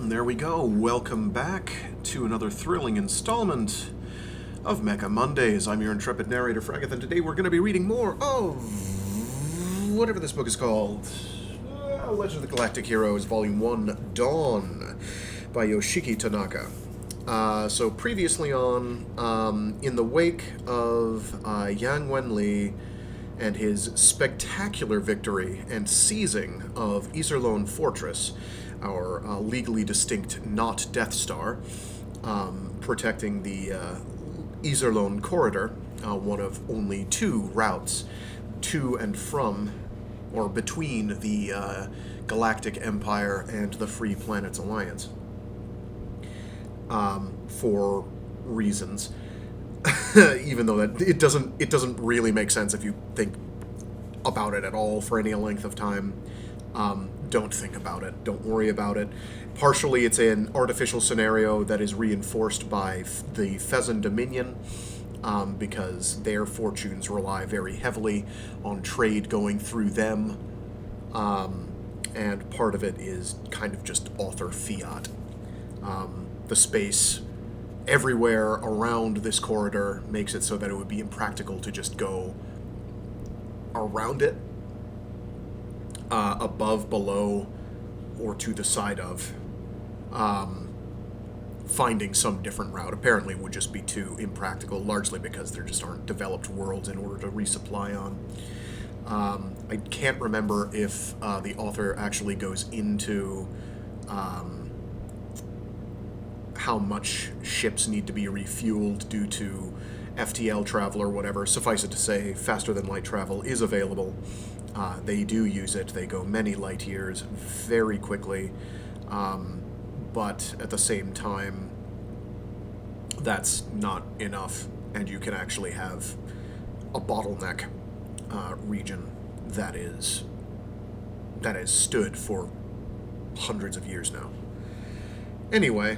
And there we go. Welcome back to another thrilling installment of Mecha Mondays. I'm your intrepid narrator, Fraggeth, and today we're going to be reading more of whatever this book is called. Legend of the Galactic Heroes, Volume 1, Dawn, by Yoshiki Tanaka. So previously on, in the wake of Yang Wenli and his spectacular victory and seizing of Iserlohn Fortress, our legally distinct not Death Star, protecting the Iserlohn Corridor, one of only two routes to and from, or between the Galactic Empire and the Free Planets Alliance, for reasons. Even though that it doesn't really make sense if you think about it at all for any length of time. Don't think about it. Don't worry about it. Partially, it's an artificial scenario that is reinforced by the Pheasant Dominion, because their fortunes rely very heavily on trade going through them, and part of it is kind of just author fiat. The space everywhere around this corridor makes it so that it would be impractical to just go around it, above, below, or to the side of. Finding some different route apparently would just be too impractical, largely because there just aren't developed worlds in order to resupply on. I can't remember if the author actually goes into how much ships need to be refueled due to FTL travel or whatever. Suffice it to say, faster than light travel is available. They do use it. They go many light years very quickly, but at the same time, that's not enough, and you can actually have a bottleneck region that is stood for hundreds of years now. Anyway,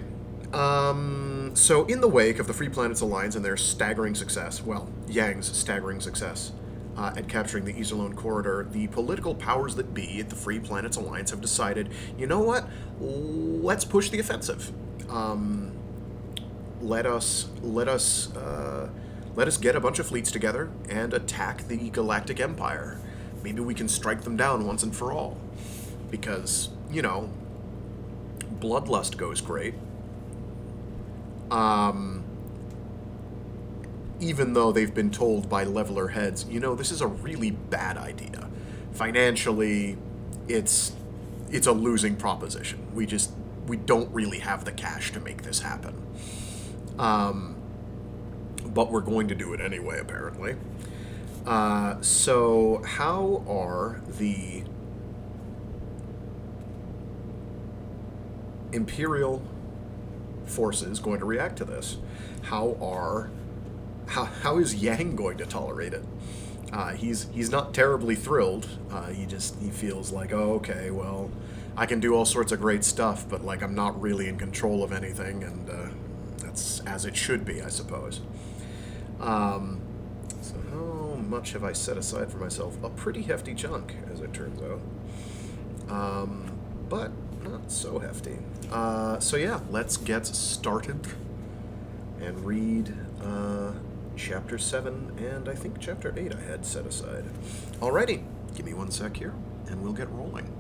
so in the wake of the Free Planets Alliance and their staggering success, well, Yang's staggering success at capturing the Iserlohn Corridor, the political powers that be at the Free Planets Alliance have decided, you know what, let's push the offensive. Let us get a bunch of fleets together and attack the Galactic Empire. Maybe we can strike them down once and for all. Because, you know, bloodlust goes great. Even though they've been told by leveler heads, you know, this is a really bad idea. Financially, it's a losing proposition. We don't really have the cash to make this happen. But we're going to do it anyway, apparently. So how are the Imperial forces going to react to this? How is Yang going to tolerate it? He's not terribly thrilled. He feels like, oh, okay, well, I can do all sorts of great stuff, but like I'm not really in control of anything, and that's as it should be, I suppose. So how much have I set aside for myself? A pretty hefty chunk, as it turns out. But not so hefty. So yeah, let's get started and read Chapter 7 and I think Chapter 8 I had set aside. Alrighty, give me one sec here and we'll get rolling.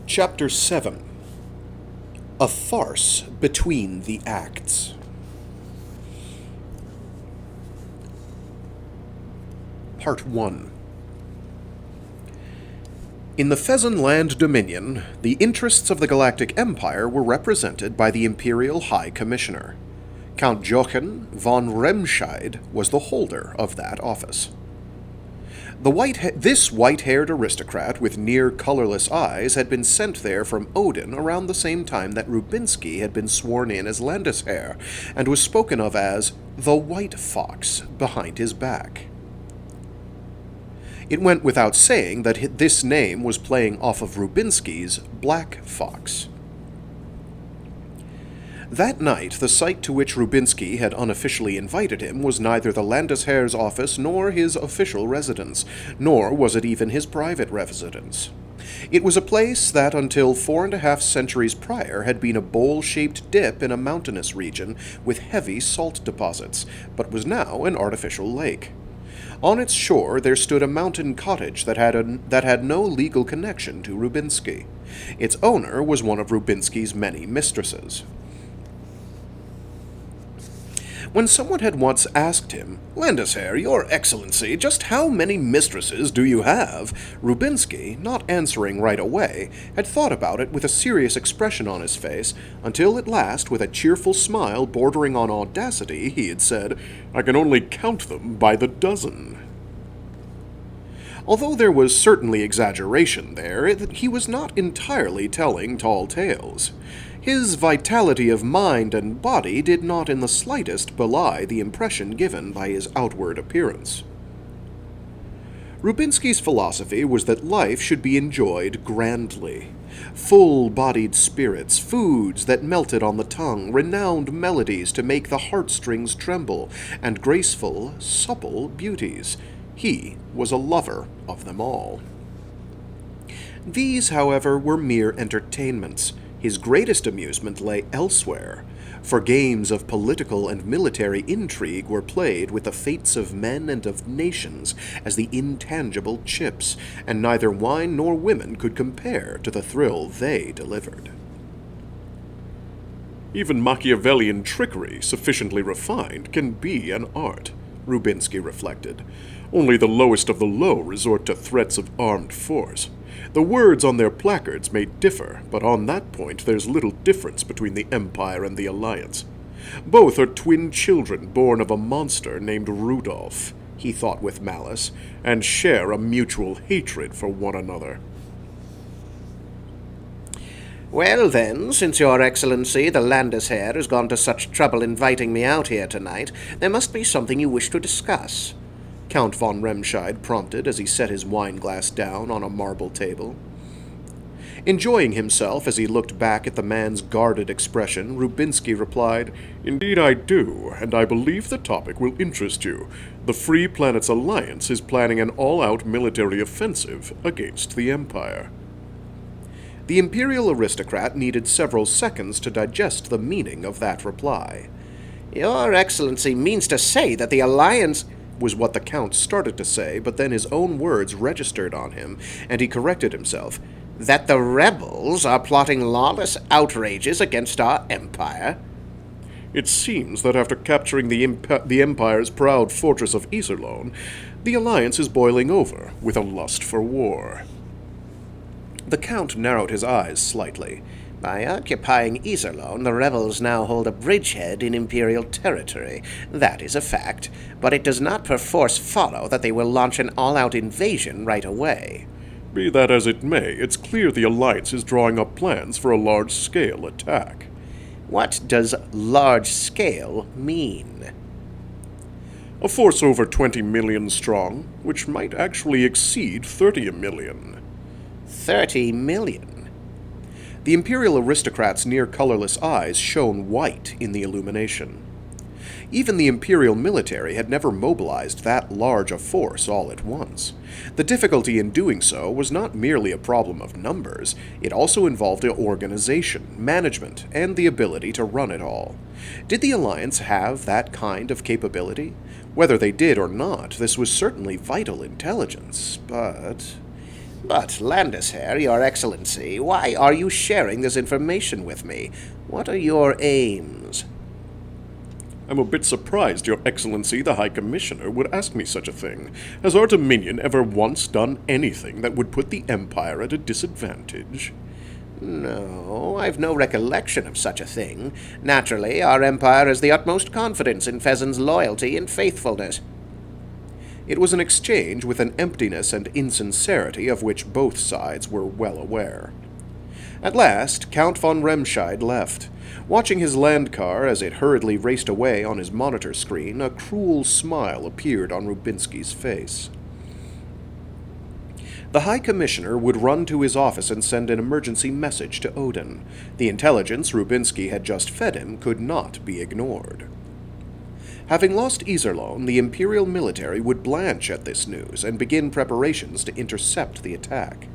Chapter 7. A Farce Between the Acts. Part 1. In the Fezenland Dominion, the interests of the Galactic Empire were represented by the Imperial High Commissioner. Count Jochen von Remscheid was the holder of that office. This white-haired aristocrat with near-colorless eyes had been sent there from Odin around the same time that Rubinsky had been sworn in as Landesherr, and was spoken of as the White Fox behind his back. It went without saying that this name was playing off of Rubinsky's Black Fox. That night, the site to which Rubinsky had unofficially invited him was neither the Landesherr's office nor his official residence, nor was it even his private residence. It was a place that, until 4.5 centuries prior, had been a bowl-shaped dip in a mountainous region with heavy salt deposits, but was now an artificial lake. On its shore there stood a mountain cottage that had no legal connection to Rubinsky. Its owner was one of Rubinsky's many mistresses. When someone had once asked him, "Landesherr, your excellency, just how many mistresses do you have?" Rubinsky, not answering right away, had thought about it with a serious expression on his face, until at last, with a cheerful smile bordering on audacity, he had said, "I can only count them by the dozen." Although there was certainly exaggeration there, he was not entirely telling tall tales. His vitality of mind and body did not in the slightest belie the impression given by his outward appearance. Rubinsky's philosophy was that life should be enjoyed grandly. Full-bodied spirits, foods that melted on the tongue, renowned melodies to make the heartstrings tremble, and graceful, supple beauties. He was a lover of them all. These, however, were mere entertainments. His greatest amusement lay elsewhere, for games of political and military intrigue were played with the fates of men and of nations as the intangible chips, and neither wine nor women could compare to the thrill they delivered. Even Machiavellian trickery, sufficiently refined, can be an art, Rubinsky reflected. Only the lowest of the low resort to threats of armed force. The words on their placards may differ, but on that point there's little difference between the Empire and the Alliance. Both are twin children born of a monster named Rudolph, he thought with malice, and share a mutual hatred for one another. Well then, since your excellency the Landesherr has gone to such trouble inviting me out here tonight, there must be something you wish to discuss, Count von Remscheid prompted as he set his wine-glass down on a marble table. Enjoying himself as he looked back at the man's guarded expression, Rubinsky replied, "Indeed I do, and I believe the topic will interest you. The Free Planets Alliance is planning an all-out military offensive against the Empire." The Imperial aristocrat needed several seconds to digest the meaning of that reply. "Your excellency means to say that the Alliance—" was what the Count started to say, but then his own words registered on him, and he corrected himself. "That the rebels are plotting lawless outrages against our empire?" It seems that after capturing the Empire's proud fortress of Iserlohn, the Alliance is boiling over with a lust for war. The Count narrowed his eyes slightly. "By occupying Iserlohn, the rebels now hold a bridgehead in Imperial territory. That is a fact, but it does not perforce follow that they will launch an all-out invasion right away." Be that as it may, it's clear the Alliance is drawing up plans for a large-scale attack. What does large-scale mean? A force over 20 million strong, which might actually exceed 30 million. 30 million? The Imperial aristocrat's near-colorless eyes shone white in the illumination. Even the Imperial military had never mobilized that large a force all at once. The difficulty in doing so was not merely a problem of numbers, it also involved organization, management, and the ability to run it all. Did the Alliance have that kind of capability? Whether they did or not, this was certainly vital intelligence, But, Landesherr, your excellency, why are you sharing this information with me? What are your aims? I'm a bit surprised, Your Excellency, the High Commissioner, would ask me such a thing. Has our Dominion ever once done anything that would put the Empire at a disadvantage? No, I've no recollection of such a thing. Naturally, our Empire has the utmost confidence in Fezzan's loyalty and faithfulness. It was an exchange with an emptiness and insincerity of which both sides were well aware. At last, Count von Remscheid left. Watching his land car as it hurriedly raced away on his monitor screen, a cruel smile appeared on Rubinsky's face. The High Commissioner would run to his office and send an emergency message to Odin. The intelligence Rubinsky had just fed him could not be ignored. Having lost Iserlohn, the Imperial military would blanch at this news and begin preparations to intercept the attack.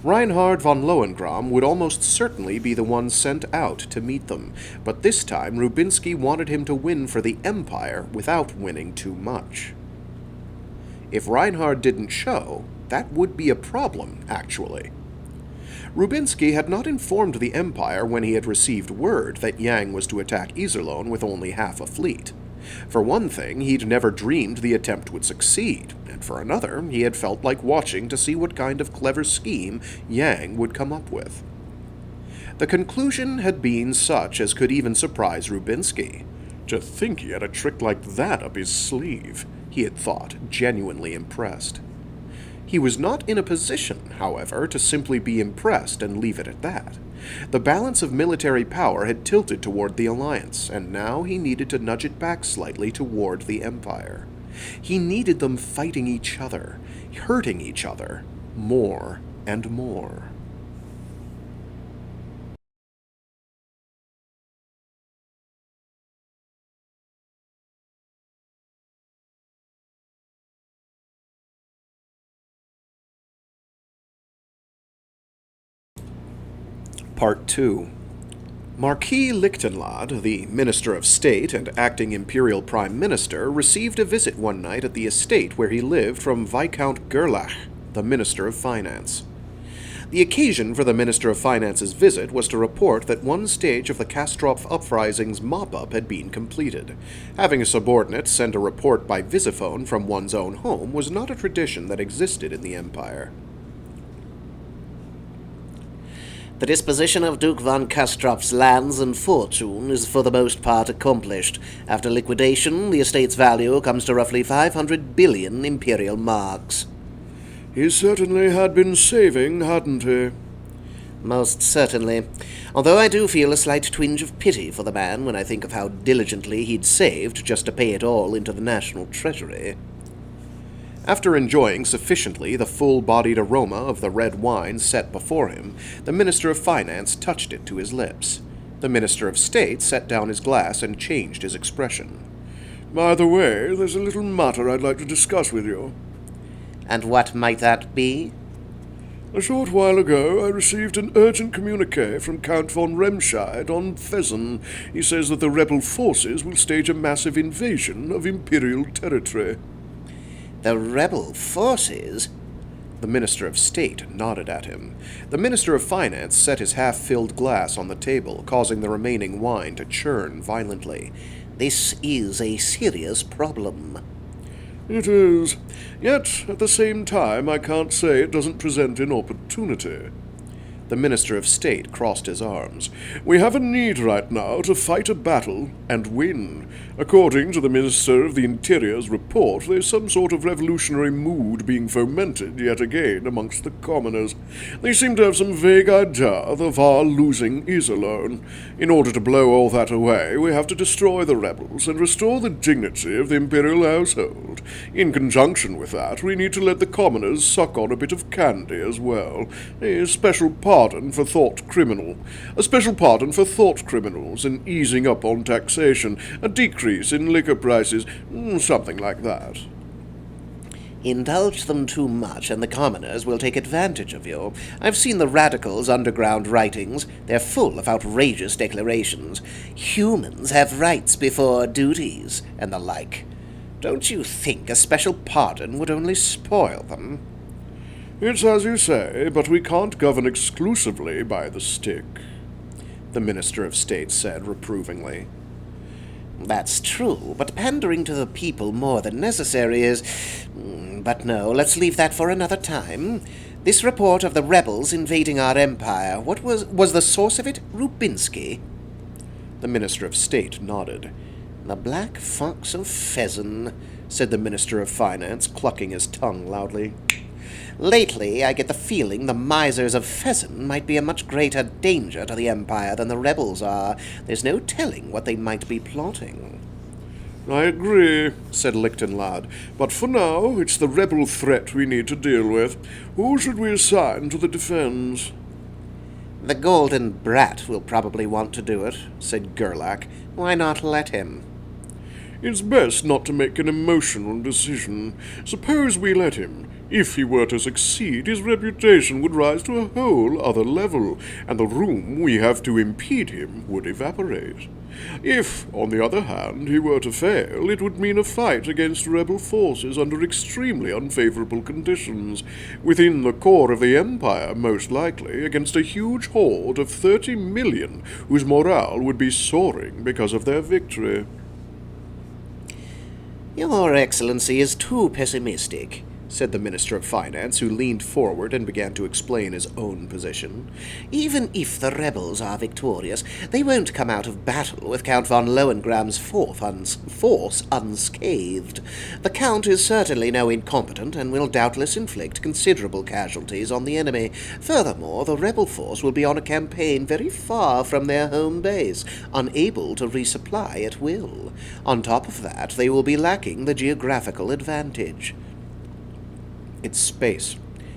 Reinhard von Lohengram would almost certainly be the one sent out to meet them, but this time Rubinsky wanted him to win for the Empire without winning too much. If Reinhard didn't show, that would be a problem, actually. Rubinsky had not informed the Empire when he had received word that Yang was to attack Iserlohn with only half a fleet. For one thing, he'd never dreamed the attempt would succeed, and for another, he had felt like watching to see what kind of clever scheme Yang would come up with. The conclusion had been such as could even surprise Rubinsky. To think he had a trick like that up his sleeve, he had thought, genuinely impressed. He was not in a position, however, to simply be impressed and leave it at that. The balance of military power had tilted toward the Alliance, and now he needed to nudge it back slightly toward the Empire. He needed them fighting each other, hurting each other, more and more. Part 2. Marquis Lichtenlad, the Minister of State and acting Imperial Prime Minister, received a visit one night at the estate where he lived from Viscount Gerlach, the Minister of Finance. The occasion for the Minister of Finance's visit was to report that one stage of the Kastrop uprising's mop-up had been completed. Having a subordinate send a report by visiphone from one's own home was not a tradition that existed in the Empire. The disposition of Duke von Kastrop's lands and fortune is for the most part accomplished. After liquidation, the estate's value comes to roughly 500 billion imperial marks. He certainly had been saving, hadn't he? Most certainly. Although I do feel a slight twinge of pity for the man when I think of how diligently he'd saved just to pay it all into the national treasury. After enjoying sufficiently the full-bodied aroma of the red wine set before him, the Minister of Finance touched it to his lips. The Minister of State set down his glass and changed his expression. By the way, there's a little matter I'd like to discuss with you. And what might that be? A short while ago, I received an urgent communique from Count von Remscheid on Fezzan. He says that the rebel forces will stage a massive invasion of Imperial territory. The rebel forces? The Minister of State nodded at him. The Minister of Finance set his half-filled glass on the table, causing the remaining wine to churn violently. This is a serious problem. It is. Yet, at the same time, I can't say it doesn't present an opportunity. The Minister of State crossed his arms. We have a need right now to fight a battle and win. According to the Minister of the Interior's report, there's some sort of revolutionary mood being fomented yet again amongst the commoners. They seem to have some vague idea of our losing Iserlohn. In order to blow all that away, we have to destroy the rebels and restore the dignity of the imperial household. In conjunction with that, we need to let the commoners suck on a bit of candy as well. A special pardon for thought criminal. A special pardon for thought criminals, an easing up on taxation, a decrease in liquor prices, something like that. Indulge them too much, and the commoners will take advantage of you. I've seen the radicals' underground writings. They're full of outrageous declarations. Humans have rights before duties, and the like. Don't you think a special pardon would only spoil them? It's as you say, but we can't govern exclusively by the stick, the Minister of State said reprovingly. That's true, but pandering to the people more than necessary is... But no, let's leave that for another time. This report of the rebels invading our empire, what was the source of it? Rubinsky? The Minister of State nodded. The Black Fox of Fezzen, said the Minister of Finance, clucking his tongue loudly. Lately, I get the feeling the misers of Fezzen might be a much greater danger to the Empire than the rebels are. There's no telling what they might be plotting. I agree, said Lichtenlad, but for now it's the rebel threat we need to deal with. Who should we assign to the defense? The Golden Brat will probably want to do it, said Gerlach. Why not let him? It's best not to make an emotional decision. Suppose we let him. If he were to succeed, his reputation would rise to a whole other level, and the room we have to impede him would evaporate. If, on the other hand, he were to fail, it would mean a fight against rebel forces under extremely unfavorable conditions, within the core of the Empire, most likely, against a huge horde of 30 million, whose morale would be soaring because of their victory. Your Excellency is too pessimistic, said the Minister of Finance, who leaned forward and began to explain his own position. Even if the rebels are victorious, they won't come out of battle with Count von Lohengram's force unscathed. The Count is certainly no incompetent, and will doubtless inflict considerable casualties on the enemy. Furthermore, the rebel force will be on a campaign very far from their home base, unable to resupply at will. On top of that, they will be lacking the geographical advantage. It's space.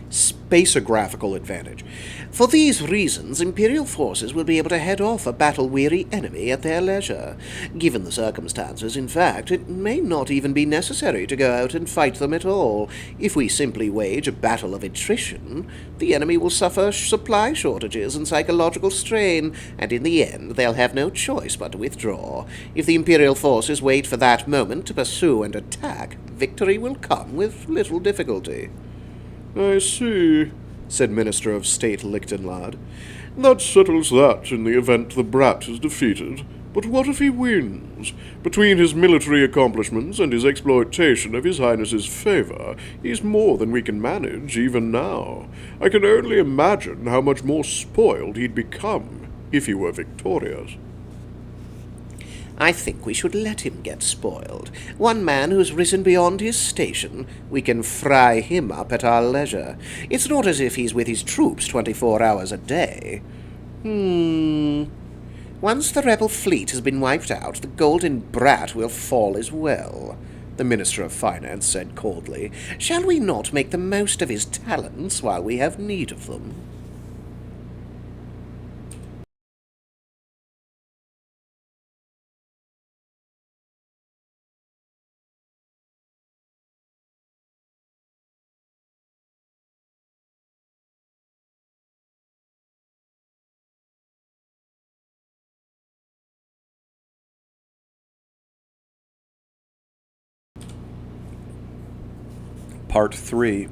Spaceographical advantage. For these reasons, Imperial forces will be able to head off a battle-weary enemy at their leisure. Given the circumstances, in fact, it may not even be necessary to go out and fight them at all. If we simply wage a battle of attrition, the enemy will suffer supply shortages and psychological strain, and in the end they'll have no choice but to withdraw. If the Imperial forces wait for that moment to pursue and attack, victory will come with little difficulty. I see, said Minister of State Lichtenlad. That settles that in the event the Brat is defeated. But what if he wins? Between his military accomplishments and his exploitation of His Highness's favor, he's more than we can manage even now. I can only imagine how much more spoiled he'd become if he were victorious. I think we should let him get spoiled. One man who's risen beyond his station, we can fry him up at our leisure. It's not as if he's with his troops 24 hours a day. Once the rebel fleet has been wiped out, the Golden Brat will fall as well, the Minister of Finance said coldly. Shall we not make the most of his talents while we have need of them? Part 3.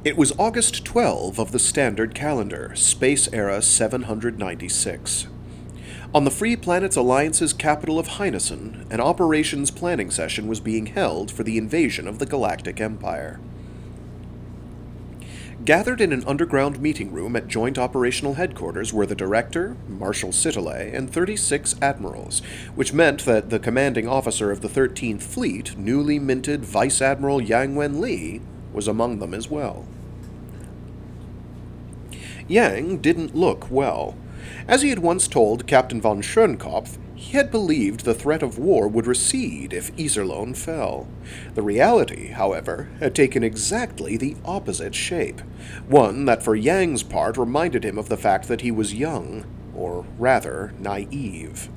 It was August 12 of the Standard Calendar, Space Era 796. On the Free Planets Alliance's capital of Heinessen, an operations planning session was being held for the invasion of the Galactic Empire. Gathered in an underground meeting room at Joint Operational Headquarters were the Director, Marshal Sitale, and 36 admirals, which meant that the commanding officer of the 13th Fleet, newly minted Vice Admiral Yang Wen-li, was among them as well. Yang didn't look well. As he had once told Captain von Schönkopf, he had believed the threat of war would recede if Iserlohn fell. The reality, however, had taken exactly the opposite shape, one that for Yang's part reminded him of the fact that he was young, or rather, naive.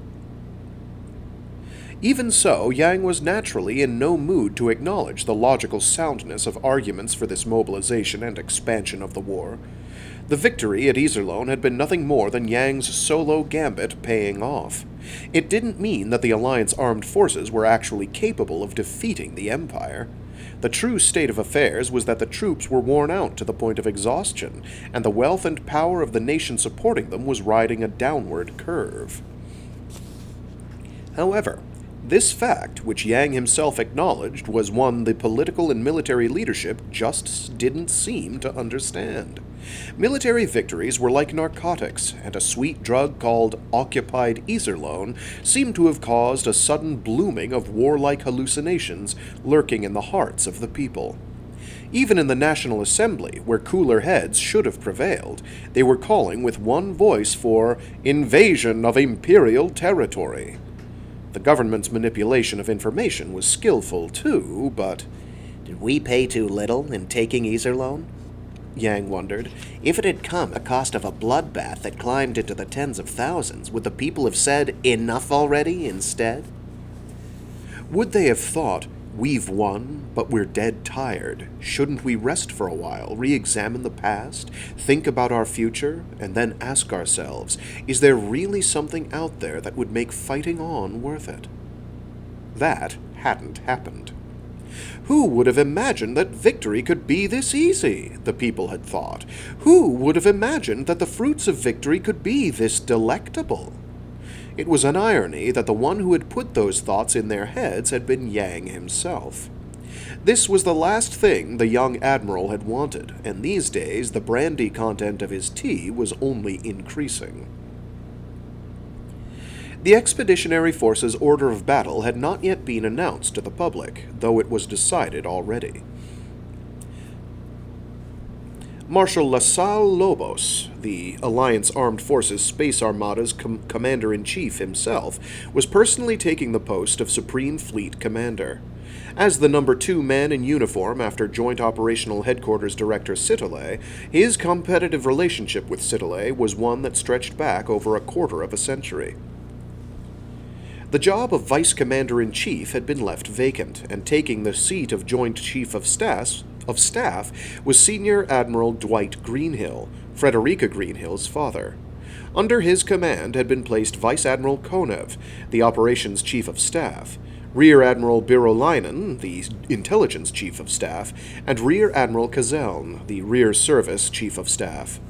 Even so, Yang was naturally in no mood to acknowledge the logical soundness of arguments for this mobilization and expansion of the war. The victory at Iserlohn had been nothing more than Yang's solo gambit paying off. It didn't mean that the Alliance armed forces were actually capable of defeating the Empire. The true state of affairs was that the troops were worn out to the point of exhaustion, and the wealth and power of the nation supporting them was riding a downward curve. However, This fact, which Yang himself acknowledged, was one the political and military leadership just didn't seem to understand. Military victories were like narcotics, and a sweet drug called occupied Iserlohn seemed to have caused a sudden blooming of warlike hallucinations lurking in the hearts of the people. Even in the National Assembly, where cooler heads should have prevailed, they were calling with one voice for invasion of imperial territory. The government's manipulation of information was skillful, too, but... Did we pay too little in taking Iserlohn? Yang wondered. If it had come at the cost of a bloodbath that climbed into the tens of thousands, would the people have said, enough already, instead? Would they have thought, we've won, but we're dead tired. Shouldn't we rest for a while, re-examine the past, think about our future, and then ask ourselves, is there really something out there that would make fighting on worth it? That hadn't happened. Who would have imagined that victory could be this easy, the people had thought? Who would have imagined that the fruits of victory could be this delectable? It was an irony that the one who had put those thoughts in their heads had been Yang himself. This was the last thing the young admiral had wanted, and these days the brandy content of his tea was only increasing. The Expeditionary Force's order of battle had not yet been announced to the public, though it was decided already. Marshal LaSalle Lobos, the Alliance Armed Forces Space Armada's commander-in-chief himself, was personally taking the post of Supreme Fleet Commander. As the number 2 man in uniform after Joint Operational Headquarters Director Sitole, his competitive relationship with Sitole was one that stretched back over a quarter of a century. The job of Vice Commander-in-Chief had been left vacant, and taking the seat of Joint Chief of Staff was Senior Admiral Dwight Greenhill, Frederica Greenhill's father. Under his command had been placed Vice Admiral Konev, the Operations Chief of Staff, Rear Admiral Birolainen, the Intelligence Chief of Staff, and Rear Admiral Kazeln, the Rear Service Chief of Staff.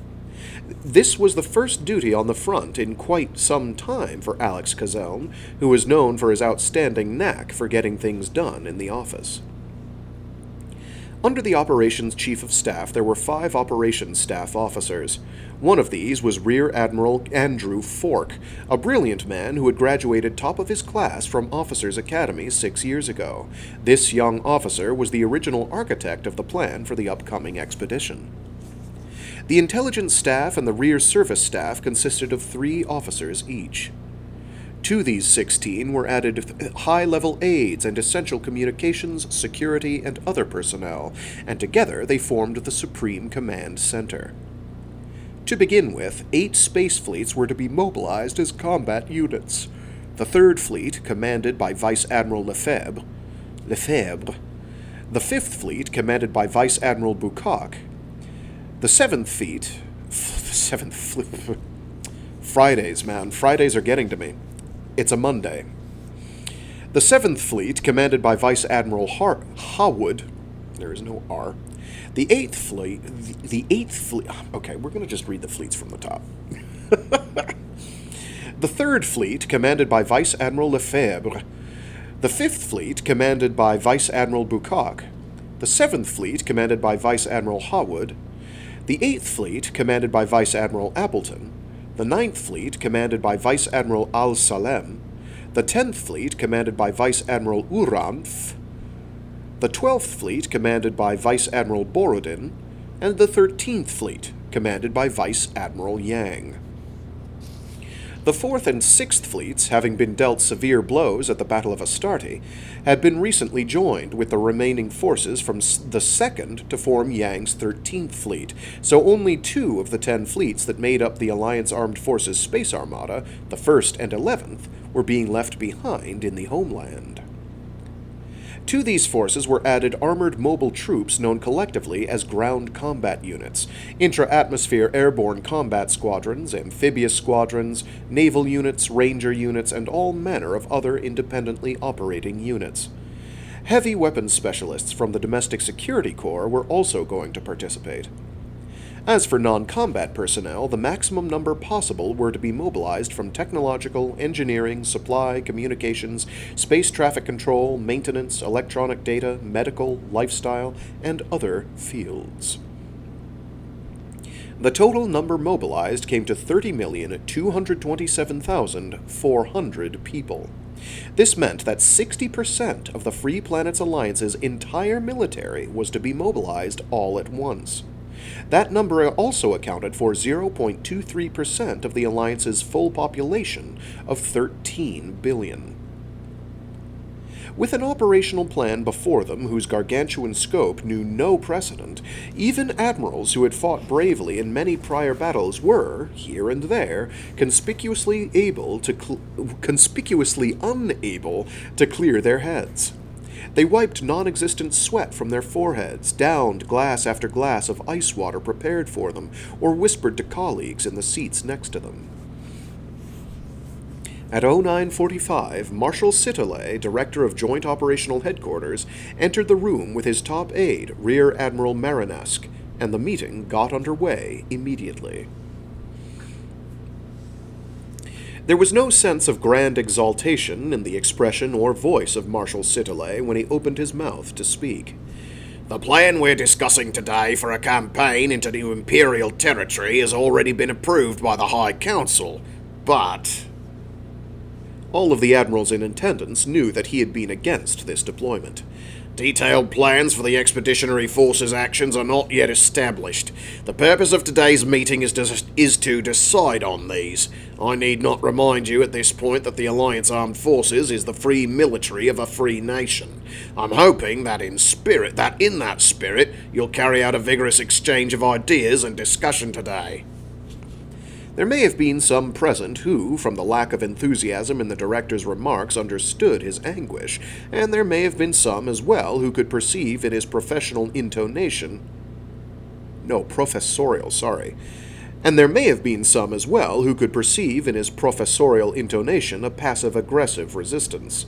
This was the first duty on the front in quite some time for Alex Kazeln, who was known for his outstanding knack for getting things done in the office. Under the Operations Chief of Staff, there were 5 Operations Staff officers. One of these was Rear Admiral Andrew Fork, a brilliant man who had graduated top of his class from Officers' Academy 6 years ago. This young officer was the original architect of the plan for the upcoming expedition. The Intelligence Staff and the Rear Service Staff consisted of 3 officers each. To these 16 were added high-level aides and essential communications, security, and other personnel, and together they formed the Supreme Command Center. To begin with, 8 space fleets were to be mobilized as combat units. The 3rd Fleet, commanded by Vice Admiral Lefebvre, the 5th Fleet, commanded by Vice Admiral Bucaque, the 7th Fleet... Fridays, man. Fridays are getting to me. It's a Monday. The 7th Fleet, commanded by Vice Admiral Hawood, there is no R. The 8th Fleet, okay, we're going to just read the fleets from the top. The 3rd Fleet, commanded by Vice Admiral Lefebvre. The 5th Fleet, commanded by Vice Admiral Bucaque. The 7th Fleet, commanded by Vice Admiral Hawood. The 8th Fleet, commanded by Vice Admiral Appleton. The 9th Fleet, commanded by Vice Admiral Al-Salem, the 10th Fleet, commanded by Vice Admiral Uranf, the 12th Fleet, commanded by Vice Admiral Borodin, and the 13th Fleet, commanded by Vice Admiral Yang. The 4th and 6th Fleets, having been dealt severe blows at the Battle of Astarte, had been recently joined with the remaining forces from the 2nd to form Yang's 13th Fleet, so only 2 of the 10 fleets that made up the Alliance Armed Forces Space Armada, the 1st and 11th, were being left behind in the homeland. To these forces were added armored mobile troops known collectively as ground combat units, intra-atmosphere airborne combat squadrons, amphibious squadrons, naval units, ranger units, and all manner of other independently operating units. Heavy weapons specialists from the Domestic Security Corps were also going to participate. As for non-combat personnel, the maximum number possible were to be mobilized from technological, engineering, supply, communications, space traffic control, maintenance, electronic data, medical, lifestyle, and other fields. The total number mobilized came to 30,227,400 people. This meant that 60% of the Free Planets Alliance's entire military was to be mobilized all at once. That number also accounted for 0.23% of the Alliance's full population of 13 billion. With an operational plan before them whose gargantuan scope knew no precedent, even admirals who had fought bravely in many prior battles were, here and there, conspicuously unable to clear their heads. They wiped non-existent sweat from their foreheads, downed glass after glass of ice water prepared for them, or whispered to colleagues in the seats next to them. At 09:45, Marshal Sitole, Director of Joint Operational Headquarters, entered the room with his top aide, Rear Admiral Marinesk, and the meeting got underway immediately. There was no sense of grand exaltation in the expression or voice of Marshal Sitole when he opened his mouth to speak. The plan we're discussing today for a campaign into new Imperial territory has already been approved by the High Council, but... All of the admirals in attendance knew that he had been against this deployment. Detailed plans for the Expeditionary Force's actions are not yet established. The purpose of today's meeting is to decide on these. I need not remind you at this point that the Alliance Armed Forces is the free military of a free nation. I'm hoping that in that spirit, you'll carry out a vigorous exchange of ideas and discussion today. There may have been some present who, from the lack of enthusiasm in the director's remarks, understood his anguish, and there may have been some as well who could perceive in his professorial intonation a passive-aggressive resistance.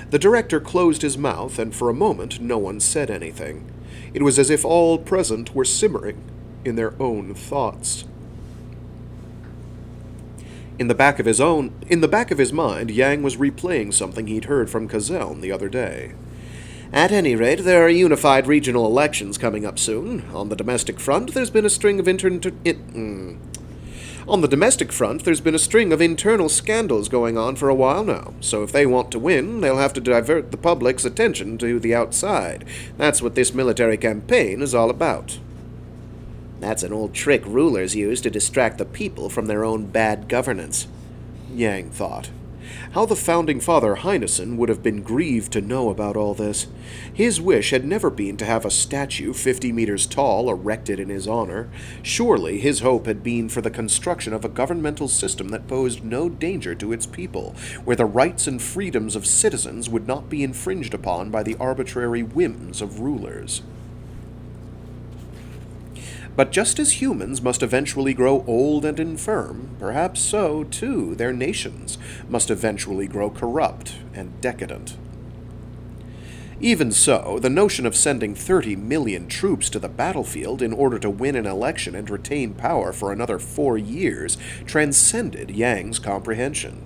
The director closed his mouth, and for a moment no one said anything. It was as if all present were simmering in their own thoughts. In the back of his mind, Yang was replaying something he'd heard from Kazeln the other day. At any rate, there are unified regional elections coming up soon. On the domestic front, there's been a string of internal scandals going on for a while now, so if they want to win, they'll have to divert the public's attention to the outside. That's what this military campaign is all about. That's an old trick rulers use to distract the people from their own bad governance, Yang thought. How the founding father Heinessen would have been grieved to know about all this. His wish had never been to have a statue 50 meters tall erected in his honor. Surely his hope had been for the construction of a governmental system that posed no danger to its people, where the rights and freedoms of citizens would not be infringed upon by the arbitrary whims of rulers. But just as humans must eventually grow old and infirm, perhaps so, too, their nations must eventually grow corrupt and decadent. Even so, the notion of sending 30 million troops to the battlefield in order to win an election and retain power for another 4 years transcended Yang's comprehension.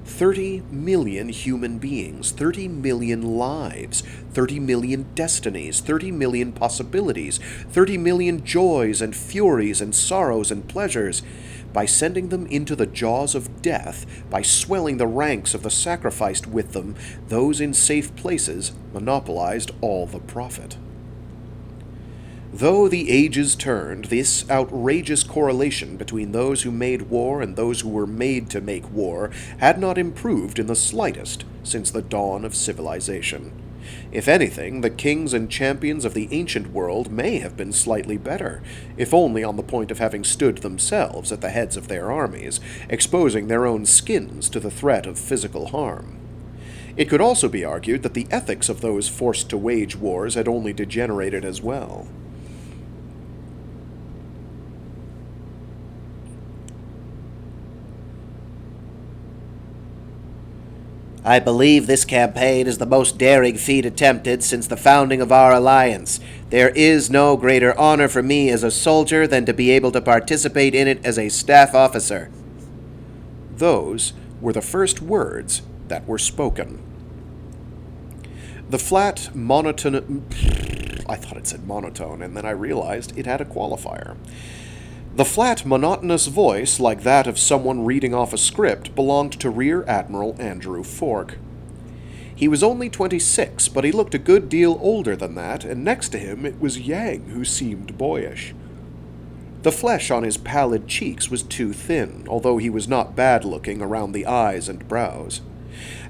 30 million human beings, 30 million lives, 30 million destinies, 30 million possibilities, 30 million joys and furies and sorrows and pleasures. By sending them into the jaws of death, by swelling the ranks of the sacrificed with them, those in safe places monopolized all the profit. Though the ages turned, this outrageous correlation between those who made war and those who were made to make war had not improved in the slightest since the dawn of civilization. If anything, the kings and champions of the ancient world may have been slightly better, if only on the point of having stood themselves at the heads of their armies, exposing their own skins to the threat of physical harm. It could also be argued that the ethics of those forced to wage wars had only degenerated as well. I believe this campaign is the most daring feat attempted since the founding of our alliance. There is no greater honor for me as a soldier than to be able to participate in it as a staff officer." Those were the first words that were spoken. The flat, monotone... I thought it said monotone, and then I realized it had a qualifier. The flat, monotonous voice, like that of someone reading off a script, belonged to Rear Admiral Andrew Fork. He was only 26, but he looked a good deal older than that, and next to him it was Yang, who seemed boyish. The flesh on his pallid cheeks was too thin, although he was not bad-looking around the eyes and brows.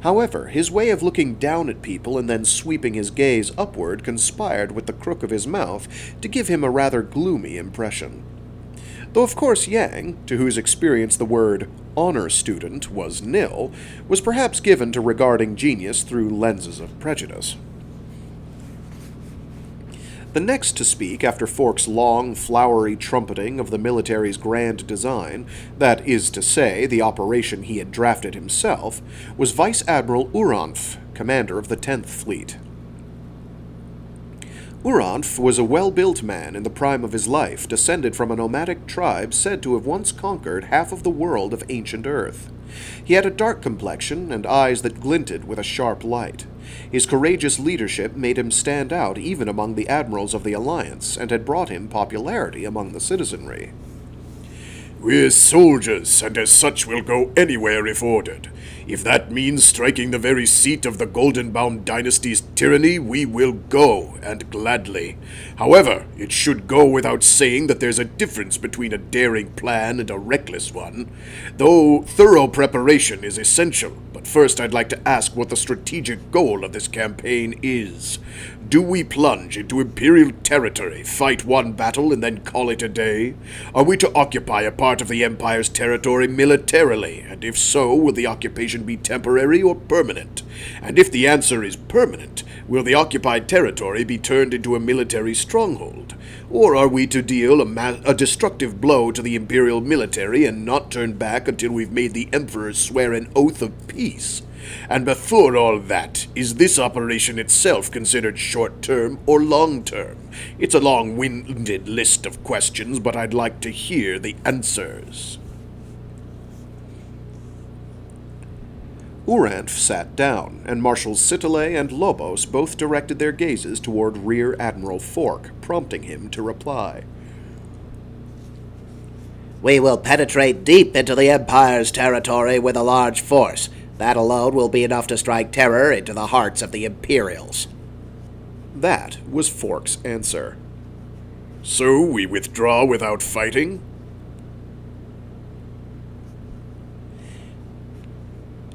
However, his way of looking down at people and then sweeping his gaze upward conspired with the crook of his mouth to give him a rather gloomy impression. Though of course Yang, to whose experience the word honor student was nil, was perhaps given to regarding genius through lenses of prejudice. The next to speak after Fork's long, flowery trumpeting of the military's grand design, that is to say, the operation he had drafted himself, was Vice Admiral Uranf, commander of the 10th Fleet. Uranf was a well-built man in the prime of his life, descended from a nomadic tribe said to have once conquered half of the world of ancient Earth. He had a dark complexion and eyes that glinted with a sharp light. His courageous leadership made him stand out even among the admirals of the Alliance, and had brought him popularity among the citizenry. "We're soldiers, and as such will go anywhere if ordered. If that means striking the very seat of the Golden-Bound dynasty's tyranny, we will go, and gladly. However, it should go without saying that there's a difference between a daring plan and a reckless one. Though thorough preparation is essential, but first I'd like to ask what the strategic goal of this campaign is. Do we plunge into Imperial territory, fight one battle, and then call it a day? Are we to occupy a part of the Empire's territory militarily, and if so, will the occupation be temporary or permanent? And if the answer is permanent, will the occupied territory be turned into a military stronghold? Or are we to deal a destructive blow to the Imperial military and not turn back until we've made the Emperor swear an oath of peace? And before all that, is this operation itself considered short-term or long-term? It's a long-winded list of questions, but I'd like to hear the answers." Uranf sat down, and Marshals Sitale and Lobos both directed their gazes toward Rear Admiral Fork, prompting him to reply. "We will penetrate deep into the Empire's territory with a large force. That alone will be enough to strike terror into the hearts of the Imperials." That was Fork's answer. "So we withdraw without fighting?"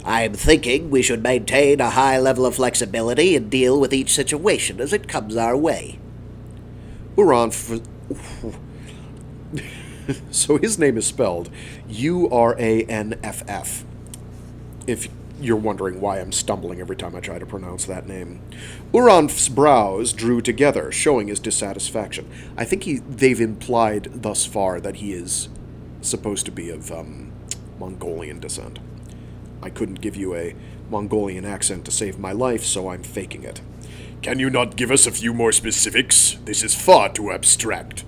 "I'm thinking we should maintain a high level of flexibility and deal with each situation as it comes our way." Uranf... So his name is spelled Uranff. If you're wondering why I'm stumbling every time I try to pronounce that name. Uranf's brows drew together, showing his dissatisfaction. I think they've implied thus far that he is supposed to be of Mongolian descent. I couldn't give you a Mongolian accent to save my life, so I'm faking it. "Can you not give us a few more specifics? This is far too abstract."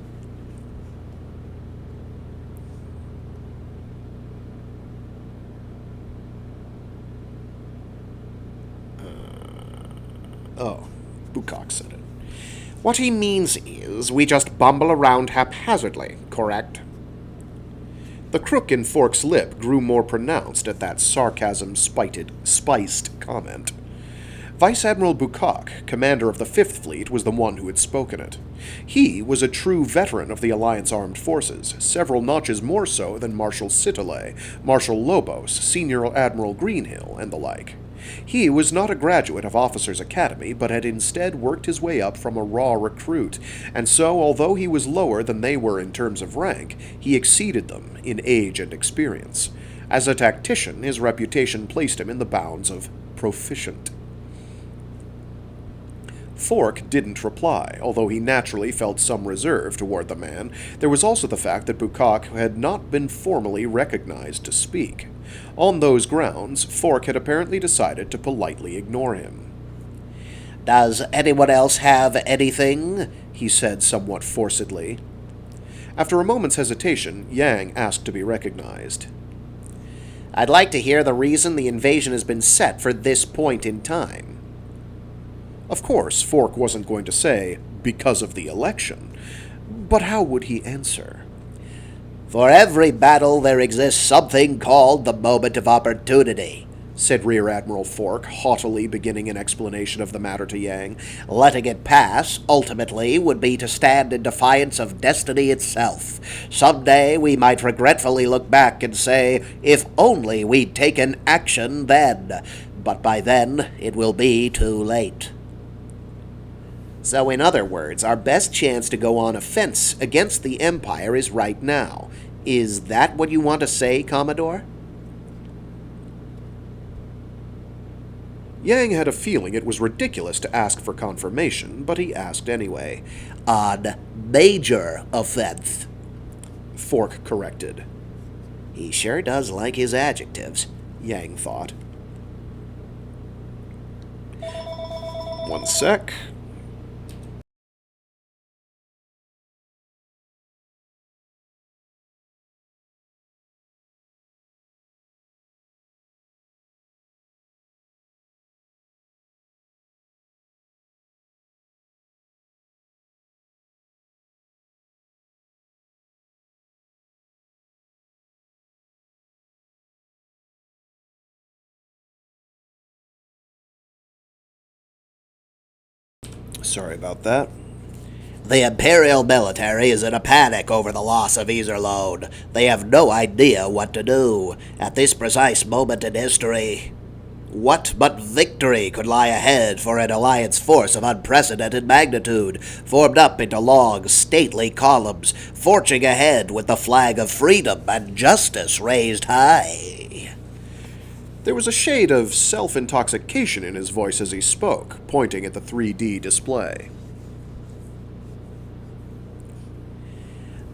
Oh, Bukak said it. What he means is we just bumble around haphazardly, correct? The crook in Fork's lip grew more pronounced at that spiced comment. Vice Admiral Bukak, commander of the 5th Fleet, was the one who had spoken it. He was a true veteran of the Alliance Armed Forces, several notches more so than Marshal Sitale, Marshal Lobos, Senior Admiral Greenhill, and the like. He was not a graduate of Officers' Academy, but had instead worked his way up from a raw recruit, and so, although he was lower than they were in terms of rank, he exceeded them in age and experience. As a tactician, his reputation placed him in the bounds of proficient. Fork didn't reply, although he naturally felt some reserve toward the man. There was also the fact that Bukak had not been formally recognized to speak. On those grounds, Fork had apparently decided to politely ignore him. Does anyone else have anything? He said somewhat forcedly. After a moment's hesitation, Yang asked to be recognized. I'd like to hear the reason the invasion has been set for this point in time. Of course, Fork wasn't going to say, because of the election. But how would he answer? For every battle there exists something called the moment of opportunity, said Rear Admiral Fork, haughtily beginning an explanation of the matter to Yang. Letting it pass, ultimately, would be to stand in defiance of destiny itself. Someday we might regretfully look back and say, if only we'd taken action then. But by then, it will be too late. So in other words, our best chance to go on offense against the Empire is right now. Is that what you want to say, Commodore? Yang had a feeling it was ridiculous to ask for confirmation, but he asked anyway. On major offense, Fork corrected. He sure does like his adjectives, Yang thought. One sec. Sorry about that. The Imperial military is in a panic over the loss of Iserlohn. They have no idea what to do. At this precise moment in history, what but victory could lie ahead for an alliance force of unprecedented magnitude, formed up into long, stately columns, forging ahead with the flag of freedom and justice raised high? There was a shade of self-intoxication in his voice as he spoke, pointing at the 3D display.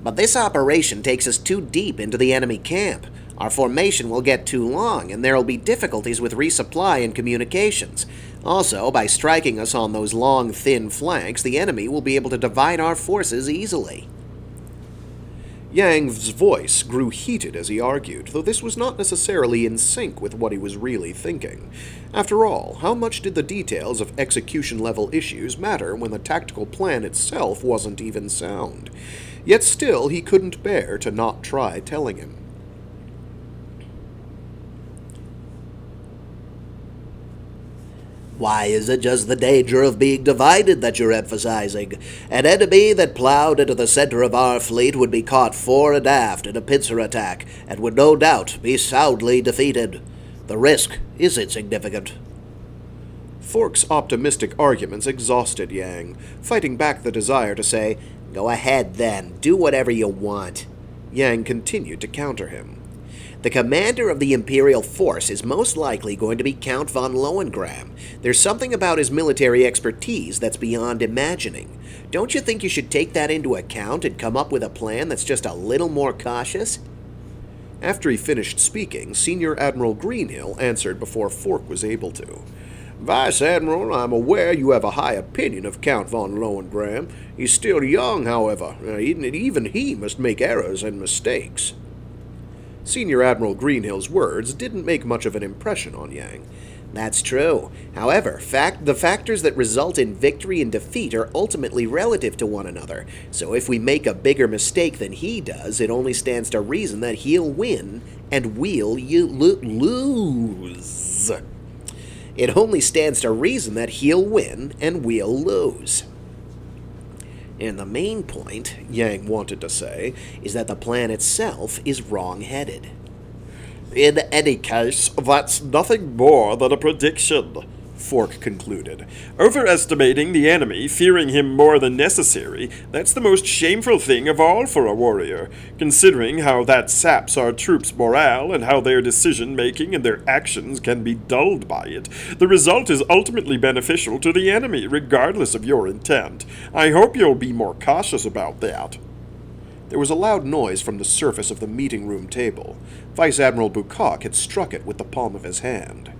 But this operation takes us too deep into the enemy camp. Our formation will get too long, and there will be difficulties with resupply and communications. Also, by striking us on those long, thin flanks, the enemy will be able to divide our forces easily. Yang's voice grew heated as he argued, though this was not necessarily in sync with what he was really thinking. After all, how much did the details of execution-level issues matter when the tactical plan itself wasn't even sound? Yet still, he couldn't bear to not try telling him. Why is it just the danger of being divided that you're emphasizing? An enemy that plowed into the center of our fleet would be caught fore and aft in a pincer attack, and would no doubt be soundly defeated. The risk is insignificant. Fork's optimistic arguments exhausted Yang, fighting back the desire to say, "Go ahead, then. Do whatever you want." Yang continued to counter him. The commander of the Imperial force is most likely going to be Count von Lohengram. There's something about his military expertise that's beyond imagining. Don't you think you should take that into account and come up with a plan that's just a little more cautious? After he finished speaking, Senior Admiral Greenhill answered before Fork was able to. Vice Admiral, I'm aware you have a high opinion of Count von Lohengram. He's still young, however. Even he must make errors and mistakes. Senior Admiral Greenhill's words didn't make much of an impression on Yang. That's true. However, the factors that result in victory and defeat are ultimately relative to one another. So if we make a bigger mistake than he does, it only stands to reason that he'll win and we'll lose. It only stands to reason that he'll win and we'll lose. And the main point, Yang wanted to say, is that the plan itself is wrong-headed. In any case, that's nothing more than a prediction. Fork concluded. Overestimating the enemy, fearing him more than necessary, that's the most shameful thing of all for a warrior, considering how that saps our troops' morale and how their decision-making and their actions can be dulled by it. The result is ultimately beneficial to the enemy, regardless of your intent. I hope you'll be more cautious about that. There was a loud noise from the surface of the meeting room table. Vice Admiral Bukak had struck it with the palm of his hand.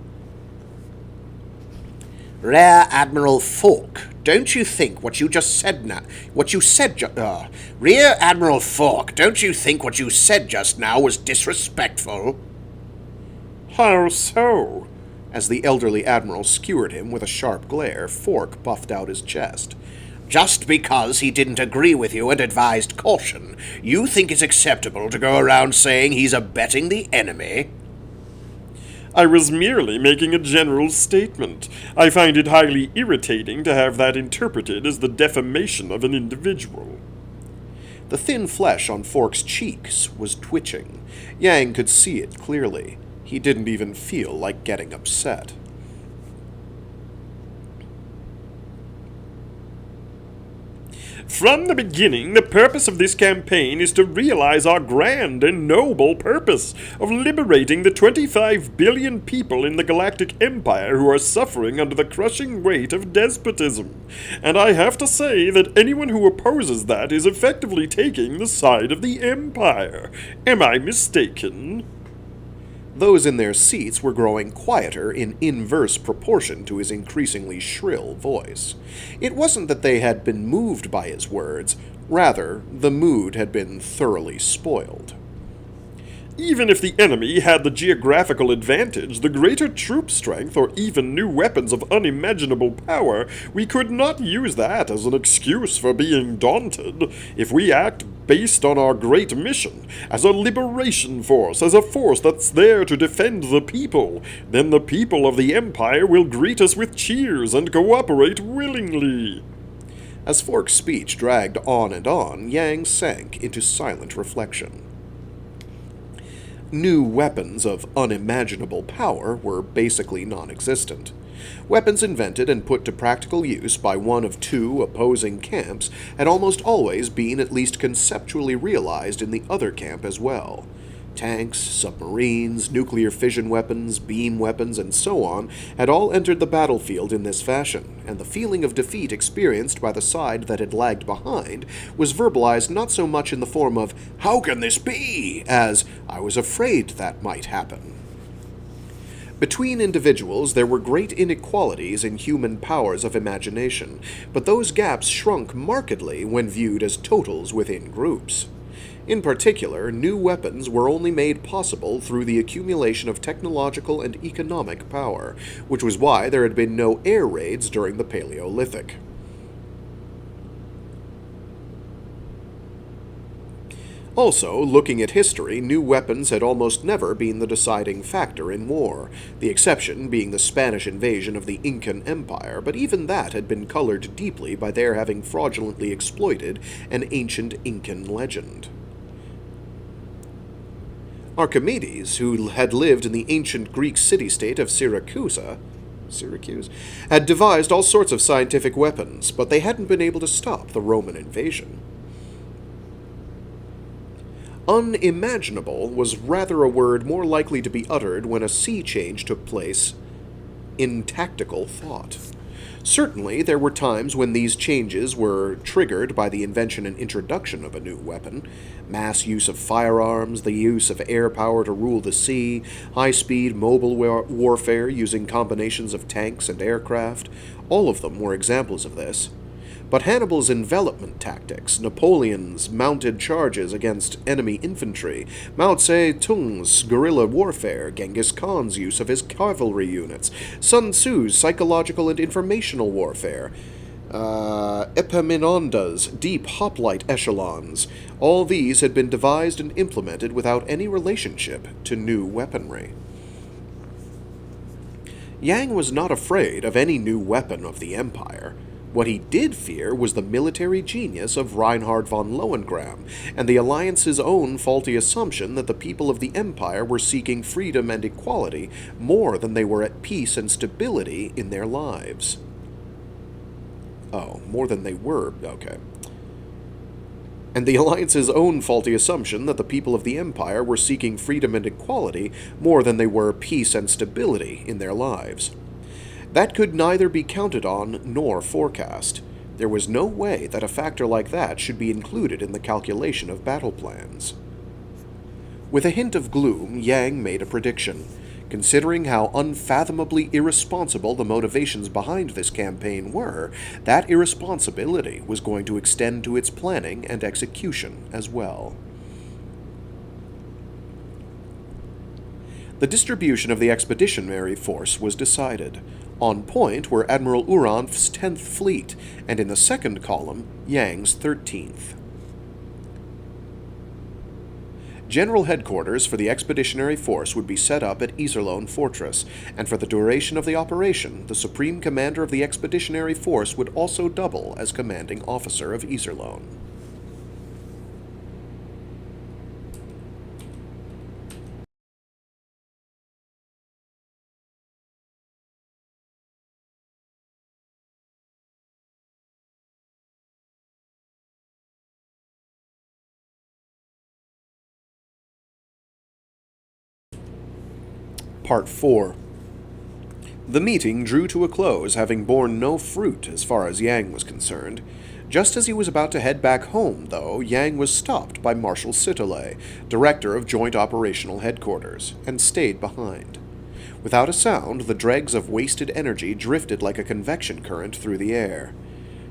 Rear Admiral Fork, don't you think what you just said Rear Admiral Fork, don't you think what you said just now was disrespectful? How so? As the elderly admiral skewered him with a sharp glare, Fork puffed out his chest. Just because he didn't agree with you and advised caution, you think it's acceptable to go around saying he's abetting the enemy? I was merely making a general statement. I find it highly irritating to have that interpreted as the defamation of an individual. The thin flesh on Fork's cheeks was twitching. Yang could see it clearly. He didn't even feel like getting upset. From the beginning, the purpose of this campaign is to realize our grand and noble purpose of liberating the 25 billion people in the Galactic Empire who are suffering under the crushing weight of despotism. And I have to say that anyone who opposes that is effectively taking the side of the Empire. Am I mistaken? Those in their seats were growing quieter in inverse proportion to his increasingly shrill voice. It wasn't that they had been moved by his words, rather, the mood had been thoroughly spoiled. Even if the enemy had the geographical advantage, the greater troop strength, or even new weapons of unimaginable power, we could not use that as an excuse for being daunted. If we act based on our great mission, as a liberation force, as a force that's there to defend the people, then the people of the Empire will greet us with cheers and cooperate willingly. As Fork's speech dragged on and on, Yang sank into silent reflection. New weapons of unimaginable power were basically non-existent. Weapons invented and put to practical use by one of two opposing camps had almost always been at least conceptually realized in the other camp as well. Tanks, submarines, nuclear fission weapons, beam weapons, and so on had all entered the battlefield in this fashion, and the feeling of defeat experienced by the side that had lagged behind was verbalized not so much in the form of, "How can this be?" as, "I was afraid that might happen." Between individuals there were great inequalities in human powers of imagination, but those gaps shrunk markedly when viewed as totals within groups. In particular, new weapons were only made possible through the accumulation of technological and economic power, which was why there had been no air raids during the Paleolithic. Also, looking at history, new weapons had almost never been the deciding factor in war, the exception being the Spanish invasion of the Incan Empire, but even that had been colored deeply by their having fraudulently exploited an ancient Incan legend. Archimedes, who had lived in the ancient Greek city-state of Syracuse, had devised all sorts of scientific weapons, but they hadn't been able to stop the Roman invasion. Unimaginable was rather a word more likely to be uttered when a sea change took place in tactical thought. Certainly, there were times when these changes were triggered by the invention and introduction of a new weapon. Mass use of firearms, the use of air power to rule the sea, high-speed mobile warfare using combinations of tanks and aircraft, all of them were examples of this. But Hannibal's envelopment tactics, Napoleon's mounted charges against enemy infantry, Mao Zedong's guerrilla warfare, Genghis Khan's use of his cavalry units, Sun Tzu's psychological and informational warfare, Epaminondas' deep hoplite echelons, all these had been devised and implemented without any relationship to new weaponry. Yang was not afraid of any new weapon of the Empire. What he did fear was the military genius of Reinhard von Lohengram, and the Alliance's own faulty assumption that the people of the Empire were seeking freedom and equality more than they were at peace and stability in their lives. Oh, more than they were, okay. And the Alliance's own faulty assumption that the people of the Empire were seeking freedom and equality more than they were peace and stability in their lives. That could neither be counted on nor forecast. There was no way that a factor like that should be included in the calculation of battle plans. With a hint of gloom, Yang made a prediction. Considering how unfathomably irresponsible the motivations behind this campaign were, that irresponsibility was going to extend to its planning and execution as well. The distribution of the expeditionary force was decided. On point were Admiral Uranf's 10th Fleet, and in the second column, Yang's 13th. General headquarters for the expeditionary force would be set up at Iserlohn Fortress, and for the duration of the operation, the Supreme Commander of the expeditionary force would also double as commanding officer of Iserlohn. Part 4. The meeting drew to a close, having borne no fruit as far as Yang was concerned. Just as he was about to head back home, though, Yang was stopped by Marshal Sitole, director of Joint Operational Headquarters, and stayed behind. Without a sound, the dregs of wasted energy drifted like a convection current through the air.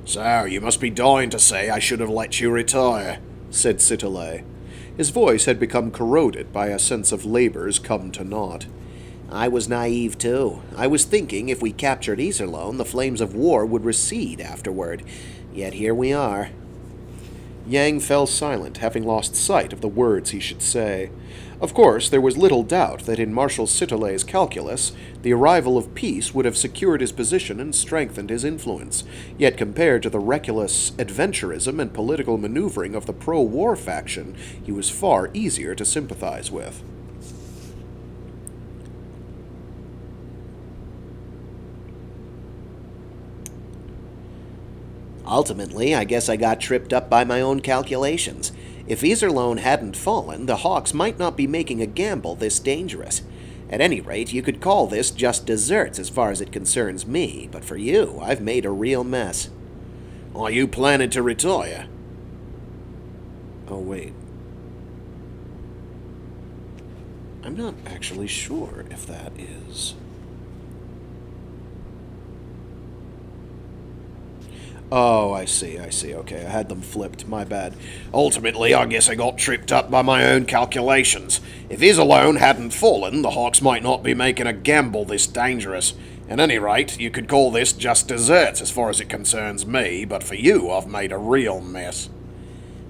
"So, you must be dying to say I should have let you retire," said Sitole. His voice had become corroded by a sense of labors come to naught. I was naive, too. I was thinking if we captured Iserlohn, the flames of war would recede afterward. Yet here we are. Yang fell silent, having lost sight of the words he should say. Of course, there was little doubt that in Marshal Sitole's calculus, the arrival of peace would have secured his position and strengthened his influence. Yet compared to the reckless adventurism and political maneuvering of the pro-war faction, he was far easier to sympathize with. Ultimately, I guess I got tripped up by my own calculations. If Iserlohn hadn't fallen, the Hawks might not be making a gamble this dangerous. At any rate, you could call this just desserts as far as it concerns me, but for you, I've made a real mess. Are you planning to retire? Oh, wait. I'm not actually sure if that is... Oh, I see. Okay, I had them flipped. My bad. Ultimately, I guess I got tripped up by my own calculations. If Iserlohn hadn't fallen, the Hawks might not be making a gamble this dangerous. At any rate, you could call this just desserts as far as it concerns me, but for you, I've made a real mess.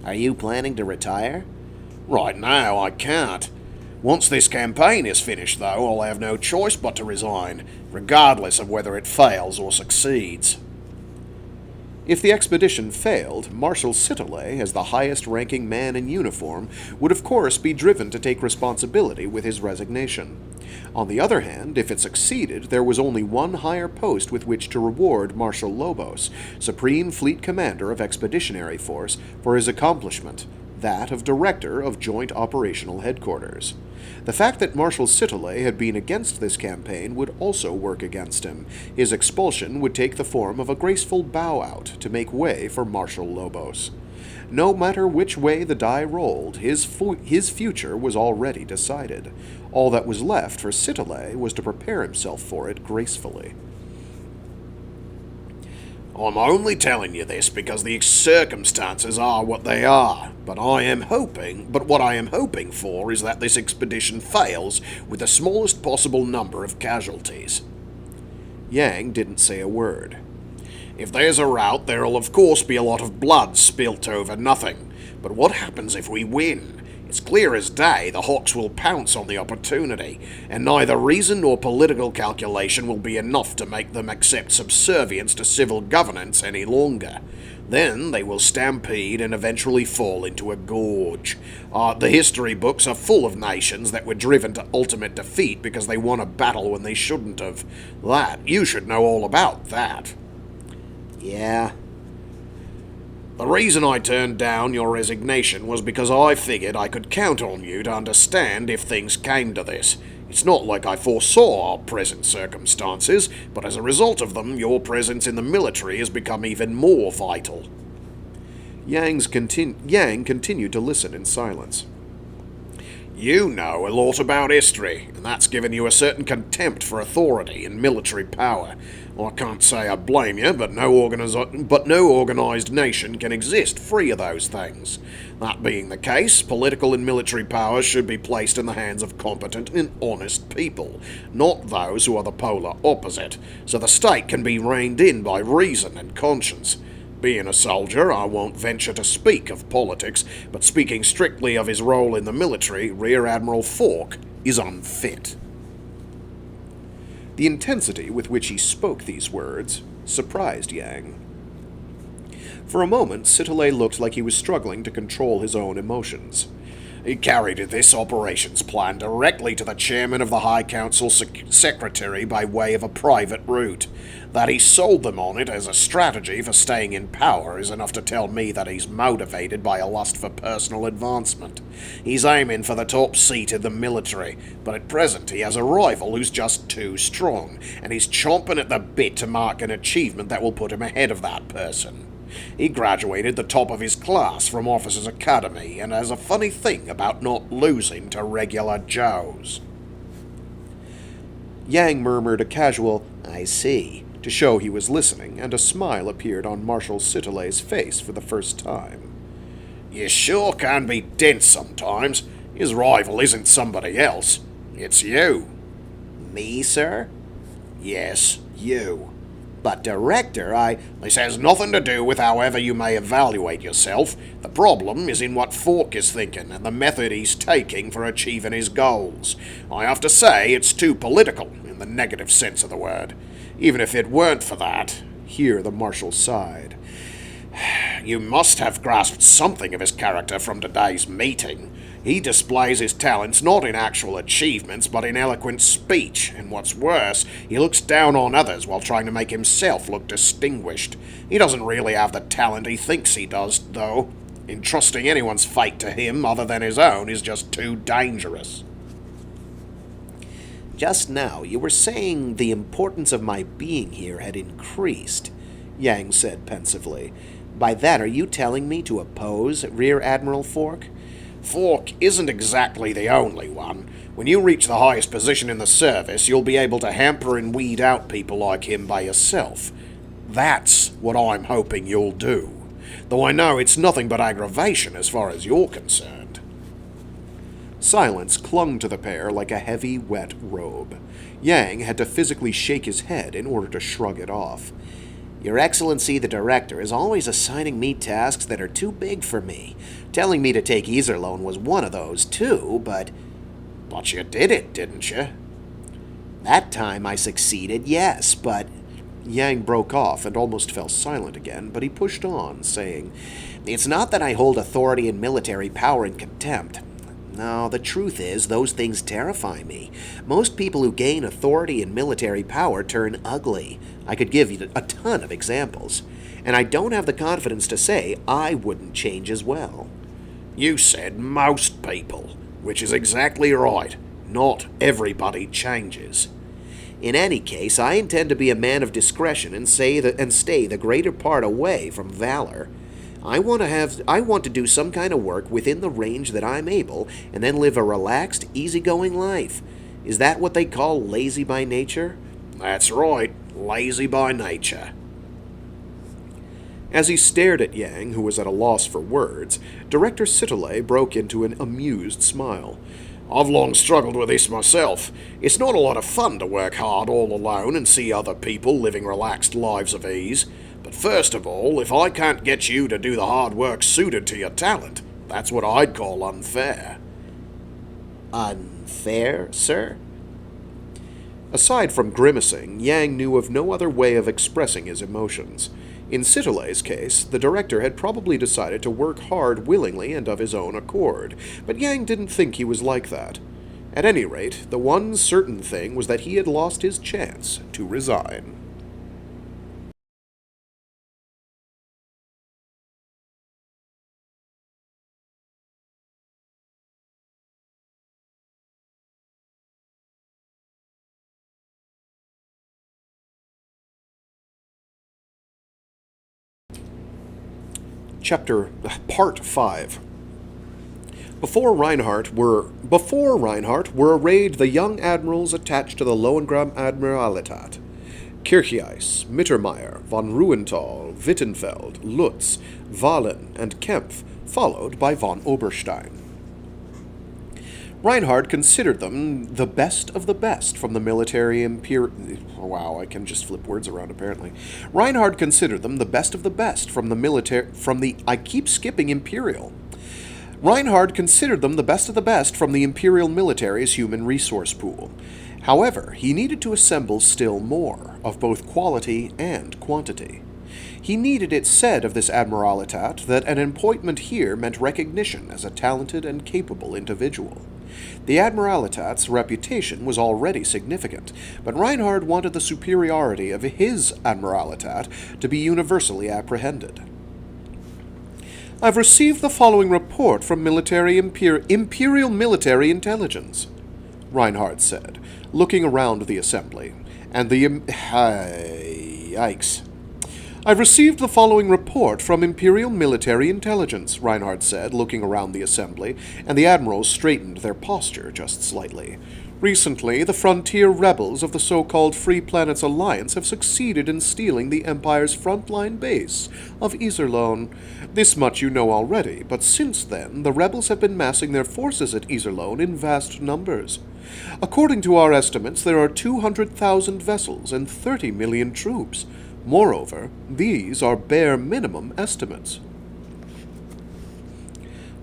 Are you planning to retire? Right now, I can't. Once this campaign is finished, though, I'll have no choice but to resign, regardless of whether it fails or succeeds. If the expedition failed, Marshal Sitole, as the highest-ranking man in uniform, would of course be driven to take responsibility with his resignation. On the other hand, if it succeeded, there was only one higher post with which to reward Marshal Lobos, Supreme Fleet Commander of Expeditionary Force, for his accomplishment, that of Director of Joint Operational Headquarters. The fact that Marshal Sitole had been against this campaign would also work against him. His expulsion would take the form of a graceful bow-out to make way for Marshal Lobos. No matter which way the die rolled, his future was already decided. All that was left for Sitole was to prepare himself for it gracefully. I'm only telling you this because the circumstances are what they are, but what I am hoping for is that this expedition fails with the smallest possible number of casualties. Yang didn't say a word. If there's a rout, there'll of course be a lot of blood spilt over nothing, but what happens if we win? It's clear as day the Hawks will pounce on the opportunity, and neither reason nor political calculation will be enough to make them accept subservience to civil governance any longer. Then they will stampede and eventually fall into a gorge. The history books are full of nations that were driven to ultimate defeat because they won a battle when they shouldn't have. You should know all about that. Yeah. The reason I turned down your resignation was because I figured I could count on you to understand if things came to this. It's not like I foresaw our present circumstances, but as a result of them, your presence in the military has become even more vital. Yang continued to listen in silence. You know a lot about history, and that's given you a certain contempt for authority and military power. I can't say I blame you, but no organised nation can exist free of those things. That being the case, political and military power should be placed in the hands of competent and honest people, not those who are the polar opposite, so the state can be reined in by reason and conscience. Being a soldier, I won't venture to speak of politics, but speaking strictly of his role in the military, Rear Admiral Falk is unfit. The intensity with which he spoke these words surprised Yang. For a moment, Sitole looked like he was struggling to control his own emotions. He carried this operations plan directly to the chairman of the High Council secretary by way of a private route. That he sold them on it as a strategy for staying in power is enough to tell me that he's motivated by a lust for personal advancement. He's aiming for the top seat in the military, but at present he has a rival who's just too strong, and he's chomping at the bit to mark an achievement that will put him ahead of that person. He graduated the top of his class from Officers' Academy, and has a funny thing about not losing to regular Joes. Yang murmured a casual, I see, to show he was listening, and a smile appeared on Marshal Sitole's face for the first time. You sure can be dense sometimes. His rival isn't somebody else. It's you. Me, sir? Yes, you. But, Director, This has nothing to do with however you may evaluate yourself. The problem is in what Falk is thinking and the method he's taking for achieving his goals. I have to say it's too political, in the negative sense of the word. Even if it weren't for that, here the Marshal sighed, you must have grasped something of his character from today's meeting. He displays his talents not in actual achievements, but in eloquent speech, and what's worse, he looks down on others while trying to make himself look distinguished. He doesn't really have the talent he thinks he does, though. Entrusting anyone's fate to him other than his own is just too dangerous. Just now, you were saying the importance of my being here had increased, Yang said pensively. By that, are you telling me to oppose Rear Admiral Falk? Falk isn't exactly the only one. When you reach the highest position in the service, you'll be able to hamper and weed out people like him by yourself. That's what I'm hoping you'll do. Though I know it's nothing but aggravation as far as you're concerned. Silence clung to the pair like a heavy, wet robe. Yang had to physically shake his head in order to shrug it off. Your Excellency the Director is always assigning me tasks that are too big for me. Telling me to take Iserlohn was one of those, too, but... But you did it, didn't you? That time I succeeded, yes, but... Yang broke off and almost fell silent again, but he pushed on, saying, It's not that I hold authority and military power in contempt. No, the truth is, those things terrify me. Most people who gain authority and military power turn ugly. I could give you a ton of examples. And I don't have the confidence to say I wouldn't change as well. You said most people, which is exactly right. Not everybody changes. In any case, I intend to be a man of discretion and stay the greater part away from valor. I want to do some kind of work within the range that I'm able, and then live a relaxed, easygoing life. Is that what they call lazy by nature? That's right, lazy by nature. As he stared at Yang, who was at a loss for words, Director Sitole broke into an amused smile. I've long struggled with this myself. It's not a lot of fun to work hard all alone and see other people living relaxed lives of ease. But first of all, if I can't get you to do the hard work suited to your talent, That's what I'd call unfair. Unfair, sir? Aside from grimacing, Yang knew of no other way of expressing his emotions. In Citolet's case, the director had probably decided to work hard willingly and of his own accord, but Yang didn't think he was like that. At any rate, the one certain thing was that he had lost his chance to resign. Part 5. Before Reinhardt were arrayed the young admirals attached to the Lohengram Admiralitat: Kircheis, Mittermeier, von Ruhenthal, Wittenfeld, Lutz, Wahlen, and Kempf, followed by von Oberstein. Reinhard considered them the best of the best from the military Wow, I can just flip words around apparently. Reinhard considered them the best of the best from the I keep skipping Imperial. Reinhard considered them the best of the best from the Imperial military's human resource pool. However, he needed to assemble still more, of both quality and quantity. He needed it said of this Admiralitat that an appointment here meant recognition as a talented and capable individual. The Admiralitat's reputation was already significant, but Reinhard wanted the superiority of his Admiralitat to be universally apprehended. I've received the following report from Imperial Military Intelligence, Reinhard said, looking around the assembly, and the yikes. I've received the following report from Imperial Military Intelligence, Reinhard said, looking around the assembly, and the admirals straightened their posture just slightly. Recently, the frontier rebels of the so-called Free Planets Alliance have succeeded in stealing the Empire's frontline base of Iserlohn. This much you know already, but since then, the rebels have been massing their forces at Iserlohn in vast numbers. According to our estimates, there are 200,000 vessels and 30 million troops. Moreover, these are bare minimum estimates.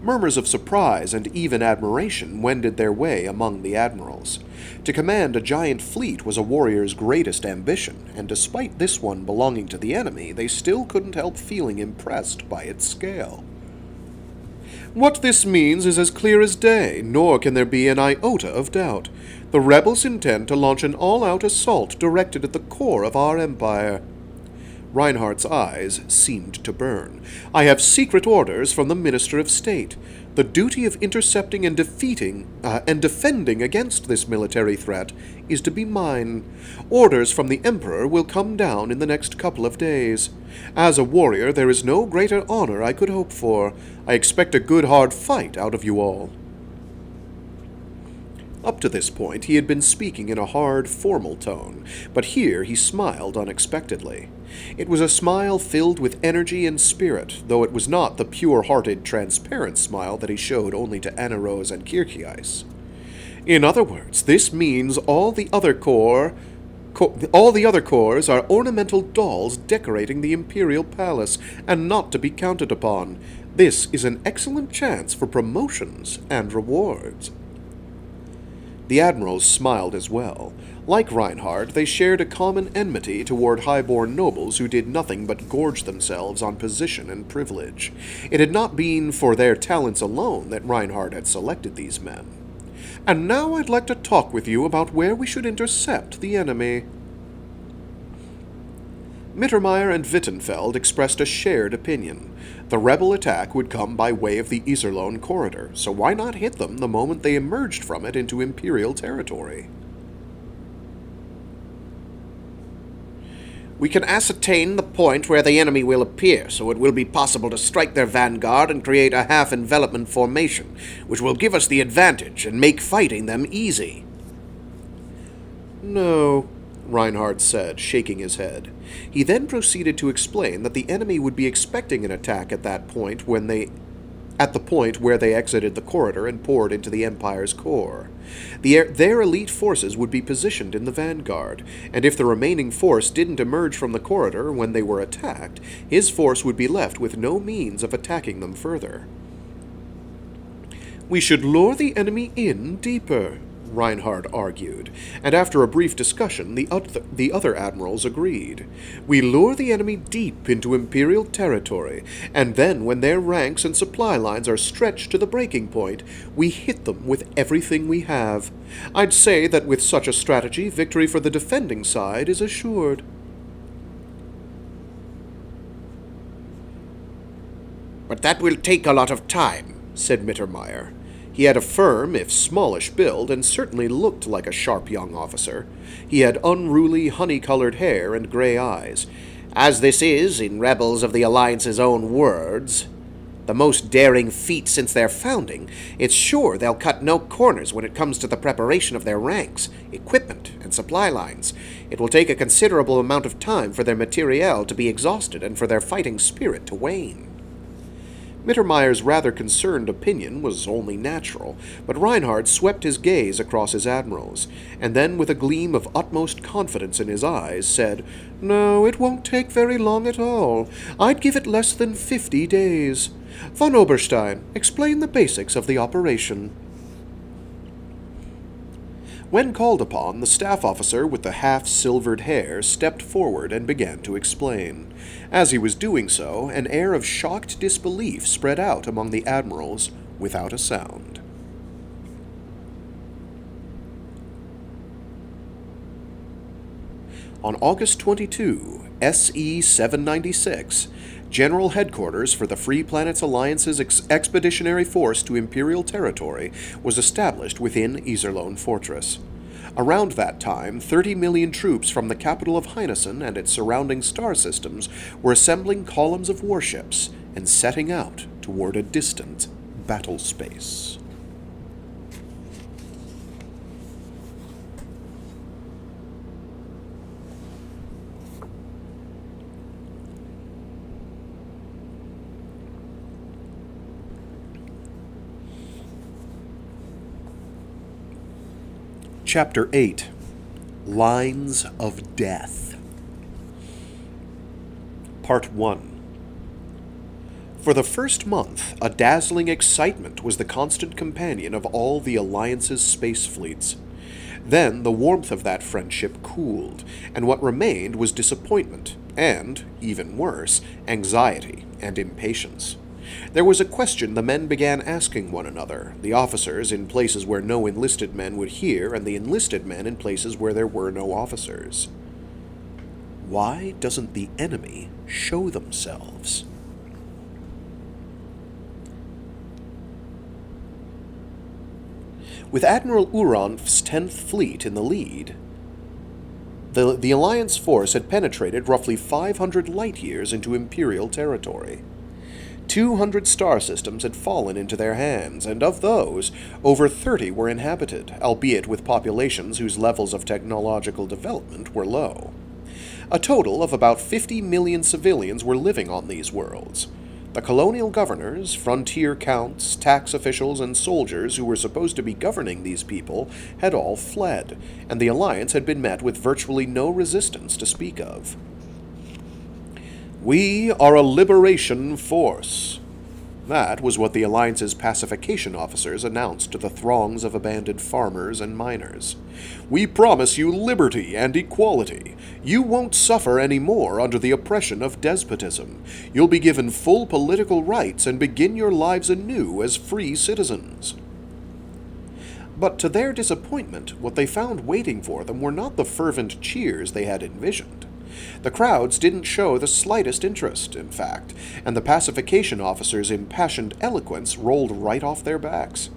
Murmurs of surprise and even admiration wended their way among the admirals. To command a giant fleet was a warrior's greatest ambition, and despite this one belonging to the enemy, they still couldn't help feeling impressed by its scale. What this means is as clear as day, nor can there be an iota of doubt. The rebels intend to launch an all-out assault directed at the core of our empire. Reinhardt's eyes seemed to burn. I have secret orders from the Minister of State. The duty of intercepting and defending against this military threat is to be mine. Orders from the Emperor will come down in the next couple of days. As a warrior, there is no greater honor I could hope for. I expect a good hard fight out of you all. Up to this point, he had been speaking in a hard, formal tone, but here he smiled unexpectedly. It was a smile filled with energy and spirit, though it was not the pure-hearted, transparent smile that he showed only to Anna Rose and Kircheis. In other words, this means all the other corps are ornamental dolls decorating the imperial palace, and not to be counted upon. This is an excellent chance for promotions and rewards. The admirals smiled as well. Like Reinhard, they shared a common enmity toward high-born nobles who did nothing but gorge themselves on position and privilege. It had not been for their talents alone that Reinhard had selected these men. And now I'd like to talk with you about where we should intercept the enemy. Mittermeier and Wittenfeld expressed a shared opinion. The rebel attack would come by way of the Iserlohn corridor, so why not hit them the moment they emerged from it into Imperial territory? We can ascertain the point where the enemy will appear, so it will be possible to strike their vanguard and create a half-envelopment formation, which will give us the advantage and make fighting them easy. No, Reinhard said, shaking his head. He then proceeded to explain that the enemy would be expecting an attack at the point where they exited the corridor and poured into the Empire's core. Their elite forces would be positioned in the vanguard, and if the remaining force didn't emerge from the corridor when they were attacked, his force would be left with no means of attacking them further. We should lure the enemy in deeper, Reinhard argued, and after a brief discussion, the other admirals agreed. We lure the enemy deep into Imperial territory, and then when their ranks and supply lines are stretched to the breaking point, we hit them with everything we have. I'd say that with such a strategy, victory for the defending side is assured. But that will take a lot of time, said Mittermeier. He had a firm, if smallish build, and certainly looked like a sharp young officer. He had unruly, honey-colored hair and gray eyes. As this is, in Rebels of the Alliance's own words, the most daring feat since their founding, it's sure they'll cut no corners when it comes to the preparation of their ranks, equipment, and supply lines. It will take a considerable amount of time for their materiel to be exhausted and for their fighting spirit to wane. Mittermeier's rather concerned opinion was only natural, but Reinhard swept his gaze across his admirals, and then, with a gleam of utmost confidence in his eyes, said, "No, it won't take very long at all. I'd give it less than 50 days. Von Oberstein, explain the basics of the operation." When called upon, the staff officer with the half-silvered hair stepped forward and began to explain. As he was doing so, an air of shocked disbelief spread out among the admirals without a sound. On August 22, SE-796, General Headquarters for the Free Planets Alliance's Expeditionary Force to Imperial Territory was established within Iserlohn Fortress. Around that time, 30 million troops from the capital of Heinessen and its surrounding star systems were assembling columns of warships and setting out toward a distant battle space. Chapter 8. Lines of Death. Part 1. For the first month, a dazzling excitement was the constant companion of all the Alliance's space fleets. Then the warmth of that friendship cooled, and what remained was disappointment, and, even worse, anxiety and impatience. There was a question the men began asking one another, the officers in places where no enlisted men would hear, and the enlisted men in places where there were no officers. Why doesn't the enemy show themselves? With Admiral Uranf's 10th Fleet in the lead, the Alliance force had penetrated roughly 500 light-years into Imperial territory. 200 star systems had fallen into their hands, and of those, over 30 were inhabited, albeit with populations whose levels of technological development were low. A total of about 50 million civilians were living on these worlds. The colonial governors, frontier counts, tax officials, and soldiers who were supposed to be governing these people had all fled, and the Alliance had been met with virtually no resistance to speak of. "We are a liberation force." That was what the Alliance's pacification officers announced to the throngs of abandoned farmers and miners. "We promise you liberty and equality. You won't suffer any more under the oppression of despotism. You'll be given full political rights and begin your lives anew as free citizens." But to their disappointment, what they found waiting for them were not the fervent cheers they had envisioned. The crowds didn't show the slightest interest, in fact, and the pacification officers' impassioned eloquence rolled right off their backs.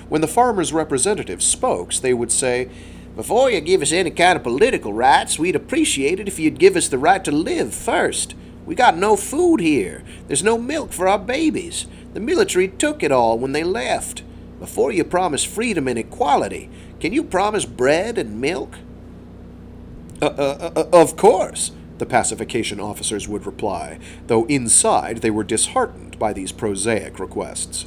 When the farmers' representatives spoke, they would say, "Before you give us any kind of political rights, we'd appreciate it if you'd give us the right to live first. We got no food here. There's no milk for our babies. The military took it all when they left. Before you promise freedom and equality, can you promise bread and milk?" Of course," the pacification officers would reply, though inside they were disheartened by these prosaic requests.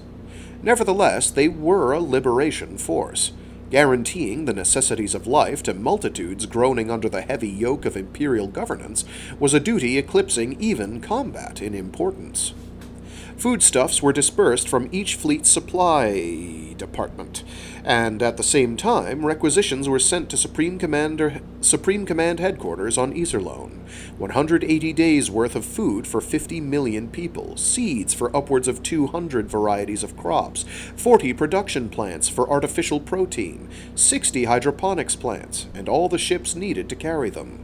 Nevertheless, they were a liberation force. Guaranteeing the necessities of life to multitudes groaning under the heavy yoke of imperial governance was a duty eclipsing even combat in importance. Foodstuffs were dispersed from each fleet's supply department, and at the same time, requisitions were sent to Supreme Command headquarters on Iserlohn. 180 days' worth of food for 50 million people, seeds for upwards of 200 varieties of crops, 40 production plants for artificial protein, 60 hydroponics plants, and all the ships needed to carry them.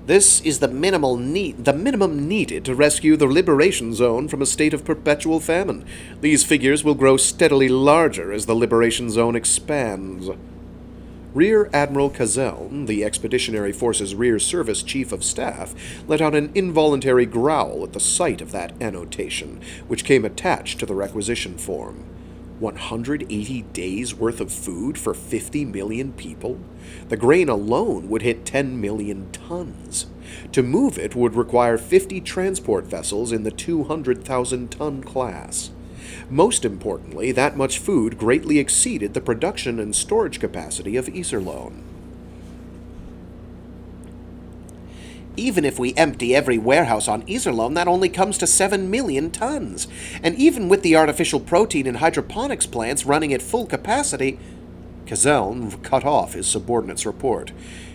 This is the minimum needed to rescue the Liberation Zone from a state of perpetual famine. These figures will grow steadily larger as the Liberation Zone expands. Rear Admiral Kazeln, the Expeditionary Force's Rear Service Chief of Staff, let out an involuntary growl at the sight of that annotation, which came attached to the requisition form. 180 days' worth of food for 50 million people? The grain alone would hit 10 million tons. To move it would require 50 transport vessels in the 200,000-ton class. Most importantly, that much food greatly exceeded the production and storage capacity of Iserlohn. Even if we empty every warehouse on Iserlohn, that only comes to 7 million tons. And even with the artificial protein and hydroponics plants running at full capacity... Kazeln cut off his subordinate's report.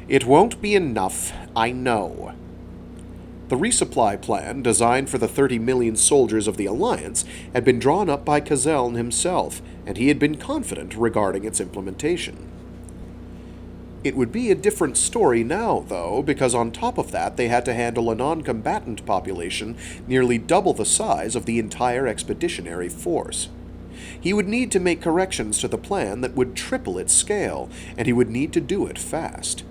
It won't be enough, I know. The resupply plan, designed for the 30 million soldiers of the Alliance, had been drawn up by Kazeln himself, and he had been confident regarding its implementation. It would be a different story now, though, because on top of that they had to handle a non-combatant population nearly double the size of the entire expeditionary force. He would need to make corrections to the plan that would triple its scale, and he would need to do it fast.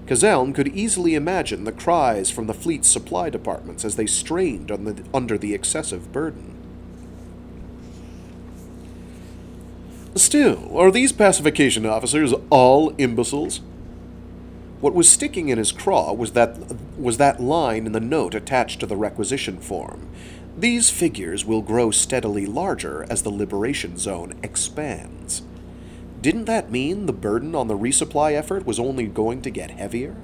Kazeln could easily imagine the cries from the fleet's supply departments as they strained under the excessive burden. Still, are these pacification officers all imbeciles? What was sticking in his craw was that line in the note attached to the requisition form. These figures will grow steadily larger as the Liberation Zone expands. Didn't that mean the burden on the resupply effort was only going to get heavier?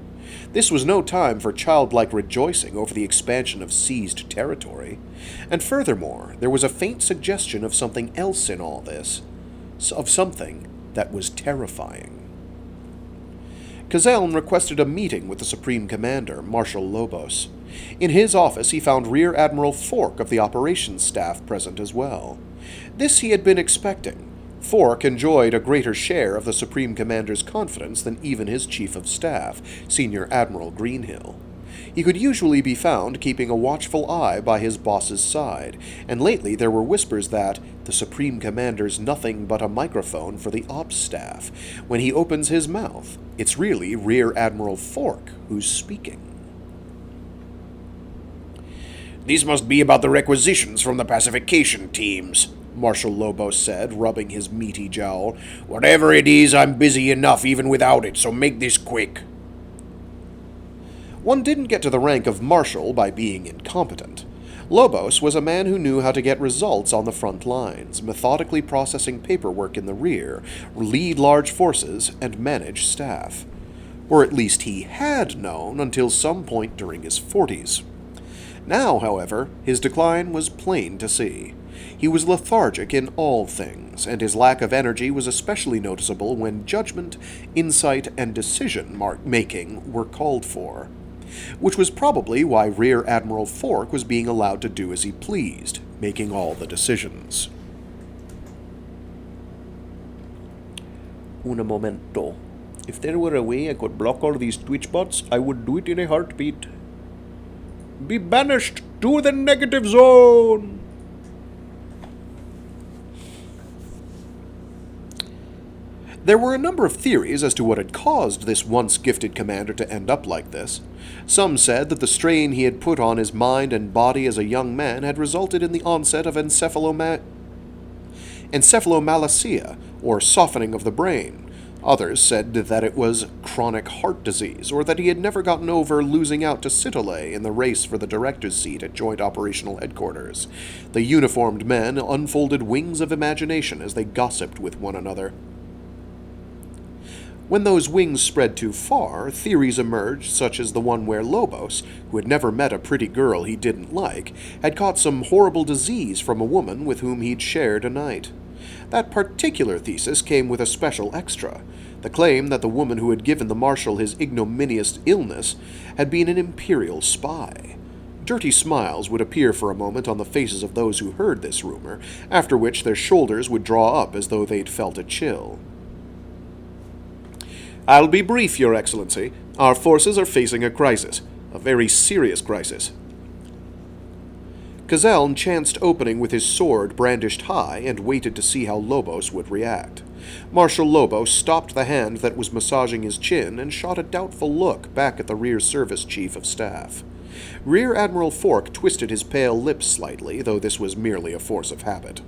This was no time for childlike rejoicing over the expansion of seized territory. And furthermore, there was a faint suggestion of something else in all this, of something that was terrifying. Kazeln requested a meeting with the Supreme Commander, Marshal Lobos. In his office he found Rear Admiral Fork of the operations staff present as well. This he had been expecting. Fork enjoyed a greater share of the Supreme Commander's confidence than even his Chief of Staff, Senior Admiral Greenhill. He could usually be found keeping a watchful eye by his boss's side, and lately there were whispers that the Supreme Commander's nothing but a microphone for the ops staff. When he opens his mouth, it's really Rear Admiral Fork who's speaking. These must be about the requisitions from the pacification teams, Marshal Lobos said, rubbing his meaty jowl. Whatever it is, I'm busy enough even without it, so make this quick. One didn't get to the rank of Marshal by being incompetent. Lobos was a man who knew how to get results on the front lines, methodically processing paperwork in the rear, lead large forces, and manage staff. Or at least he had known until some point during his 40s. Now, however, his decline was plain to see. He was lethargic in all things, and his lack of energy was especially noticeable when judgment, insight, and decision-making were called for. Which was probably why Rear Admiral Fork was being allowed to do as he pleased, making all the decisions. Un momento. If there were a way I could block all these Twitch bots, I would do it in a heartbeat. Be banished to the negative zone! There were a number of theories as to what had caused this once gifted commander to end up like this. Some said that the strain he had put on his mind and body as a young man had resulted in the onset of encephalomalacia, or softening of the brain. Others said that it was chronic heart disease, or that he had never gotten over losing out to Citolay in the race for the director's seat at Joint Operational Headquarters. The uniformed men unfolded wings of imagination as they gossiped with one another. When those wings spread too far, theories emerged such as the one where Lobos, who had never met a pretty girl he didn't like, had caught some horrible disease from a woman with whom he'd shared a night. That particular thesis came with a special extra, the claim that the woman who had given the Marshal his ignominious illness had been an Imperial spy. Dirty smiles would appear for a moment on the faces of those who heard this rumor, after which their shoulders would draw up as though they'd felt a chill. "I'll be brief, Your Excellency. Our forces are facing a crisis. A very serious crisis." Kazeln chanced opening with his sword brandished high and waited to see how Lobos would react. Marshal Lobos stopped the hand that was massaging his chin and shot a doubtful look back at the Rear Service Chief of Staff. Rear Admiral Fork twisted his pale lips slightly, though this was merely a force of habit.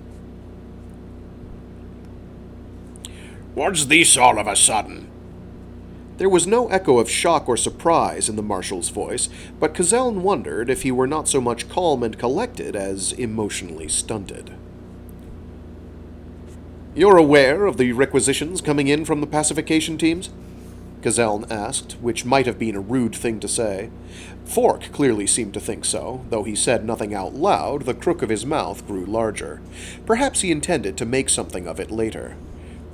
"What's this all of a sudden?" There was no echo of shock or surprise in the Marshal's voice, but Kazeln wondered if he were not so much calm and collected as emotionally stunted. "You're aware of the requisitions coming in from the pacification teams?" Kazeln asked, which might have been a rude thing to say. Fork clearly seemed to think so. Though he said nothing out loud, the crook of his mouth grew larger. Perhaps he intended to make something of it later.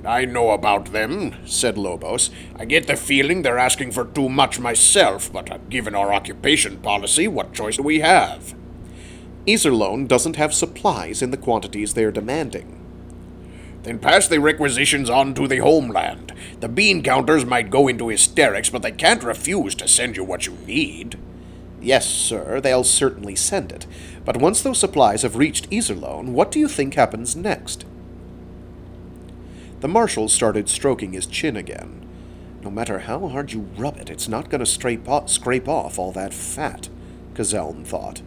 "I know about them," said Lobos. "I get the feeling they're asking for too much myself, but given our occupation policy, what choice do we have?" Iserlohn doesn't have supplies in the quantities they're demanding. "Then pass the requisitions on to the homeland. The bean counters might go into hysterics, but they can't refuse to send you what you need." "Yes, sir, they'll certainly send it. But once those supplies have reached Iserlohn, what do you think happens next?" The Marshal started stroking his chin again. "No matter how hard you rub it, it's not going to scrape off all that fat," Kazeln thought.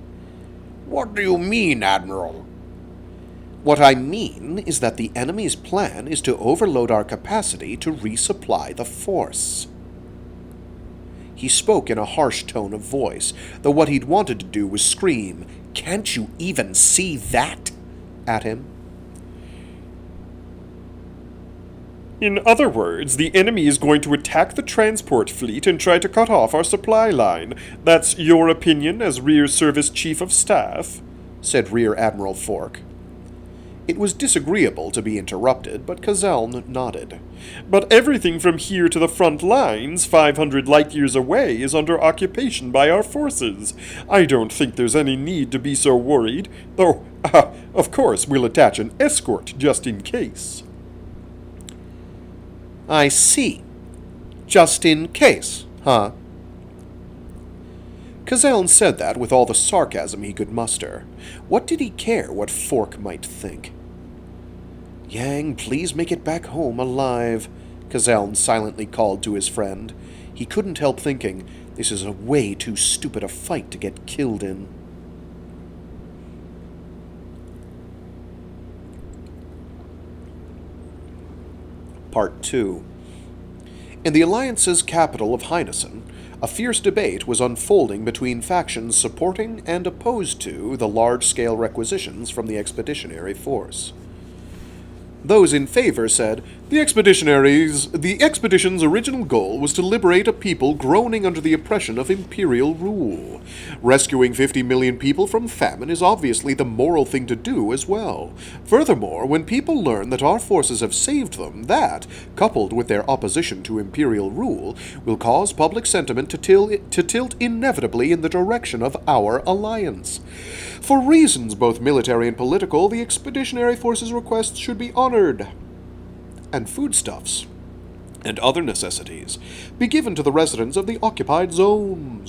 "What do you mean, Admiral?" "What I mean is that the enemy's plan is to overload our capacity to resupply the force." He spoke in a harsh tone of voice, though what he'd wanted to do was scream, "Can't you even see that?" at him. In other words, the enemy is going to attack the transport fleet and try to cut off our supply line. That's your opinion as Rear Service Chief of Staff?" said Rear Admiral Fork. It was disagreeable to be interrupted, but Kazeln nodded. "But everything from here to the front lines, 500 light-years away, is under occupation by our forces. I don't think there's any need to be so worried, though, of course, we'll attach an escort just in case." "I see. Just in case, huh?" Kazeln said that with all the sarcasm he could muster. What did he care what Fork might think? "Yang, please make it back home alive," Kazeln silently called to his friend. He couldn't help thinking, this is a way too stupid a fight to get killed in. Part 2. In the Alliance's capital of Heinessen, a fierce debate was unfolding between factions supporting and opposed to the large-scale requisitions from the Expeditionary Force. Those in favor said, the expedition's original goal was to liberate a people groaning under the oppression of imperial rule. Rescuing 50 million people from famine is obviously the moral thing to do as well. Furthermore, when people learn that our forces have saved them, that, coupled with their opposition to imperial rule, will cause public sentiment to tilt inevitably in the direction of our alliance. For reasons both military and political, the Expeditionary Force's requests should be honored, and foodstuffs and other necessities be given to the residents of the occupied zone.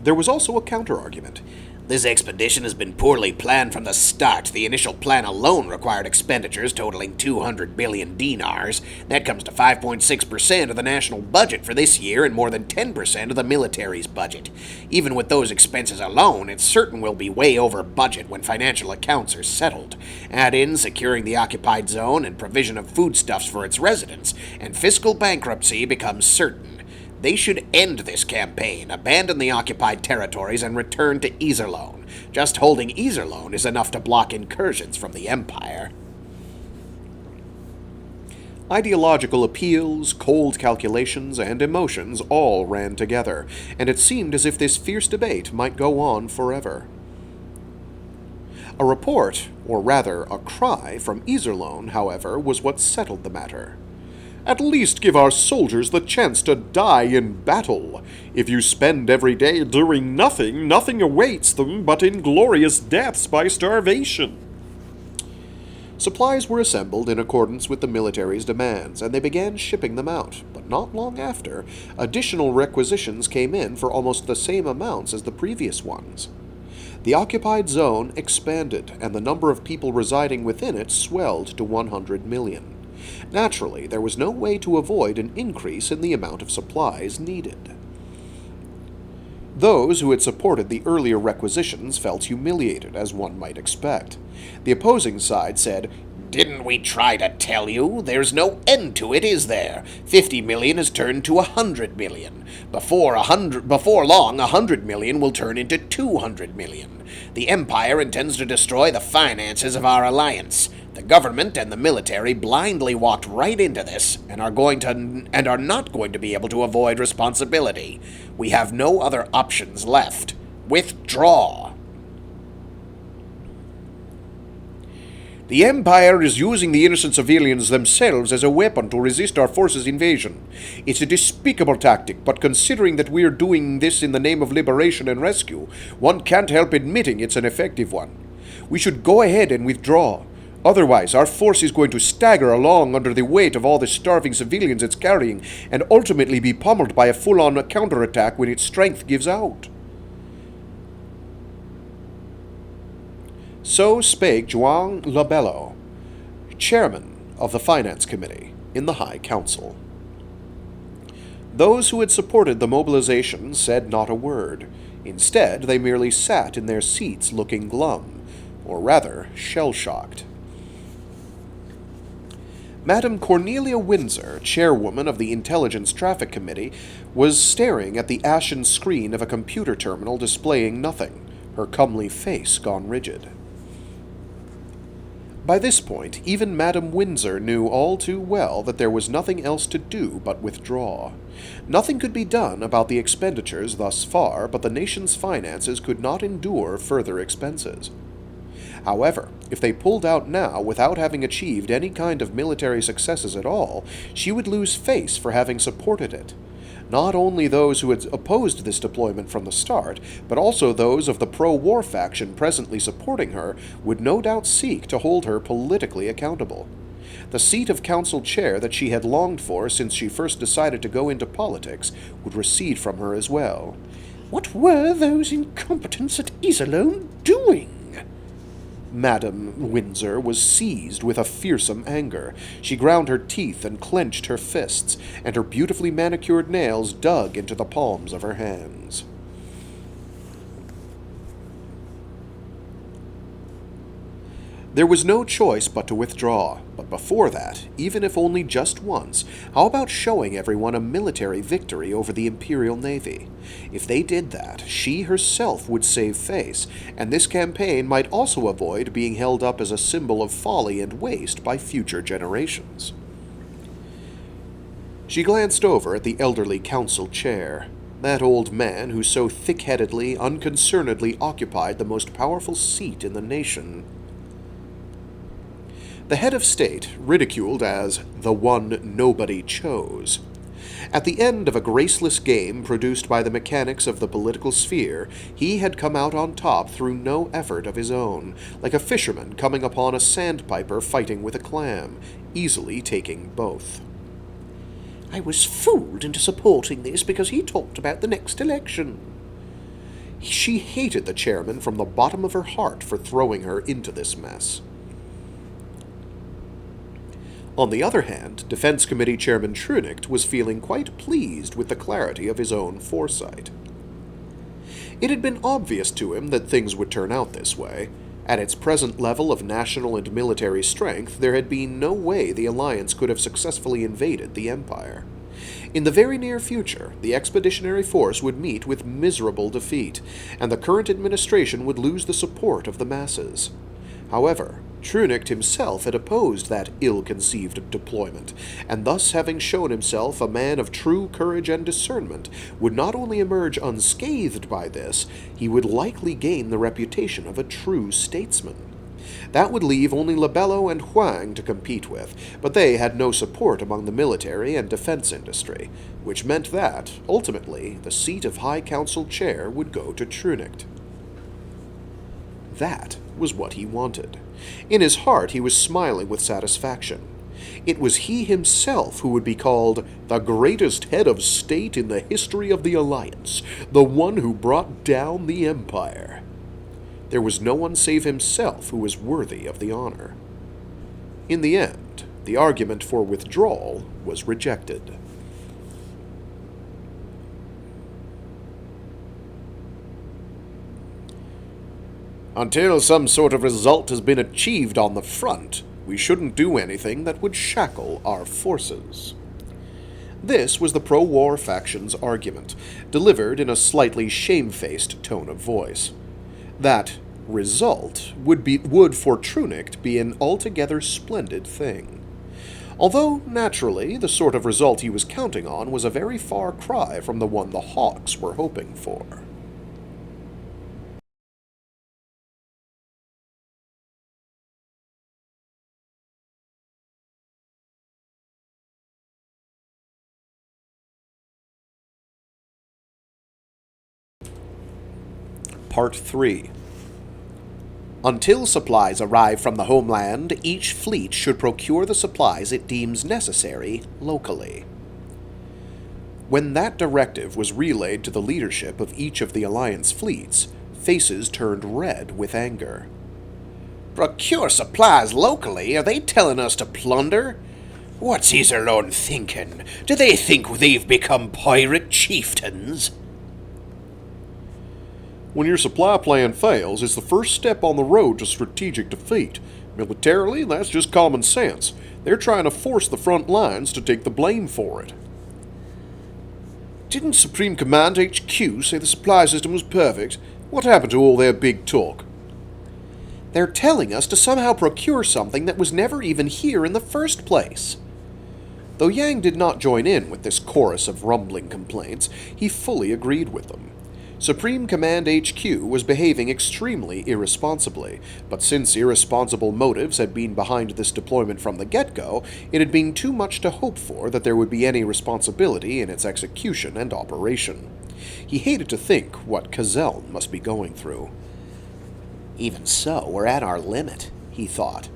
There was also a counter-argument. This expedition has been poorly planned from the start. The initial plan alone required expenditures totaling 200 billion dinars. That comes to 5.6% of the national budget for this year and more than 10% of the military's budget. Even with those expenses alone, it's certain we'll be way over budget when financial accounts are settled. Add in securing the occupied zone and provision of foodstuffs for its residents, and fiscal bankruptcy becomes certain. They should end this campaign, abandon the occupied territories, and return to Iserlohn. Just holding Iserlohn is enough to block incursions from the Empire. Ideological appeals, cold calculations, and emotions all ran together, and it seemed as if this fierce debate might go on forever. A report, or rather a cry, from Iserlohn, however, was what settled the matter. "At least give our soldiers the chance to die in battle. If you spend every day doing nothing, nothing awaits them but inglorious deaths by starvation." Supplies were assembled in accordance with the military's demands, and they began shipping them out, but not long after, additional requisitions came in for almost the same amounts as the previous ones. The occupied zone expanded, and the number of people residing within it swelled to 100 million. Naturally, there was no way to avoid an increase in the amount of supplies needed. Those who had supported the earlier requisitions felt humiliated, as one might expect. The opposing side said, "Didn't we try to tell you? There's no end to it, is there? 50 million has turned to 100 million. Before long, 100 million will turn into 200 million. The Empire intends to destroy the finances of our alliance. The government and the military blindly walked right into this and are not going to be able to avoid responsibility. We have no other options left. Withdraw." "The Empire is using the innocent civilians themselves as a weapon to resist our forces' invasion. It's a despicable tactic, but considering that we're doing this in the name of liberation and rescue, one can't help admitting it's an effective one. We should go ahead and withdraw. Otherwise, our force is going to stagger along under the weight of all the starving civilians it's carrying, and ultimately be pummeled by a full-on counterattack when its strength gives out." So spake Juan Labello, chairman of the Finance Committee in the High Council. Those who had supported the mobilization said not a word. Instead, they merely sat in their seats looking glum, or rather, shell-shocked. Madame Cornelia Windsor, chairwoman of the Intelligence Traffic Committee, was staring at the ashen screen of a computer terminal displaying nothing, her comely face gone rigid. By this point, even Madame Windsor knew all too well that there was nothing else to do but withdraw. Nothing could be done about the expenditures thus far, but the nation's finances could not endure further expenses. However, if they pulled out now without having achieved any kind of military successes at all, she would lose face for having supported it. Not only those who had opposed this deployment from the start, but also those of the pro-war faction presently supporting her would no doubt seek to hold her politically accountable. The seat of council chair that she had longed for since she first decided to go into politics would recede from her as well. What were those incompetents at Iserlohn doing? Madame Windsor was seized with a fearsome anger. She ground her teeth and clenched her fists, and her beautifully manicured nails dug into the palms of her hands. There was no choice but to withdraw, but before that, even if only just once, how about showing everyone a military victory over the Imperial Navy? If they did that, she herself would save face, and this campaign might also avoid being held up as a symbol of folly and waste by future generations. She glanced over at the elderly council chair. That old man who so thick-headedly, unconcernedly occupied the most powerful seat in the nation. The head of state, ridiculed as the one nobody chose. At the end of a graceless game produced by the mechanics of the political sphere, he had come out on top through no effort of his own, like a fisherman coming upon a sandpiper fighting with a clam, easily taking both. I was fooled into supporting this because he talked about the next election. She hated the chairman from the bottom of her heart for throwing her into this mess. On the other hand, Defense Committee Chairman Trunicht was feeling quite pleased with the clarity of his own foresight. It had been obvious to him that things would turn out this way. At its present level of national and military strength, there had been no way the Alliance could have successfully invaded the Empire. In the very near future, the Expeditionary Force would meet with miserable defeat, and the current administration would lose the support of the masses. However, Trunicht himself had opposed that ill-conceived deployment, and thus having shown himself a man of true courage and discernment, would not only emerge unscathed by this, he would likely gain the reputation of a true statesman. That would leave only Labello and Huang to compete with, but they had no support among the military and defense industry, which meant that, ultimately, the seat of High Council chair would go to Trunicht. That was what he wanted. In his heart he was smiling with satisfaction. It was he himself who would be called the greatest head of state in the history of the Alliance, the one who brought down the Empire. There was no one save himself who was worthy of the honor. In the end, the argument for withdrawal was rejected. Until some sort of result has been achieved on the front, we shouldn't do anything that would shackle our forces. This was the pro-war faction's argument, delivered in a slightly shamefaced tone of voice. That result would for Trunicht be an altogether splendid thing. Although, naturally, the sort of result he was counting on was a very far cry from the one the Hawks were hoping for. Part 3. Until supplies arrive from the homeland, each fleet should procure the supplies it deems necessary locally. When that directive was relayed to the leadership of each of the Alliance fleets, faces turned red with anger. Procure supplies locally? Are they telling us to plunder? What's Iserlohn thinking? Do they think they've become pirate chieftains? When your supply plan fails, it's the first step on the road to strategic defeat. Militarily, that's just common sense. They're trying to force the front lines to take the blame for it. Didn't Supreme Command HQ say the supply system was perfect? What happened to all their big talk? They're telling us to somehow procure something that was never even here in the first place. Though Yang did not join in with this chorus of rumbling complaints, he fully agreed with them. Supreme Command HQ was behaving extremely irresponsibly, but since irresponsible motives had been behind this deployment from the get-go, it had been too much to hope for that there would be any responsibility in its execution and operation. He hated to think what Kazeln must be going through. Even so, we're at our limit, he thought.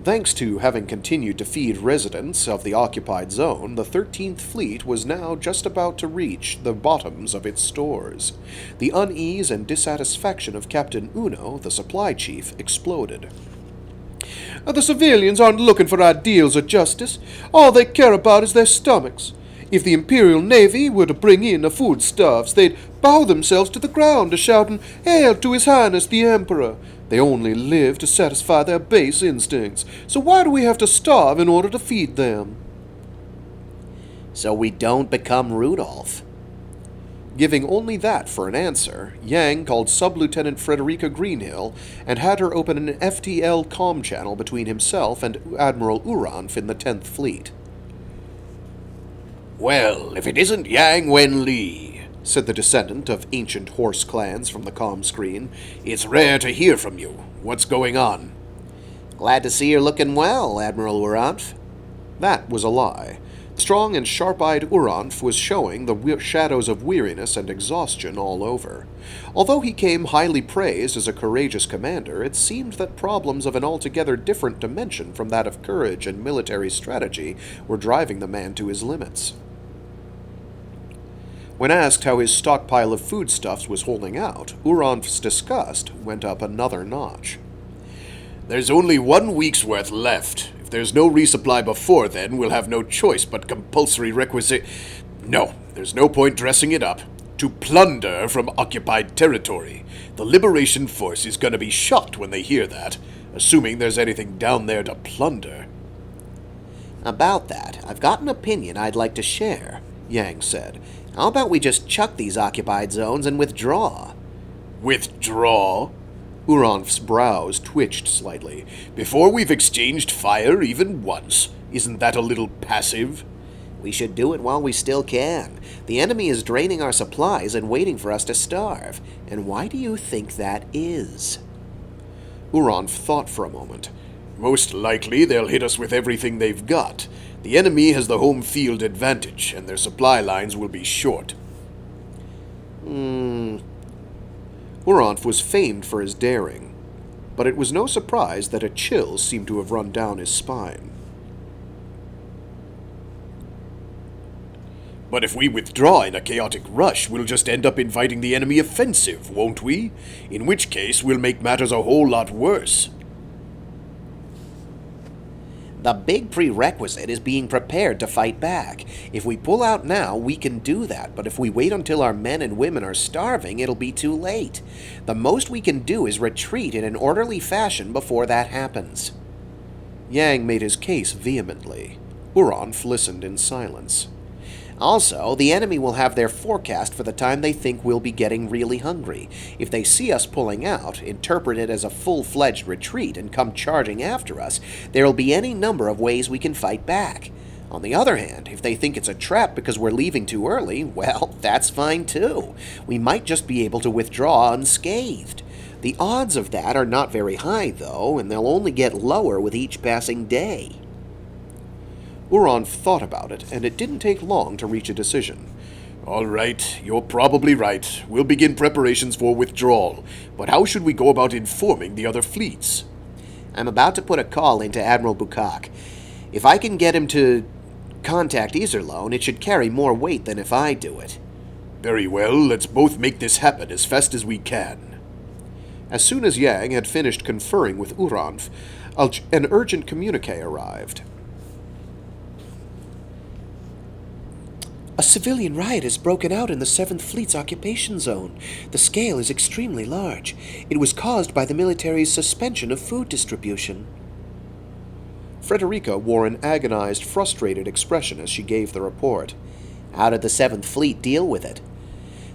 Thanks to having continued to feed residents of the occupied zone, the 13th Fleet was now just about to reach the bottoms of its stores. The unease and dissatisfaction of Captain Uno, the supply chief, exploded. The civilians aren't looking for ideals or justice. All they care about is their stomachs. If the Imperial Navy were to bring in the foodstuffs, they'd bow themselves to the ground, shouting, "Hail to His Highness the Emperor!" They only live to satisfy their base instincts, so why do we have to starve in order to feed them? So we don't become Rudolph. Giving only that for an answer, Yang called Sub-Lieutenant Frederica Greenhill and had her open an FTL comm channel between himself and Admiral Uranf in the 10th Fleet. Well, if it isn't Yang Wen-Li, said the descendant of ancient horse clans from the comm screen, it's rare to hear from you. What's going on? Glad to see you're looking well, Admiral Uranf. That was a lie. Strong and sharp-eyed Uranf was showing the shadows of weariness and exhaustion all over. Although he came highly praised as a courageous commander, it seemed that problems of an altogether different dimension from that of courage and military strategy were driving the man to his limits. When asked how his stockpile of foodstuffs was holding out, Uranf's disgust went up another notch. There's only 1 week's worth left. If there's no resupply before then, we'll have no choice but compulsory requisite... No, there's no point dressing it up. To plunder from occupied territory. The Liberation Force is gonna be shocked when they hear that, assuming there's anything down there to plunder. About that, I've got an opinion I'd like to share, Yang said. How about we just chuck these occupied zones and withdraw? Withdraw? Uranf's brows twitched slightly. Before we've exchanged fire even once. Isn't that a little passive? We should do it while we still can. The enemy is draining our supplies and waiting for us to starve. And why do you think that is? Uranf thought for a moment. Most likely they'll hit us with everything they've got. The enemy has the home field advantage, and their supply lines will be short. Uranf was famed for his daring, but it was no surprise that a chill seemed to have run down his spine. But if we withdraw in a chaotic rush, we'll just end up inviting the enemy offensive, won't we? In which case, we'll make matters a whole lot worse. The big prerequisite is being prepared to fight back. If we pull out now, we can do that, but if we wait until our men and women are starving, it'll be too late. The most we can do is retreat in an orderly fashion before that happens. Yang made his case vehemently. Uranf listened in silence. Also, the enemy will have their forecast for the time they think we'll be getting really hungry. If they see us pulling out, interpret it as a full-fledged retreat, and come charging after us, there'll be any number of ways we can fight back. On the other hand, if they think it's a trap because we're leaving too early, well, that's fine too. We might just be able to withdraw unscathed. The odds of that are not very high, though, and they'll only get lower with each passing day. Uranf thought about it, and it didn't take long to reach a decision. All right, you're probably right. We'll begin preparations for withdrawal. But how should we go about informing the other fleets? I'm about to put a call into Admiral Bukak. If I can get him to contact Iserlohn, it should carry more weight than if I do it. Very well, let's both make this happen as fast as we can. As soon as Yang had finished conferring with Uranf, an urgent communique arrived. A civilian riot has broken out in the 7th Fleet's occupation zone. The scale is extremely large. It was caused by the military's suspension of food distribution. Frederica wore an agonized, frustrated expression as she gave the report. How did the 7th Fleet deal with it?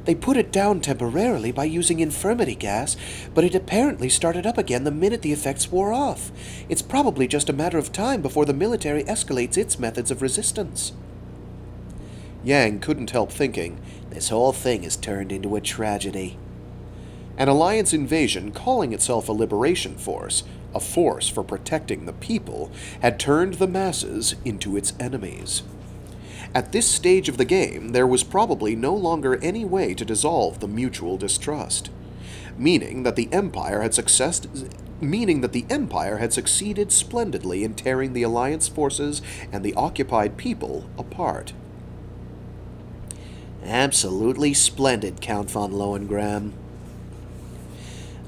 They put it down temporarily by using infirmity gas, but it apparently started up again the minute the effects wore off. It's probably just a matter of time before the military escalates its methods of resistance. Yang couldn't help thinking, this whole thing has turned into a tragedy. An alliance invasion calling itself a liberation force, a force for protecting the people, had turned the masses into its enemies. At this stage of the game, there was probably no longer any way to dissolve the mutual distrust, meaning that the Empire had succeeded splendidly in tearing the alliance forces and the occupied people apart. Absolutely splendid, Count von Lohengram.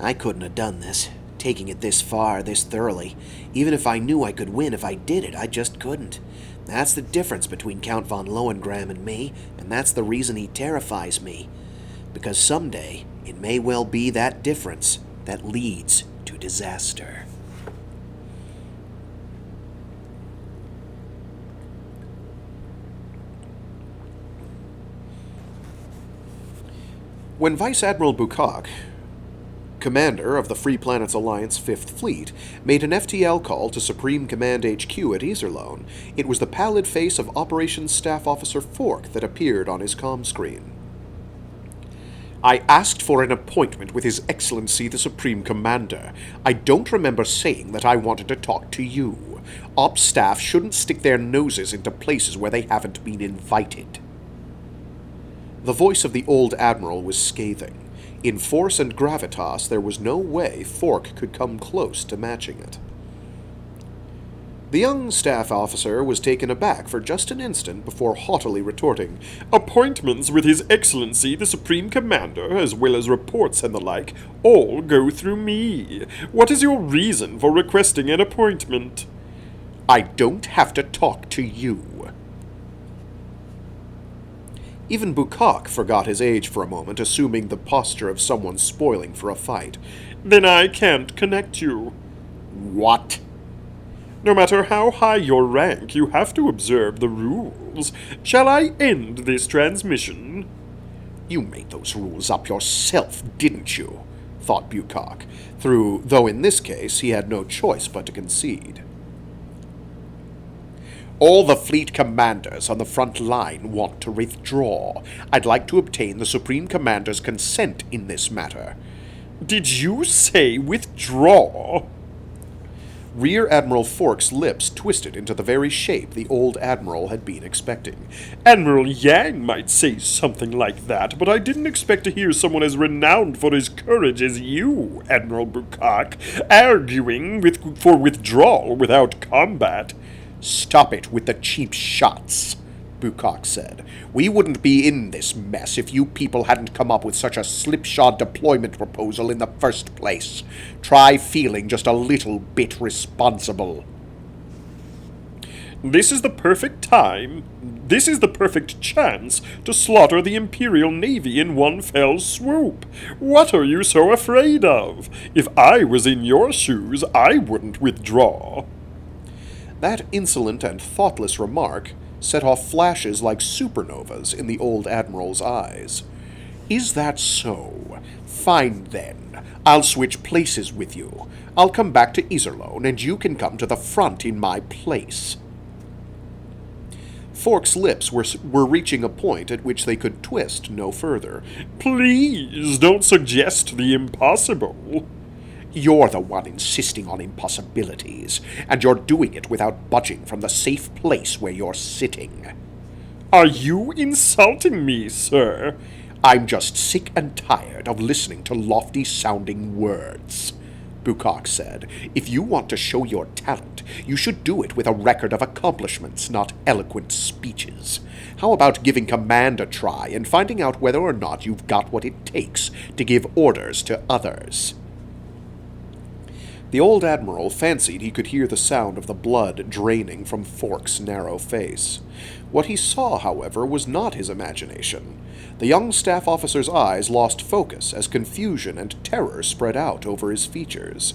I couldn't have done this, taking it this far, this thoroughly. Even if I knew I could win if I did it, I just couldn't. That's the difference between Count von Lohengram and me, and that's the reason he terrifies me. Because someday, it may well be that difference that leads to disaster. When Vice Admiral Bukak, commander of the Free Planets Alliance 5th Fleet, made an FTL call to Supreme Command HQ at Iserlohn, it was the pallid face of Operations Staff Officer Fork that appeared on his comm screen. I asked for an appointment with His Excellency the Supreme Commander. I don't remember saying that I wanted to talk to you. Ops staff shouldn't stick their noses into places where they haven't been invited. The voice of the old admiral was scathing. In force and gravitas, there was no way Fork could come close to matching it. The young staff officer was taken aback for just an instant before haughtily retorting, Appointments with His Excellency the Supreme Commander, as well as reports and the like, all go through me. What is your reason for requesting an appointment? I don't have to talk to you. Even Bukak forgot his age for a moment, assuming the posture of someone spoiling for a fight. Then I can't connect you. What? No matter how high your rank, you have to observe the rules. Shall I end this transmission? You made those rules up yourself, didn't you? thought Bucock, though in this case he had no choice but to concede. All the fleet commanders on the front line want to withdraw. I'd like to obtain the Supreme Commander's consent in this matter. Did you say withdraw? Rear Admiral Fork's lips twisted into the very shape the old Admiral had been expecting. Admiral Yang might say something like that, but I didn't expect to hear someone as renowned for his courage as you, Admiral Bucock, arguing for withdrawal without combat. Stop it with the cheap shots, Bucock said. We wouldn't be in this mess if you people hadn't come up with such a slipshod deployment proposal in the first place. Try feeling just a little bit responsible. This is the perfect time. This is the perfect chance to slaughter the Imperial Navy in one fell swoop. What are you so afraid of? If I was in your shoes, I wouldn't withdraw. That insolent and thoughtless remark set off flashes like supernovas in the old Admiral's eyes. Is that so? Fine then. I'll switch places with you. I'll come back to Iserlohn, and you can come to the front in my place. Fork's lips were reaching a point at which they could twist no further. Please don't suggest the impossible. You're the one insisting on impossibilities, and you're doing it without budging from the safe place where you're sitting. Are you insulting me, sir? I'm just sick and tired of listening to lofty-sounding words, Bucock said. If you want to show your talent, you should do it with a record of accomplishments, not eloquent speeches. How about giving command a try and finding out whether or not you've got what it takes to give orders to others? The old Admiral fancied he could hear the sound of the blood draining from Fork's narrow face. What he saw, however, was not his imagination. The young staff officer's eyes lost focus as confusion and terror spread out over his features.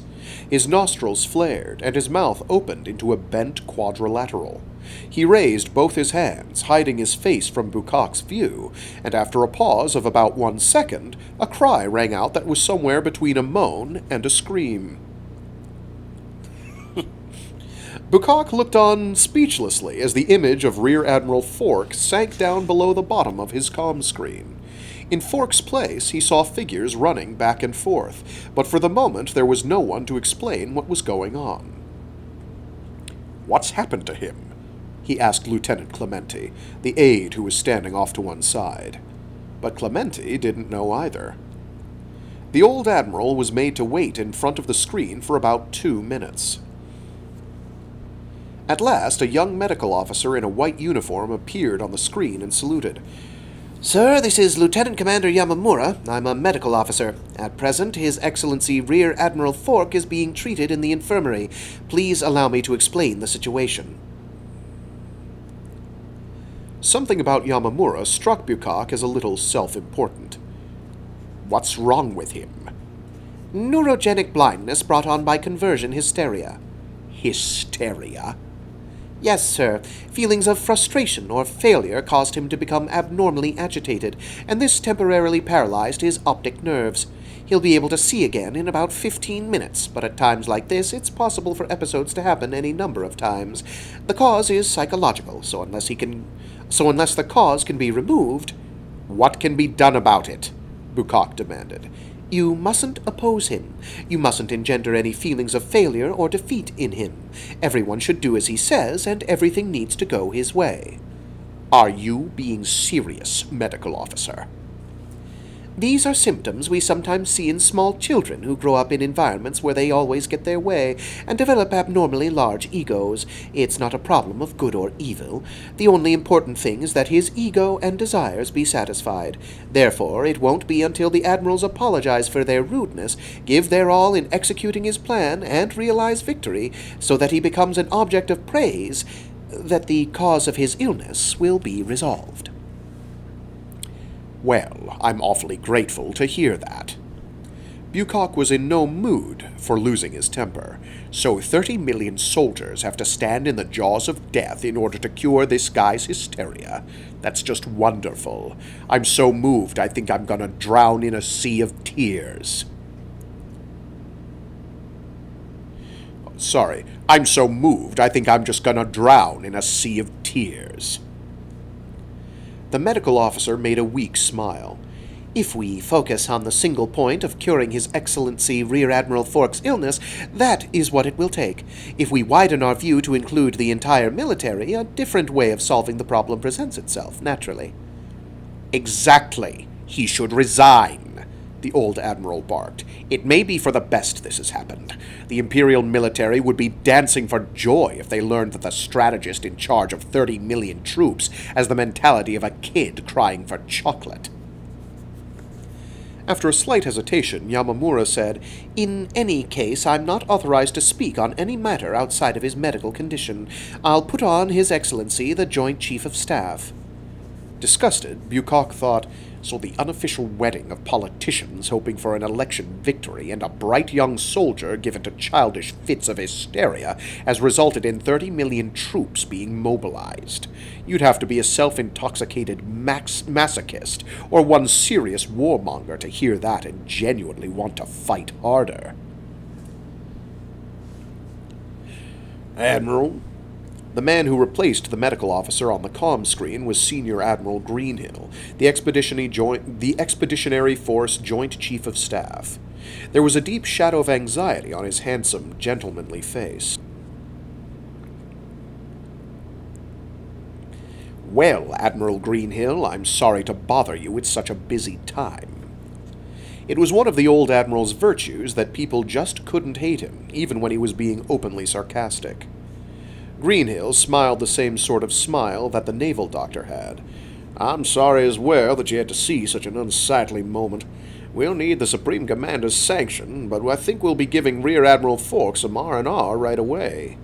His nostrils flared, and his mouth opened into a bent quadrilateral. He raised both his hands, hiding his face from Bucock's view, and after a pause of about 1 second, a cry rang out that was somewhere between a moan and a scream. Bucock looked on speechlessly as the image of Rear Admiral Fork sank down below the bottom of his comm screen. In Fork's place, he saw figures running back and forth, but for the moment there was no one to explain what was going on. "What's happened to him?" he asked Lieutenant Clementi, the aide who was standing off to one side. But Clementi didn't know either. The old Admiral was made to wait in front of the screen for about 2 minutes. At last, a young medical officer in a white uniform appeared on the screen and saluted. Sir, this is Lieutenant Commander Yamamura. I'm a medical officer. At present, His Excellency Rear Admiral Fork is being treated in the infirmary. Please allow me to explain the situation. Something about Yamamura struck Bucock as a little self-important. What's wrong with him? Neurogenic blindness brought on by conversion hysteria. Hysteria? Yes, sir. Feelings of frustration or failure caused him to become abnormally agitated, and this temporarily paralyzed his optic nerves. He'll be able to see again in about 15 minutes, but at times like this, it's possible for episodes to happen any number of times. The cause is psychological, so unless the cause can be removed... What can be done about it? Bucock demanded. You mustn't oppose him. You mustn't engender any feelings of failure or defeat in him. Everyone should do as he says, and everything needs to go his way. Are you being serious, medical officer? These are symptoms we sometimes see in small children who grow up in environments where they always get their way and develop abnormally large egos. It's not a problem of good or evil. The only important thing is that his ego and desires be satisfied. Therefore, it won't be until the admirals apologize for their rudeness, give their all in executing his plan, and realize victory, so that he becomes an object of praise, that the cause of his illness will be resolved. Well, I'm awfully grateful to hear that. Bucock was in no mood for losing his temper. So 30 million soldiers have to stand in the jaws of death in order to cure this guy's hysteria. That's just wonderful. I'm so moved I think I'm gonna drown in a sea of tears. Sorry, I'm so moved I think I'm just gonna drown in a sea of tears. The medical officer made a weak smile. If we focus on the single point of curing His Excellency Rear Admiral Fork's illness, that is what it will take. If we widen our view to include the entire military, a different way of solving the problem presents itself, naturally. Exactly. He should resign, the old admiral barked. It may be for the best this has happened. The Imperial military would be dancing for joy if they learned that the strategist in charge of 30 million troops has the mentality of a kid crying for chocolate. After a slight hesitation, Yamamura said, "In any case, I'm not authorized to speak on any matter outside of his medical condition. I'll put on His Excellency the Joint Chief of Staff." Disgusted, Bucock thought, so the unofficial wedding of politicians hoping for an election victory and a bright young soldier given to childish fits of hysteria has resulted in 30 million troops being mobilized. You'd have to be a self-intoxicated masochist or one serious warmonger to hear that and genuinely want to fight harder. Admiral? The man who replaced the medical officer on the comm screen was Senior Admiral Greenhill, the Expeditionary Force Joint Chief of Staff. There was a deep shadow of anxiety on his handsome, gentlemanly face. "Well, Admiral Greenhill, I'm sorry to bother you at such a busy time." It was one of the old admiral's virtues that people just couldn't hate him, even when he was being openly sarcastic. Greenhill smiled the same sort of smile that the naval doctor had. "I'm sorry as well that you had to see such an unsightly moment. We'll need the Supreme Commander's sanction, but I think we'll be giving Rear Admiral Fork some R&R right away.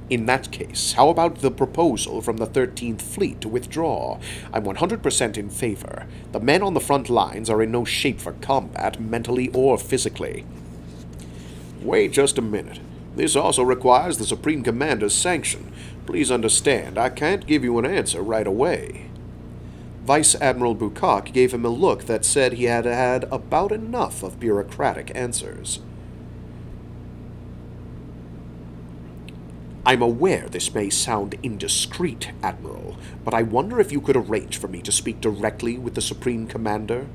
In that case, how about the proposal from the 13th Fleet to withdraw? I'm 100% in favor. The men on the front lines are in no shape for combat, mentally or physically." Wait just a minute. This also requires the Supreme Commander's sanction. Please understand, I can't give you an answer right away. Vice Admiral Bucock gave him a look that said he had had about enough of bureaucratic answers. "I'm aware this may sound indiscreet, Admiral, but I wonder if you could arrange for me to speak directly with the Supreme Commander?"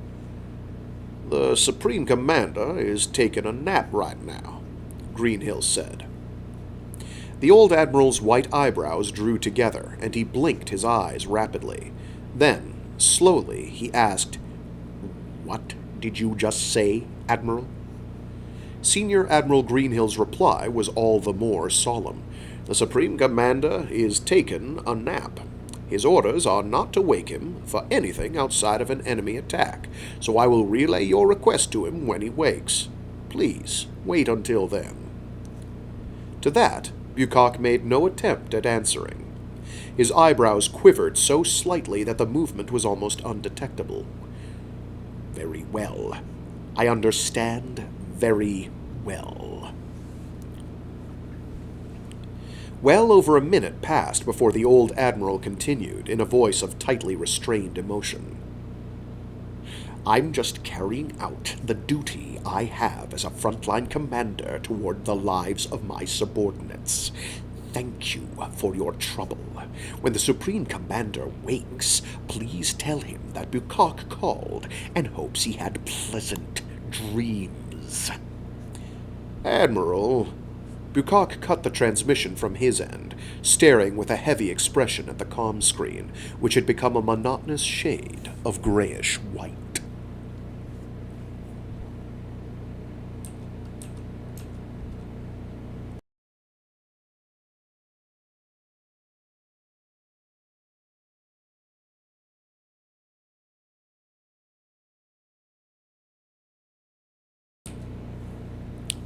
The Supreme Commander is taking a nap right now," Greenhill said. The old admiral's white eyebrows drew together, and he blinked his eyes rapidly. Then, slowly, he asked, "What did you just say, Admiral?" Senior Admiral Greenhill's reply was all the more solemn. "The Supreme Commander is taking a nap. His orders are not to wake him for anything outside of an enemy attack, so I will relay your request to him when he wakes. Please, wait until then." To that, Bucock made no attempt at answering. His eyebrows quivered so slightly that the movement was almost undetectable. "Very well. I understand very well." Well over a minute passed before the old admiral continued, in a voice of tightly restrained emotion. "I'm just carrying out the duty I have as a frontline commander toward the lives of my subordinates. Thank you for your trouble. When the Supreme Commander wakes, please tell him that Bucock called and hopes he had pleasant dreams." "Admiral," Bucock cut the transmission from his end, staring with a heavy expression at the comm screen, which had become a monotonous shade of grayish-white.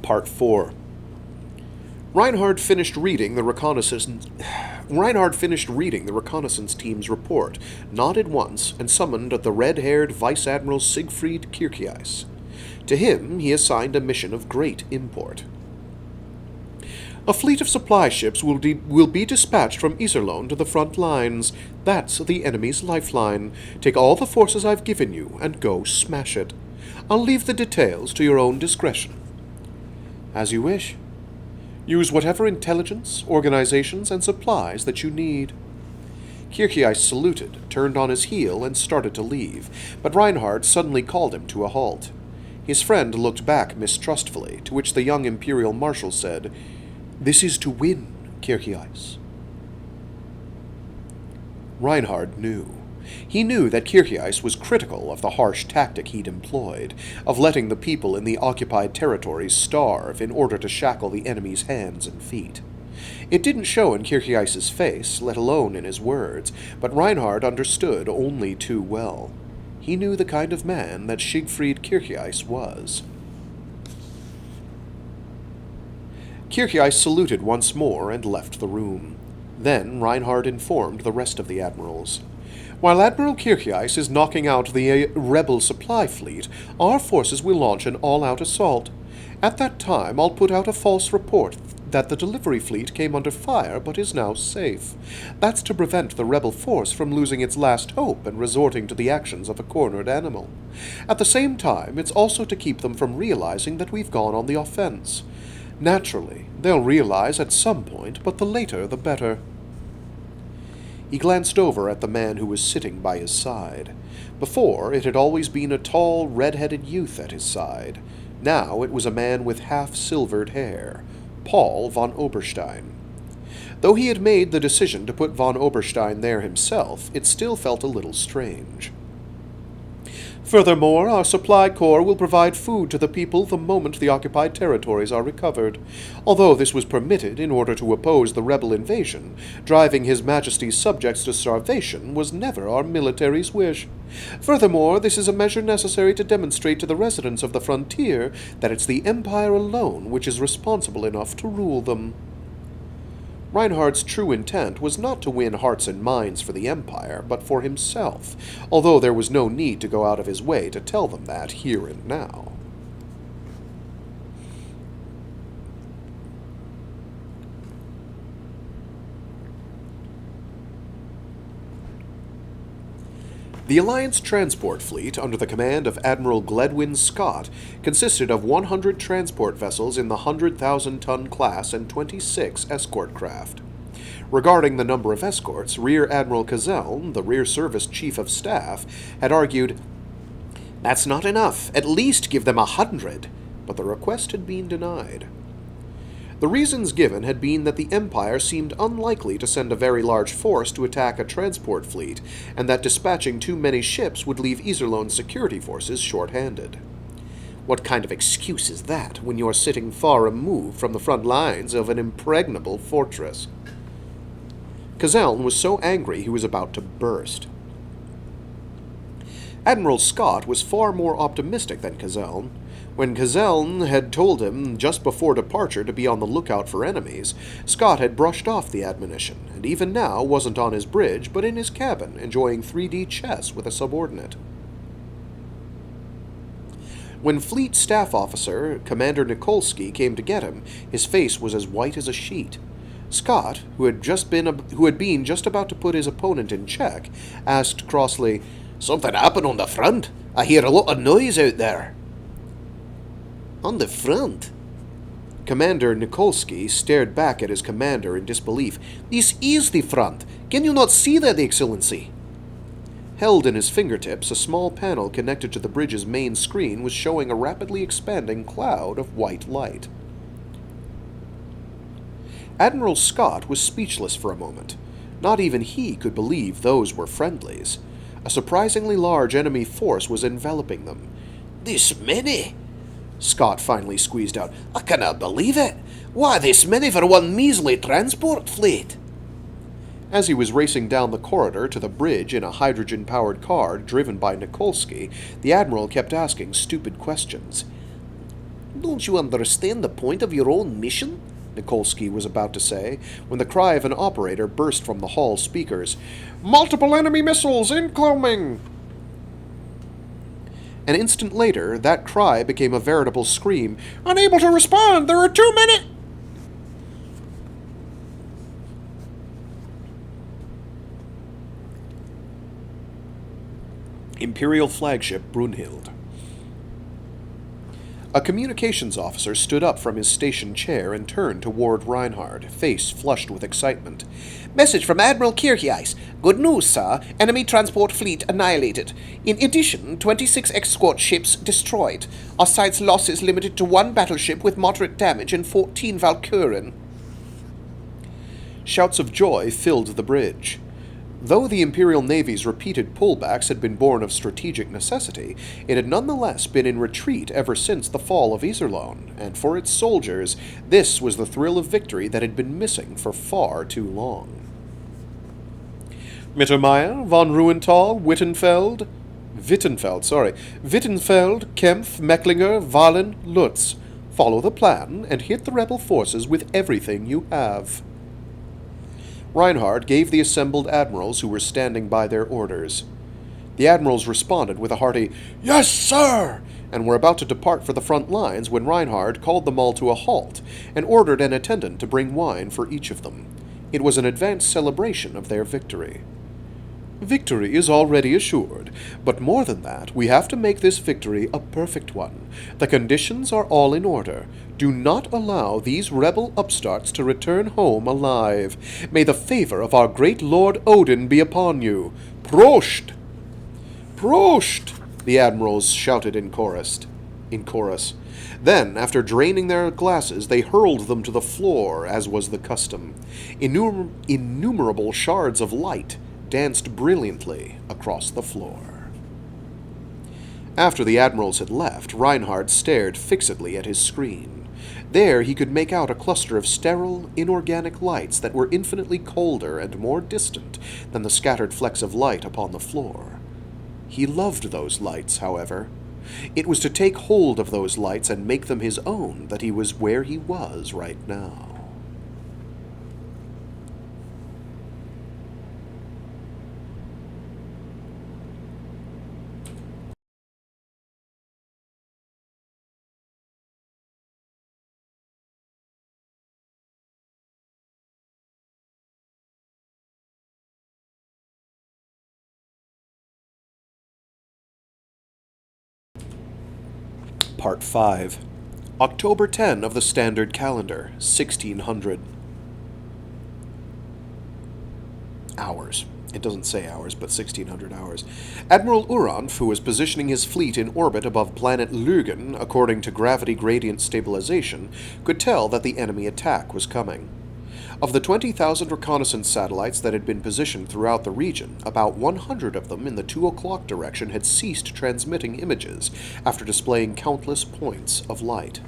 Part 4. Reinhard finished reading the reconnaissance team's report, nodded once, and summoned the red-haired Vice Admiral Siegfried Kircheis. To him, he assigned a mission of great import. "A fleet of supply ships will be dispatched from Iserlohn to the front lines. That's the enemy's lifeline. Take all the forces I've given you and go smash it. I'll leave the details to your own discretion." "As you wish." Use whatever intelligence, organizations, and supplies that you need. Kircheis saluted, turned on his heel, and started to leave, but Reinhard suddenly called him to a halt. His friend looked back mistrustfully, to which the young Imperial Marshal said, "This is to win, Kircheis." Reinhard knew. He knew that Kircheis was critical of the harsh tactic he'd employed, of letting the people in the occupied territories starve in order to shackle the enemy's hands and feet. It didn't show in Kircheis's face, let alone in his words, but Reinhard understood only too well. He knew the kind of man that Siegfried Kircheis was. Kircheis saluted once more and left the room. Then Reinhard informed the rest of the admirals. "While Admiral Kircheis is knocking out the rebel supply fleet, our forces will launch an all-out assault. At that time, I'll put out a false report that the delivery fleet came under fire but is now safe. That's to prevent the rebel force from losing its last hope and resorting to the actions of a cornered animal. At the same time, it's also to keep them from realizing that we've gone on the offense. Naturally, they'll realize at some point, but the later the better." He glanced over at the man who was sitting by his side. Before, it had always been a tall, red-headed youth at his side. Now it was a man with half-silvered hair, Paul von Oberstein. Though he had made the decision to put von Oberstein there himself, it still felt a little strange. "Furthermore, our supply corps will provide food to the people the moment the occupied territories are recovered. Although this was permitted in order to oppose the rebel invasion, driving His Majesty's subjects to starvation was never our military's wish. Furthermore, this is a measure necessary to demonstrate to the residents of the frontier that it's the Empire alone which is responsible enough to rule them." Reinhard's true intent was not to win hearts and minds for the Empire, but for himself, although there was no need to go out of his way to tell them that here and now. The Alliance transport fleet, under the command of Admiral Gledwin Scott, consisted of 100 transport vessels in the 100,000-ton class and 26 escort craft. Regarding the number of escorts, Rear Admiral Kazeln, the Rear Service Chief of Staff, had argued, "That's not enough. At least give them 100," but the request had been denied. The reasons given had been that the Empire seemed unlikely to send a very large force to attack a transport fleet, and that dispatching too many ships would leave Iserlohn's security forces short-handed. What kind of excuse is that when you're sitting far removed from the front lines of an impregnable fortress? Kazeln was so angry he was about to burst. Admiral Scott was far more optimistic than Kazeln. When Kazeln had told him just before departure to be on the lookout for enemies, Scott had brushed off the admonition, and even now wasn't on his bridge, but in his cabin, enjoying 3D chess with a subordinate. When Fleet Staff Officer Commander Nikolsky came to get him, his face was as white as a sheet. Scott, who had been just about to put his opponent in check, asked crossly, "Something happened on the front? I hear a lot of noise out there." "On the front?" Commander Nikolsky stared back at his commander in disbelief. "This is the front. Can you not see that, Excellency?" Held in his fingertips, a small panel connected to the bridge's main screen was showing a rapidly expanding cloud of white light. Admiral Scott was speechless for a moment. Not even he could believe those were friendlies. A surprisingly large enemy force was enveloping them. "This many?" Scott finally squeezed out. "I cannot believe it! Why this many for one measly transport fleet?" As he was racing down the corridor to the bridge in a hydrogen-powered car driven by Nikolsky, the Admiral kept asking stupid questions. "Don't you understand the point of your own mission?" Nikolsky was about to say, when the cry of an operator burst from the hall speakers. "Multiple enemy missiles incoming!" An instant later, that cry became a veritable scream. "Unable to respond! There are too many!" Imperial flagship Brunhild. A communications officer stood up from his station chair and turned toward Reinhard, face flushed with excitement. Message from Admiral Kircheis. Good news, sir. Enemy transport fleet annihilated. In addition, 26 escort ships destroyed. Our site's losses limited to 1 battleship with moderate damage and 14 Valkyren. Shouts of joy filled the bridge. Though the Imperial Navy's repeated pullbacks had been born of strategic necessity, it had nonetheless been in retreat ever since the fall of Iserlohn, and for its soldiers, this was the thrill of victory that had been missing for far too long. Mittermeier, von Ruhenthal, Wittenfeld, Kempf, Mecklinger, Wahlen, Lutz. Follow the plan and hit the rebel forces with everything you have. Reinhard gave the assembled admirals who were standing by their orders. The admirals responded with a hearty, "Yes, sir!" and were about to depart for the front lines when Reinhard called them all to a halt and ordered an attendant to bring wine for each of them. It was an advanced celebration of their victory. Victory is already assured, but more than that, we have to make this victory a perfect one. The conditions are all in order. Do not allow these rebel upstarts to return home alive. May the favor of our great Lord Odin be upon you. Prost! Prost! The admirals shouted in chorus. Then, after draining their glasses, they hurled them to the floor, as was the custom. Innumerable shards of light danced brilliantly across the floor. After the admirals had left, Reinhard stared fixedly at his screen. There he could make out a cluster of sterile, inorganic lights that were infinitely colder and more distant than the scattered flecks of light upon the floor. He loved those lights, however. It was to take hold of those lights and make them his own that he was where he was right now. Part 5. October 10 of the Standard Calendar, 1600. Hours. It doesn't say hours, but 1600 hours. Admiral Uranf, who was positioning his fleet in orbit above planet LOGH1 according to gravity gradient stabilization, could tell that the enemy attack was coming. Of the 20,000 reconnaissance satellites that had been positioned throughout the region, about 100 of them in the 2 o'clock direction had ceased transmitting images after displaying countless points of light.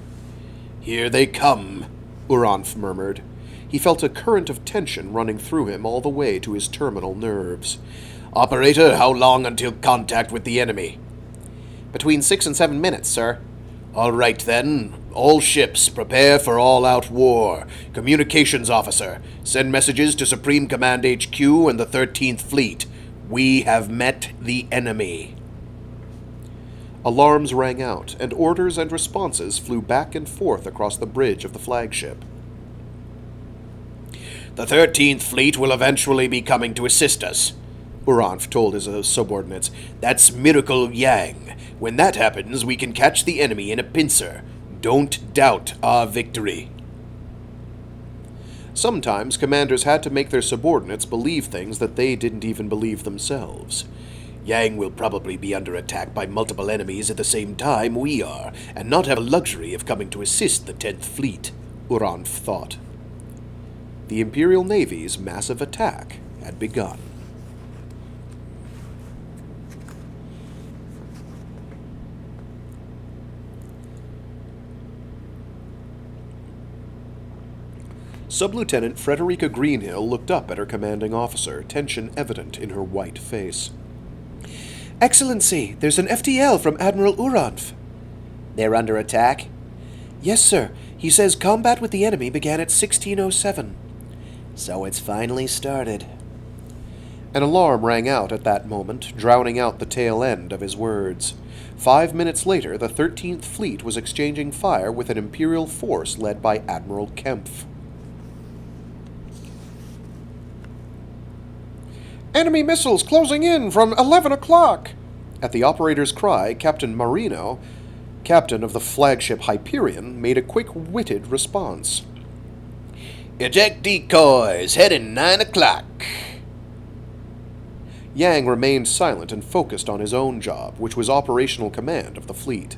"Here they come," Uranf murmured. He felt a current of tension running through him all the way to his terminal nerves. "Operator, how long until contact with the enemy?" Between 6 and 7 minutes, sir. All right, then. All ships, prepare for all-out war. Communications officer, send messages to Supreme Command HQ and the 13th Fleet. We have met the enemy. Alarms rang out, and orders and responses flew back and forth across the bridge of the flagship. The 13th Fleet will eventually be coming to assist us, Uranf told his subordinates. That's Miracle Yang. When that happens, we can catch the enemy in a pincer. Don't doubt our victory. Sometimes commanders had to make their subordinates believe things that they didn't even believe themselves. Yang will probably be under attack by multiple enemies at the same time we are, and not have a luxury of coming to assist the 10th Fleet, Uranf thought. The Imperial Navy's massive attack had begun. Sub-Lieutenant Frederica Greenhill looked up at her commanding officer, tension evident in her white face. Excellency, there's an FTL from Admiral Uranf. They're under attack? Yes, sir. He says combat with the enemy began at 1607. So it's finally started. An alarm rang out at that moment, drowning out the tail end of his words. 5 minutes later, the 13th Fleet was exchanging fire with an Imperial force led by Admiral Kempf. Enemy missiles closing in from 11 o'clock. At the operator's cry, Captain Marino Captain of the flagship Hyperion made a quick-witted response. Eject decoys, heading 9 o'clock. Yang remained silent and focused on his own job, which was operational command of the fleet.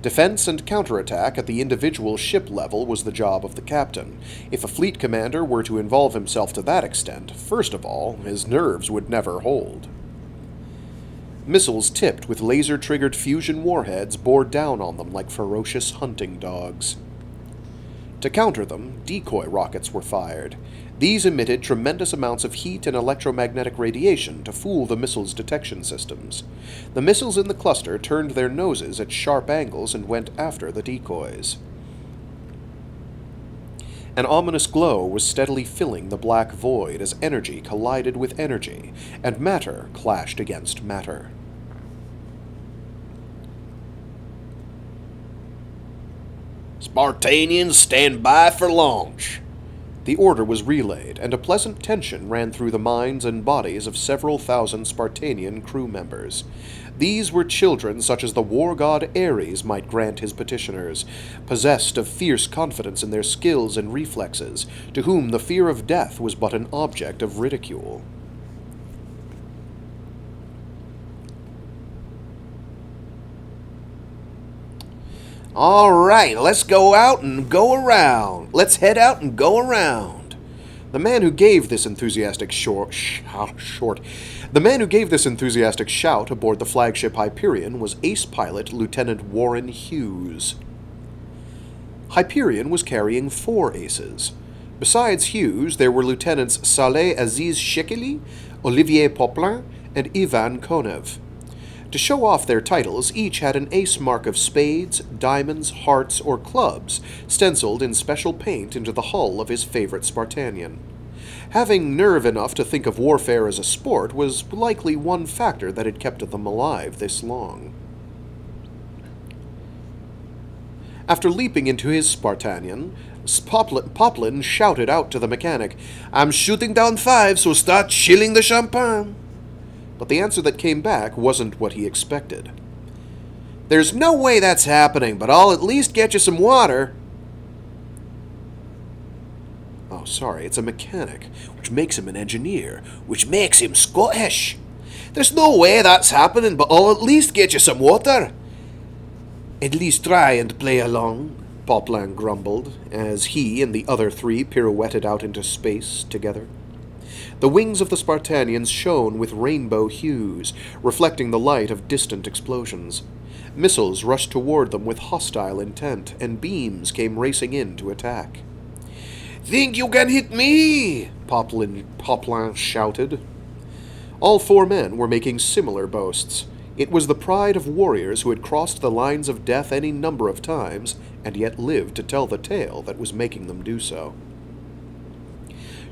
Defense and counterattack at the individual ship level was the job of the captain. If a fleet commander were to involve himself to that extent, first of all, his nerves would never hold. Missiles tipped with laser-triggered fusion warheads bore down on them like ferocious hunting dogs. To counter them, decoy rockets were fired. These emitted tremendous amounts of heat and electromagnetic radiation to fool the missiles' detection systems. The missiles in the cluster turned their noses at sharp angles and went after the decoys. An ominous glow was steadily filling the black void as energy collided with energy, and matter clashed against matter. Spartanians, stand by for launch. The order was relayed, and a pleasant tension ran through the minds and bodies of several thousand Spartanian crew members. These were children such as the war god Ares might grant his petitioners, possessed of fierce confidence in their skills and reflexes, to whom the fear of death was but an object of ridicule. All right, let's go out and go around. Let's head out and go around. The man who gave this enthusiastic shout aboard the flagship Hyperion was ace pilot Lieutenant Warren Hughes. Hyperion was carrying 4 aces. Besides Hughes, there were Lieutenants Saleh Aziz Shekeli, Olivier Poplin, and Ivan Konev. To show off their titles, each had an ace mark of spades, diamonds, hearts, or clubs stenciled in special paint into the hull of his favorite Spartanian. Having nerve enough to think of warfare as a sport was likely one factor that had kept them alive this long. After leaping into his Spartanian, Poplin shouted out to the mechanic, "I'm shooting down 5, so start chilling the champagne." But the answer that came back wasn't what he expected. There's no way that's happening, but I'll at least get you some water. Oh, sorry, it's a mechanic, which makes him an engineer, Which makes him Scottish. There's no way that's happening, but I'll at least get you some water. At least try and play along, Poplin grumbled, as he and the other 3 pirouetted out into space together. The wings of the Spartanians shone with rainbow hues, reflecting the light of distant explosions. Missiles rushed toward them with hostile intent, and beams came racing in to attack. Think you can hit me? Poplin shouted. All 4 men were making similar boasts. It was the pride of warriors who had crossed the lines of death any number of times, and yet lived to tell the tale that was making them do so.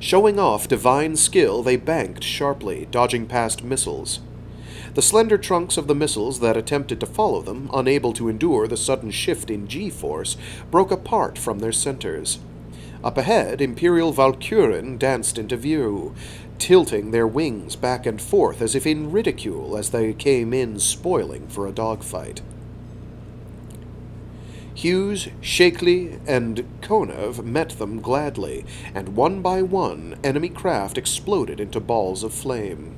Showing off divine skill, they banked sharply, dodging past missiles. The slender trunks of the missiles that attempted to follow them, unable to endure the sudden shift in G-force, broke apart from their centers. Up ahead, Imperial Valkyren danced into view, tilting their wings back and forth as if in ridicule as they came in spoiling for a dogfight. Hughes, Shakely, and Konev met them gladly, and one by one enemy craft exploded into balls of flame.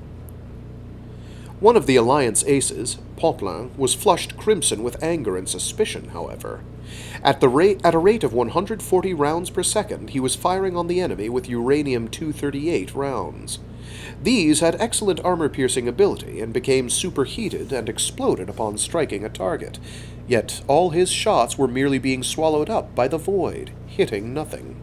One of the Alliance aces, Poplin, was flushed crimson with anger and suspicion, however. At a rate of 140 rounds per second, he was firing on the enemy with uranium-238 rounds. These had excellent armor-piercing ability and became superheated and exploded upon striking a target. Yet all his shots were merely being swallowed up by the void, hitting nothing.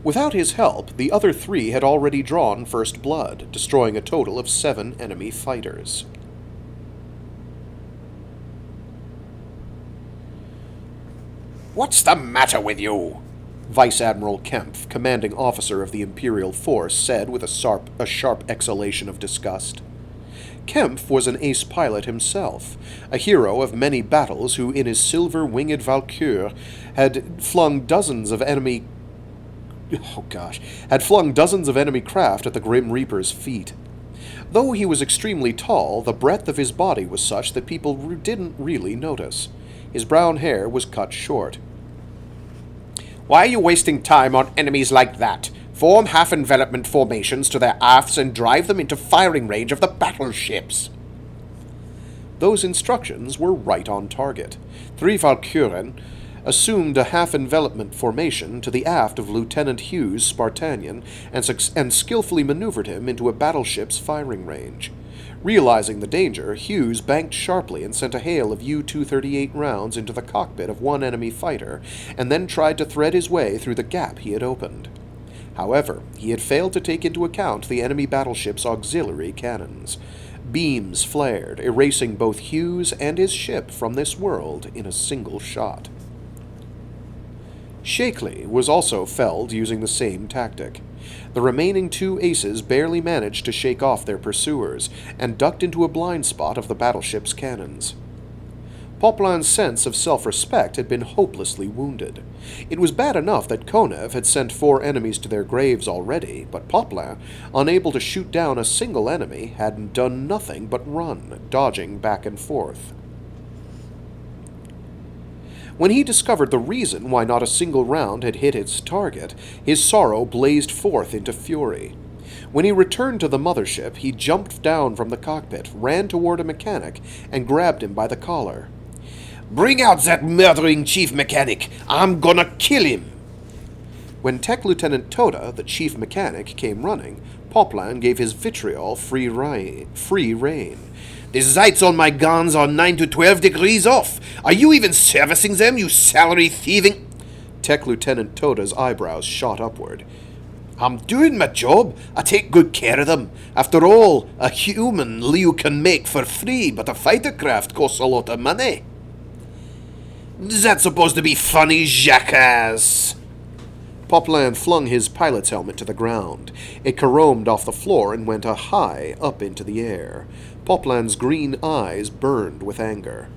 Without his help, the other 3 had already drawn first blood, destroying a total of 7 enemy fighters. What's the matter with you? Vice Admiral Kempf, commanding officer of the Imperial force, said with a sharp exhalation of disgust. Kempf was an ace pilot himself, a hero of many battles who, in his silver-winged Valkyr, had flung dozens of enemy craft at the Grim Reaper's feet. Though he was extremely tall, the breadth of his body was such that people didn't really notice. His brown hair was cut short. Why are you wasting time on enemies like that? Form half-envelopment formations to their afters and drive them into firing range of the battleships. Those instructions were right on target. 3 Valkyren assumed a half-envelopment formation to the aft of Lieutenant Hughes' Spartanian and skillfully maneuvered him into a battleship's firing range. Realizing the danger, Hughes banked sharply and sent a hail of U-238 rounds into the cockpit of one enemy fighter, and then tried to thread his way through the gap he had opened. However, he had failed to take into account the enemy battleship's auxiliary cannons. Beams flared, erasing both Hughes and his ship from this world in a single shot. Shakely was also felled using the same tactic. The remaining 2 aces barely managed to shake off their pursuers, and ducked into a blind spot of the battleship's cannons. Poplan's sense of self-respect had been hopelessly wounded. It was bad enough that Konev had sent 4 enemies to their graves already, but Poplan, unable to shoot down a single enemy, had done nothing but run, dodging back and forth. When he discovered the reason why not a single round had hit its target, his sorrow blazed forth into fury. When he returned to the mothership, he jumped down from the cockpit, ran toward a mechanic, and grabbed him by the collar. "Bring out that murdering chief mechanic! I'm gonna kill him!" When Tech Lieutenant Toda, the chief mechanic, came running, Poplan gave his vitriol free rein. "The sights on my guns are 9 to 12 degrees off! Are you even servicing them, you salary-thieving—" Tech Lieutenant Toda's eyebrows shot upward. "I'm doing my job. I take good care of them. After all, a human you can make for free, but a fighter craft costs a lot of money." "Is that supposed to be funny, jackass?" Poplan flung his pilot's helmet to the ground. It caromed off the floor and went high up into the air. Poplan's green eyes burned with anger.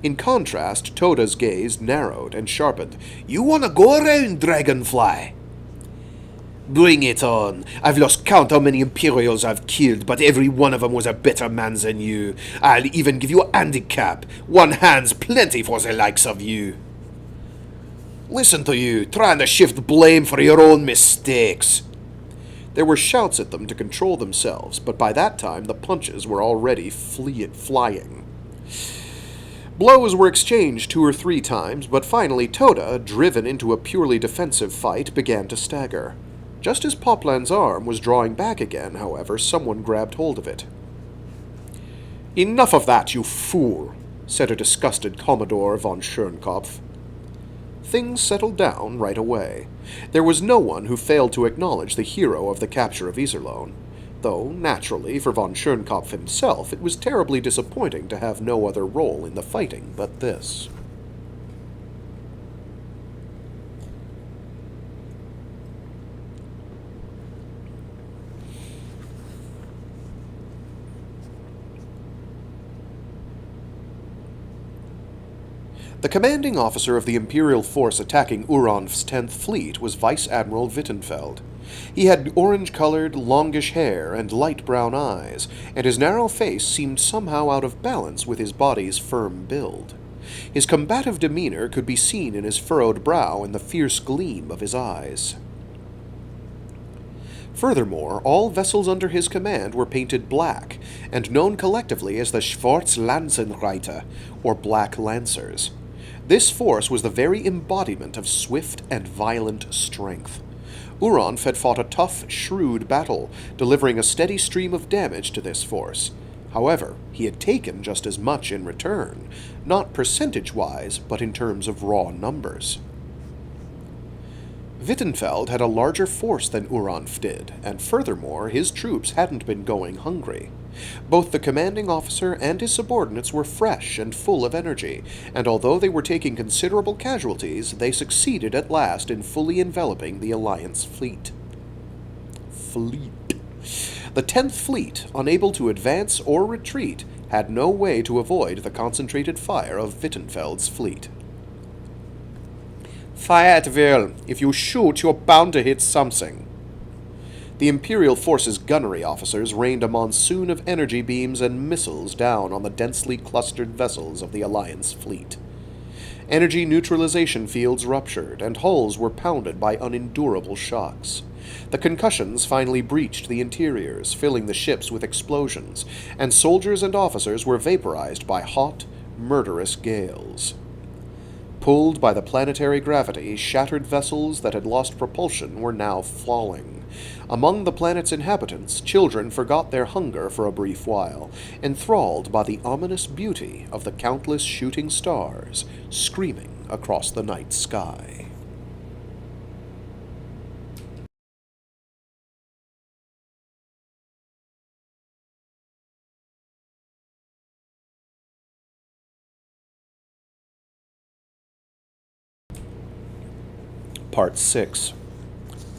In contrast, Toda's gaze narrowed and sharpened. "You want to go around, Dragonfly?" "Bring it on. I've lost count how many Imperials I've killed, but every one of them was a better man than you. I'll even give you a handicap. 1 hand's plenty for the likes of you." "Listen to you, trying to shift blame for your own mistakes." There were shouts at them to control themselves, but by that time the punches were already flying. Blows were exchanged 2 or 3 times, but finally Toda, driven into a purely defensive fight, began to stagger. Just as Poplan's arm was drawing back again, however, someone grabbed hold of it. "Enough of that, you fool," said a disgusted Commodore von Schönkopf. Things settled down right away. There was no one who failed to acknowledge the hero of the capture of Iserlohn, though, naturally, for von Schönkopf himself, it was terribly disappointing to have no other role in the fighting but this. The commanding officer of the Imperial force attacking Uranf's 10th Fleet was Vice Admiral Wittenfeld. He had orange-colored, longish hair and light brown eyes, and his narrow face seemed somehow out of balance with his body's firm build. His combative demeanor could be seen in his furrowed brow and the fierce gleam of his eyes. Furthermore, all vessels under his command were painted black, and known collectively as the Schwarzlanzenreiter, or Black Lancers. This force was the very embodiment of swift and violent strength. Uranf had fought a tough, shrewd battle, delivering a steady stream of damage to this force. However, he had taken just as much in return, not percentage-wise, but in terms of raw numbers. Wittenfeld had a larger force than Uranf did, and furthermore, his troops hadn't been going hungry. Both the commanding officer and his subordinates were fresh and full of energy, and although they were taking considerable casualties, they succeeded at last in fully enveloping the Alliance fleet. The 10th Fleet, unable to advance or retreat, had no way to avoid the concentrated fire of Wittenfeld's fleet. "Fire at will. If you shoot, you're bound to hit something." The Imperial Force's gunnery officers rained a monsoon of energy beams and missiles down on the densely clustered vessels of the Alliance fleet. Energy neutralization fields ruptured, and hulls were pounded by unendurable shocks. The concussions finally breached the interiors, filling the ships with explosions, and soldiers and officers were vaporized by hot, murderous gales. Pulled by the planetary gravity, shattered vessels that had lost propulsion were now falling. Among the planet's inhabitants, children forgot their hunger for a brief while, enthralled by the ominous beauty of the countless shooting stars screaming across the night sky. Part 6.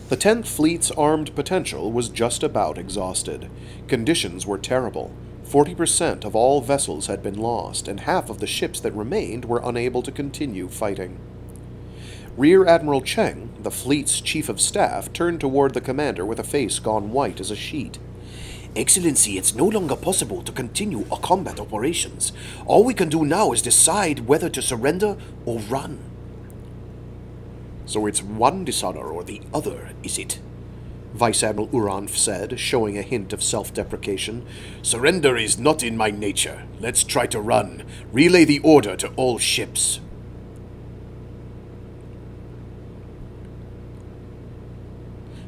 The 10th Fleet's armed potential was just about exhausted. Conditions were terrible. 40% of all vessels had been lost, and half of the ships that remained were unable to continue fighting. Rear Admiral Cheng, the fleet's chief of staff, turned toward the commander with a face gone white as a sheet. Excellency, it's no longer possible to continue our combat operations. All we can do now is decide whether to surrender or run. So it's one dishonor or the other, is it? Vice Admiral Uranf said, showing a hint of self-deprecation. Surrender is not in my nature. Let's try to run. Relay the order to all ships.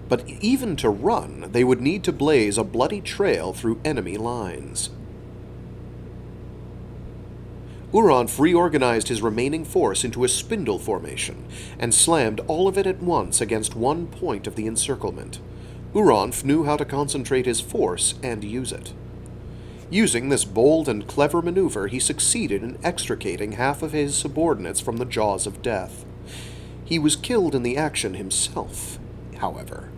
But even to run, they would need to blaze a bloody trail through enemy lines. Uranf reorganized his remaining force into a spindle formation and slammed all of it at once against one point of the encirclement. Uranf knew how to concentrate his force and use it. Using this bold and clever maneuver, he succeeded in extricating half of his subordinates from the jaws of death. He was killed in the action himself, however.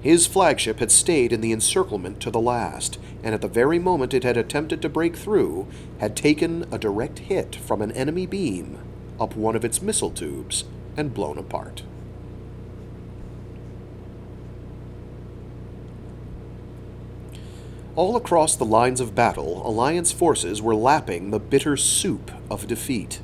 His flagship had stayed in the encirclement to the last, and at the very moment it had attempted to break through, had taken a direct hit from an enemy beam up one of its missile tubes and blown apart. All across the lines of battle, Alliance forces were lapping the bitter soup of defeat.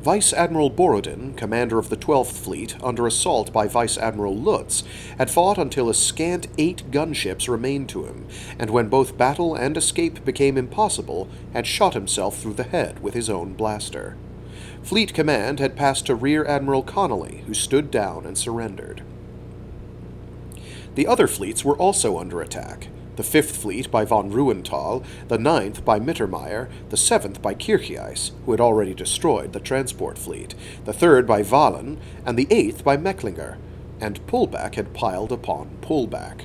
Vice Admiral Borodin, commander of the 12th Fleet, under assault by Vice Admiral Lutz, had fought until a scant 8 gunships remained to him, and when both battle and escape became impossible, had shot himself through the head with his own blaster. Fleet command had passed to Rear Admiral Connolly, who stood down and surrendered. The other fleets were also under attack. The 5th Fleet by von Ruenthal, the 9th by Mittermeier, the 7th by Kircheis, who had already destroyed the transport fleet, the 3rd by Wahlen, and the 8th by Mecklinger, and pullback had piled upon pullback.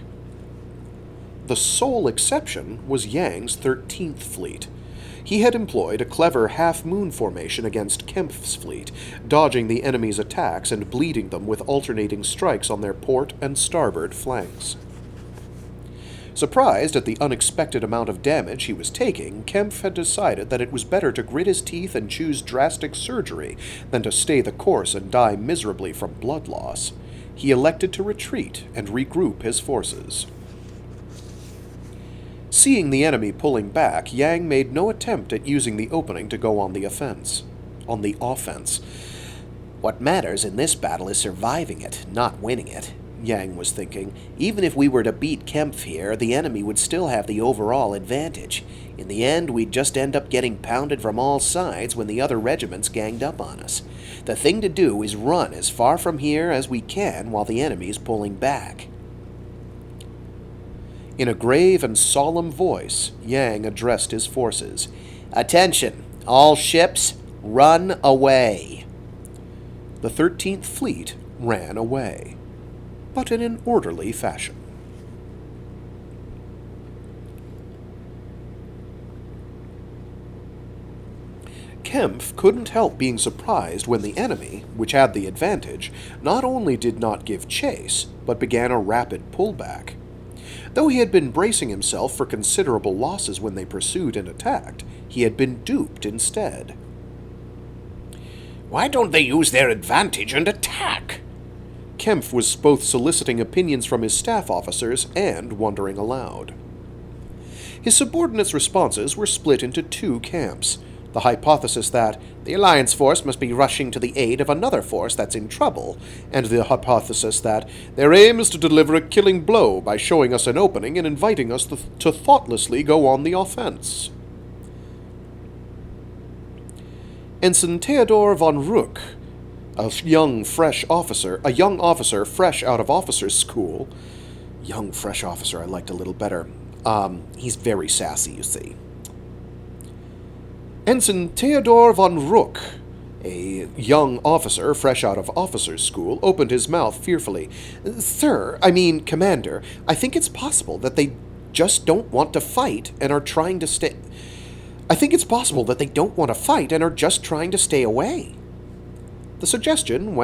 The sole exception was Yang's 13th Fleet. He had employed a clever half-moon formation against Kempf's fleet, dodging the enemy's attacks and bleeding them with alternating strikes on their port and starboard flanks. Surprised at the unexpected amount of damage he was taking, Kempf had decided that it was better to grit his teeth and choose drastic surgery than to stay the course and die miserably from blood loss. He elected to retreat and regroup his forces. Seeing the enemy pulling back, Yang made no attempt at using the opening to go on the offense. What matters in this battle is surviving it, not winning it. Yang was thinking. Even if we were to beat Kempf here, the enemy would still have the overall advantage. In the end, we'd just end up getting pounded from all sides when the other regiments ganged up on us. The thing to do is run as far from here as we can while the enemy is pulling back. In a grave and solemn voice, Yang addressed his forces. Attention! All ships, run away! The 13th Fleet ran away, but in an orderly fashion. Kempf couldn't help being surprised when the enemy, which had the advantage, not only did not give chase, but began a rapid pullback. Though he had been bracing himself for considerable losses when they pursued and attacked, he had been duped instead. Why don't they use their advantage and attack? Kempf was both soliciting opinions from his staff officers and wondering aloud. His subordinates' responses were split into two camps. The hypothesis that the Alliance force must be rushing to the aid of another force that's in trouble, and the hypothesis that their aim is to deliver a killing blow by showing us an opening and inviting us to thoughtlessly go on the offense. Ensign Theodor von Ruck, a young officer fresh out of officers' school. Young, fresh officer I liked a little better. He's very sassy, you see. Ensign Theodor von Ruck, a young officer fresh out of officers' school, opened his mouth fearfully. Commander, I think it's possible that they just don't want to fight and are trying to stay... I think it's possible that they don't want to fight and are just trying to stay away. This suggestion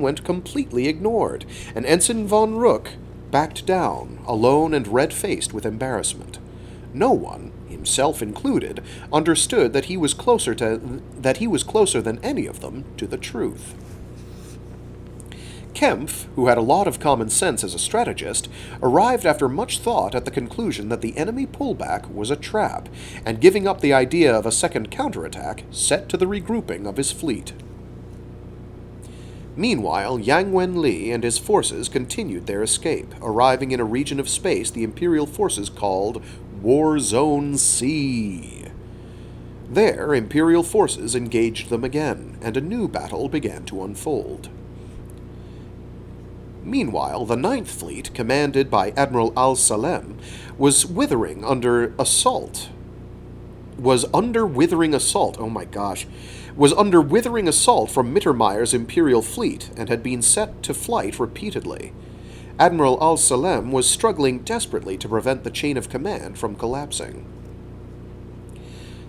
went completely ignored, and Ensign von Ruck backed down, alone and red-faced with embarrassment. No one, himself included, understood that he was closer than any of them to the truth. Kempf, who had a lot of common sense as a strategist, arrived after much thought at the conclusion that the enemy pullback was a trap, and giving up the idea of a second counterattack, set to the regrouping of his fleet. Meanwhile, Yang Wen-li and his forces continued their escape, arriving in a region of space the Imperial forces called War Zone C. There, Imperial forces engaged them again, and a new battle began to unfold. Meanwhile, the Ninth Fleet, commanded by Admiral Al-Salem, was under withering assault from Mittermeier's Imperial fleet and had been set to flight repeatedly. Admiral Al-Salem was struggling desperately to prevent the chain of command from collapsing.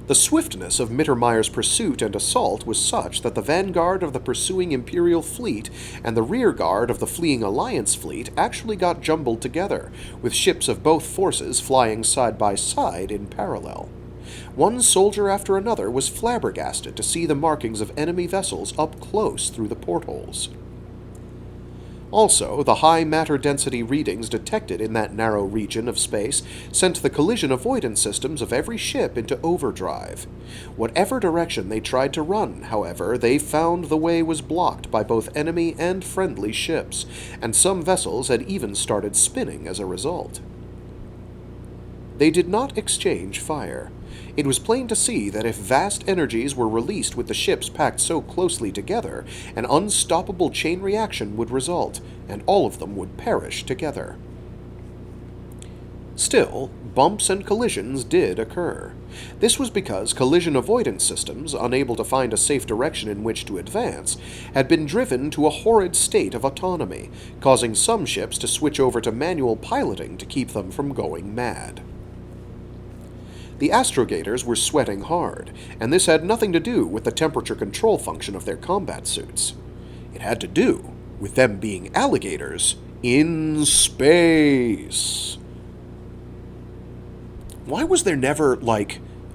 The swiftness of Mittermeier's pursuit and assault was such that the vanguard of the pursuing Imperial fleet and the rear guard of the fleeing Alliance fleet actually got jumbled together, with ships of both forces flying side by side in parallel. One soldier after another was flabbergasted to see the markings of enemy vessels up close through the portholes. Also, the high matter density readings detected in that narrow region of space sent the collision avoidance systems of every ship into overdrive. Whatever direction they tried to run, however, they found the way was blocked by both enemy and friendly ships, and some vessels had even started spinning as a result. They did not exchange fire. It was plain to see that if vast energies were released with the ships packed so closely together, an unstoppable chain reaction would result, and all of them would perish together. Still, bumps and collisions did occur. This was because collision avoidance systems, unable to find a safe direction in which to advance, had been driven to a horrid state of autonomy, causing some ships to switch over to manual piloting to keep them from going mad. The astrogators were sweating hard, and this had nothing to do with the temperature control function of their combat suits. It had to do with them being alligators in space. Why was there never, a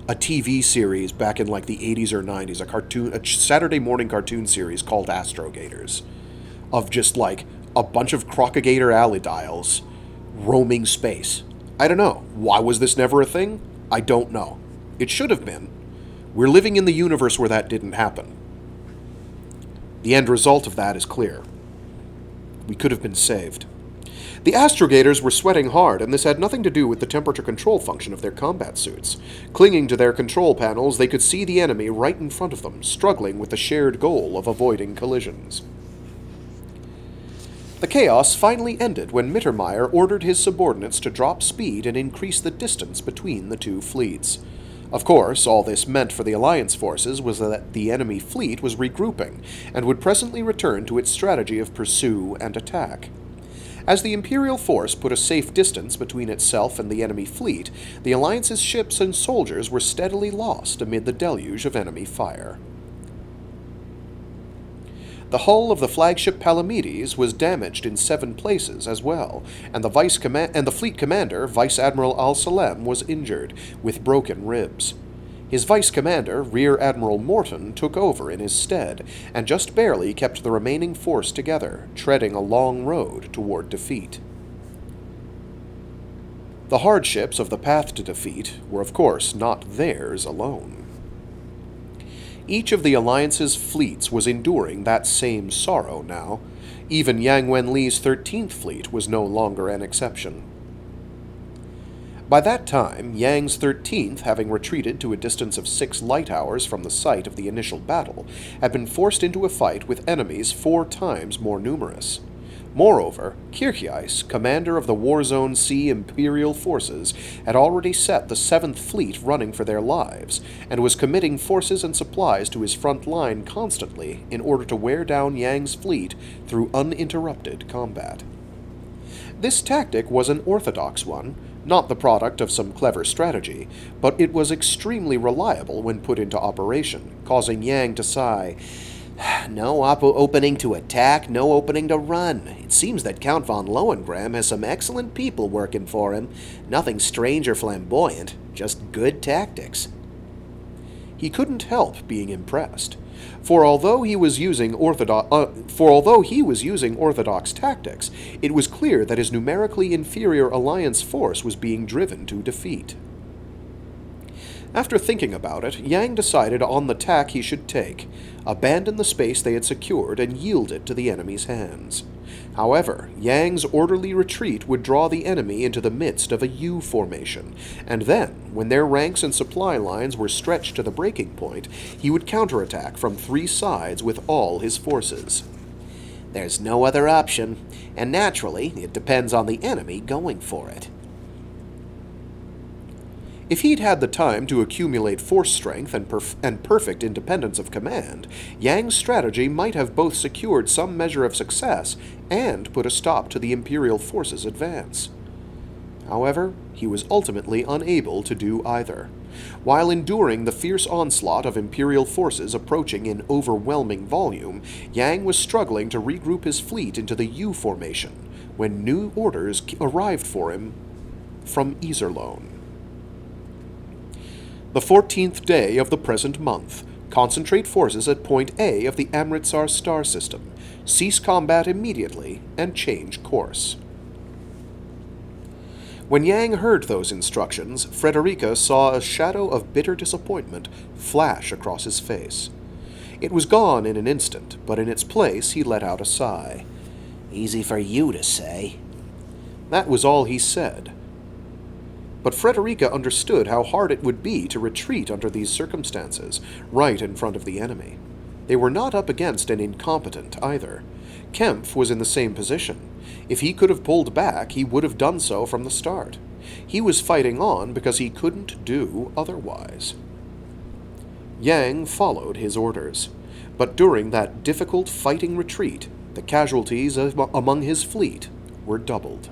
TV series back in, the 80s or 90s, a Saturday morning cartoon series called Astrogators, of just, a bunch of crocodiler allidials roaming space? I don't know. Why was this never a thing? I don't know. It should have been. We're living in the universe where that didn't happen. The end result of that is clear. We could have been saved. The astrogators were sweating hard, and this had nothing to do with the temperature control function of their combat suits. Clinging to their control panels, they could see the enemy right in front of them, struggling with the shared goal of avoiding collisions. The chaos finally ended when Mittermeier ordered his subordinates to drop speed and increase the distance between the two fleets. Of course, all this meant for the Alliance forces was that the enemy fleet was regrouping, and would presently return to its strategy of pursue and attack. As the Imperial force put a safe distance between itself and the enemy fleet, the Alliance's ships and soldiers were steadily lost amid the deluge of enemy fire. The hull of the flagship Palamedes was damaged in 7 places as well, and the fleet commander, Vice Admiral Al-Salem, was injured, with broken ribs. His vice commander, Rear Admiral Morton, took over in his stead, and just barely kept the remaining force together, treading a long road toward defeat. The hardships of the path to defeat were, of course, not theirs alone. Each of the Alliance's fleets was enduring that same sorrow now. Even Yang Wenli's 13th Fleet was no longer an exception. By that time, Yang's 13th, having retreated to a distance of 6 light hours from the site of the initial battle, had been forced into a fight with enemies 4 times more numerous. Moreover, Kircheis, commander of the Warzone C Imperial forces, had already set the 7th Fleet running for their lives, and was committing forces and supplies to his front line constantly in order to wear down Yang's fleet through uninterrupted combat. This tactic was an orthodox one, not the product of some clever strategy, but it was extremely reliable when put into operation, causing Yang to sigh, "No opening to attack, no opening to run. It seems that Count von Lohengram has some excellent people working for him. Nothing strange or flamboyant, just good tactics." He couldn't help being impressed, for although he was using orthodox tactics, it was clear that his numerically inferior Alliance force was being driven to defeat. After thinking about it, Yang decided on the tack he should take, abandon the space they had secured, and yield it to the enemy's hands. However, Yang's orderly retreat would draw the enemy into the midst of a U formation, and then, when their ranks and supply lines were stretched to the breaking point, he would counterattack from 3 sides with all his forces. There's no other option, and naturally, it depends on the enemy going for it. If he'd had the time to accumulate force strength and perfect independence of command, Yang's strategy might have both secured some measure of success and put a stop to the Imperial forces' advance. However, he was ultimately unable to do either. While enduring the fierce onslaught of Imperial forces approaching in overwhelming volume, Yang was struggling to regroup his fleet into the U formation when new orders arrived for him from Iserlohn. The 14th day of the present month. Concentrate forces at Point A of the Amritsar star system. Cease combat immediately and change course. When Yang heard those instructions, Frederica saw a shadow of bitter disappointment flash across his face. It was gone in an instant, but in its place he let out a sigh. Easy for you to say. That was all he said. But Frederica understood how hard it would be to retreat under these circumstances, right in front of the enemy. They were not up against an incompetent either. Kempf was in the same position. If he could have pulled back, he would have done so from the start. He was fighting on because he couldn't do otherwise. Yang followed his orders, but during that difficult fighting retreat, the casualties among his fleet were doubled.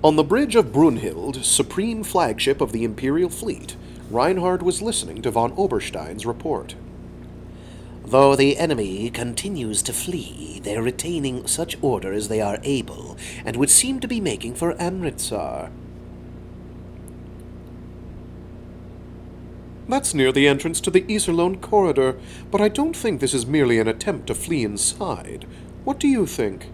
On the bridge of Brunhild, supreme flagship of the Imperial fleet, Reinhard was listening to von Oberstein's report. Though the enemy continues to flee, they are retaining such order as they are able, and would seem to be making for Amritsar. That's near the entrance to the Iserlohn corridor, but I don't think this is merely an attempt to flee inside. What do you think?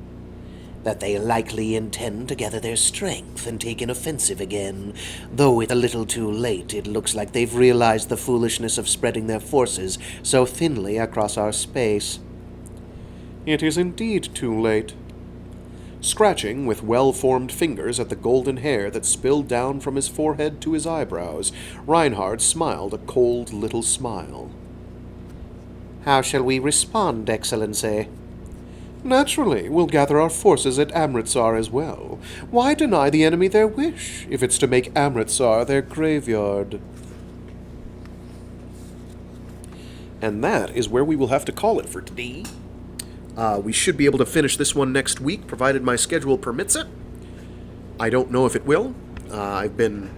That they likely intend to gather their strength and take an offensive again. Though it's a little too late, it looks like they've realized the foolishness of spreading their forces so thinly across our space. It is indeed too late. Scratching with well-formed fingers at the golden hair that spilled down from his forehead to his eyebrows, Reinhard smiled a cold little smile. How shall we respond, Excellency? Naturally, we'll gather our forces at Amritsar as well. Why deny the enemy their wish, if it's to make Amritsar their graveyard? And that is where we will have to call it for today. We should be able to finish this one next week, provided my schedule permits it. I don't know if it will. I've been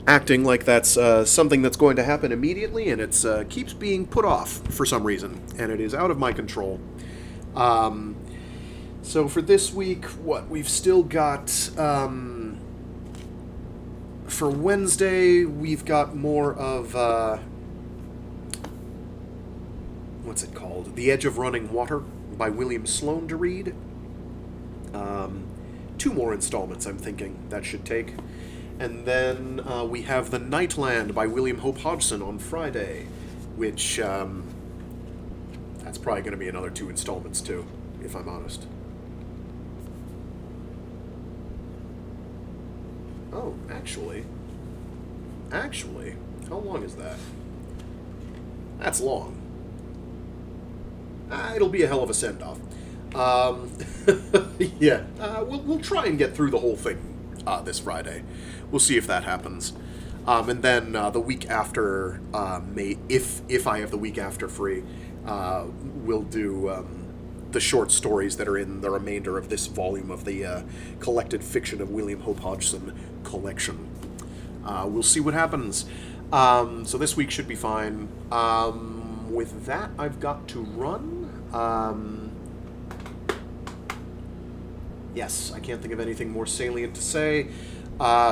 acting like that's something that's going to happen immediately, and it keeps being put off for some reason, and it is out of my control. So for this week, we've still got, for Wednesday, we've got more of, what's it called? The Edge of Running Water by William Sloane to read. 2 more installments, I'm thinking, that should take. And then we have The Nightland by William Hope Hodgson on Friday, which, that's probably going to be another 2 installments, too, if I'm honest. Oh, actually, how long is that? That's long. It'll be a hell of a send-off. Yeah, we'll try and get through the whole thing this Friday. We'll see if that happens. And then the week after, if I have the week after free, we'll do the short stories that are in the remainder of this volume of the collected fiction of William Hope Hodgson collection. We'll see what happens. So this week should be fine. With that, I've got to run. Yes, I can't think of anything more salient to say.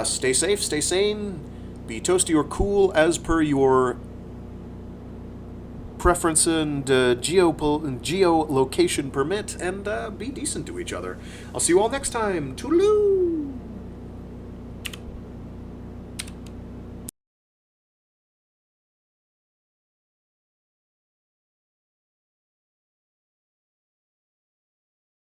Stay safe, stay sane, be toasty or cool as per your preference and geolocation permit, and be decent to each other. I'll see you all next time. Toodaloo!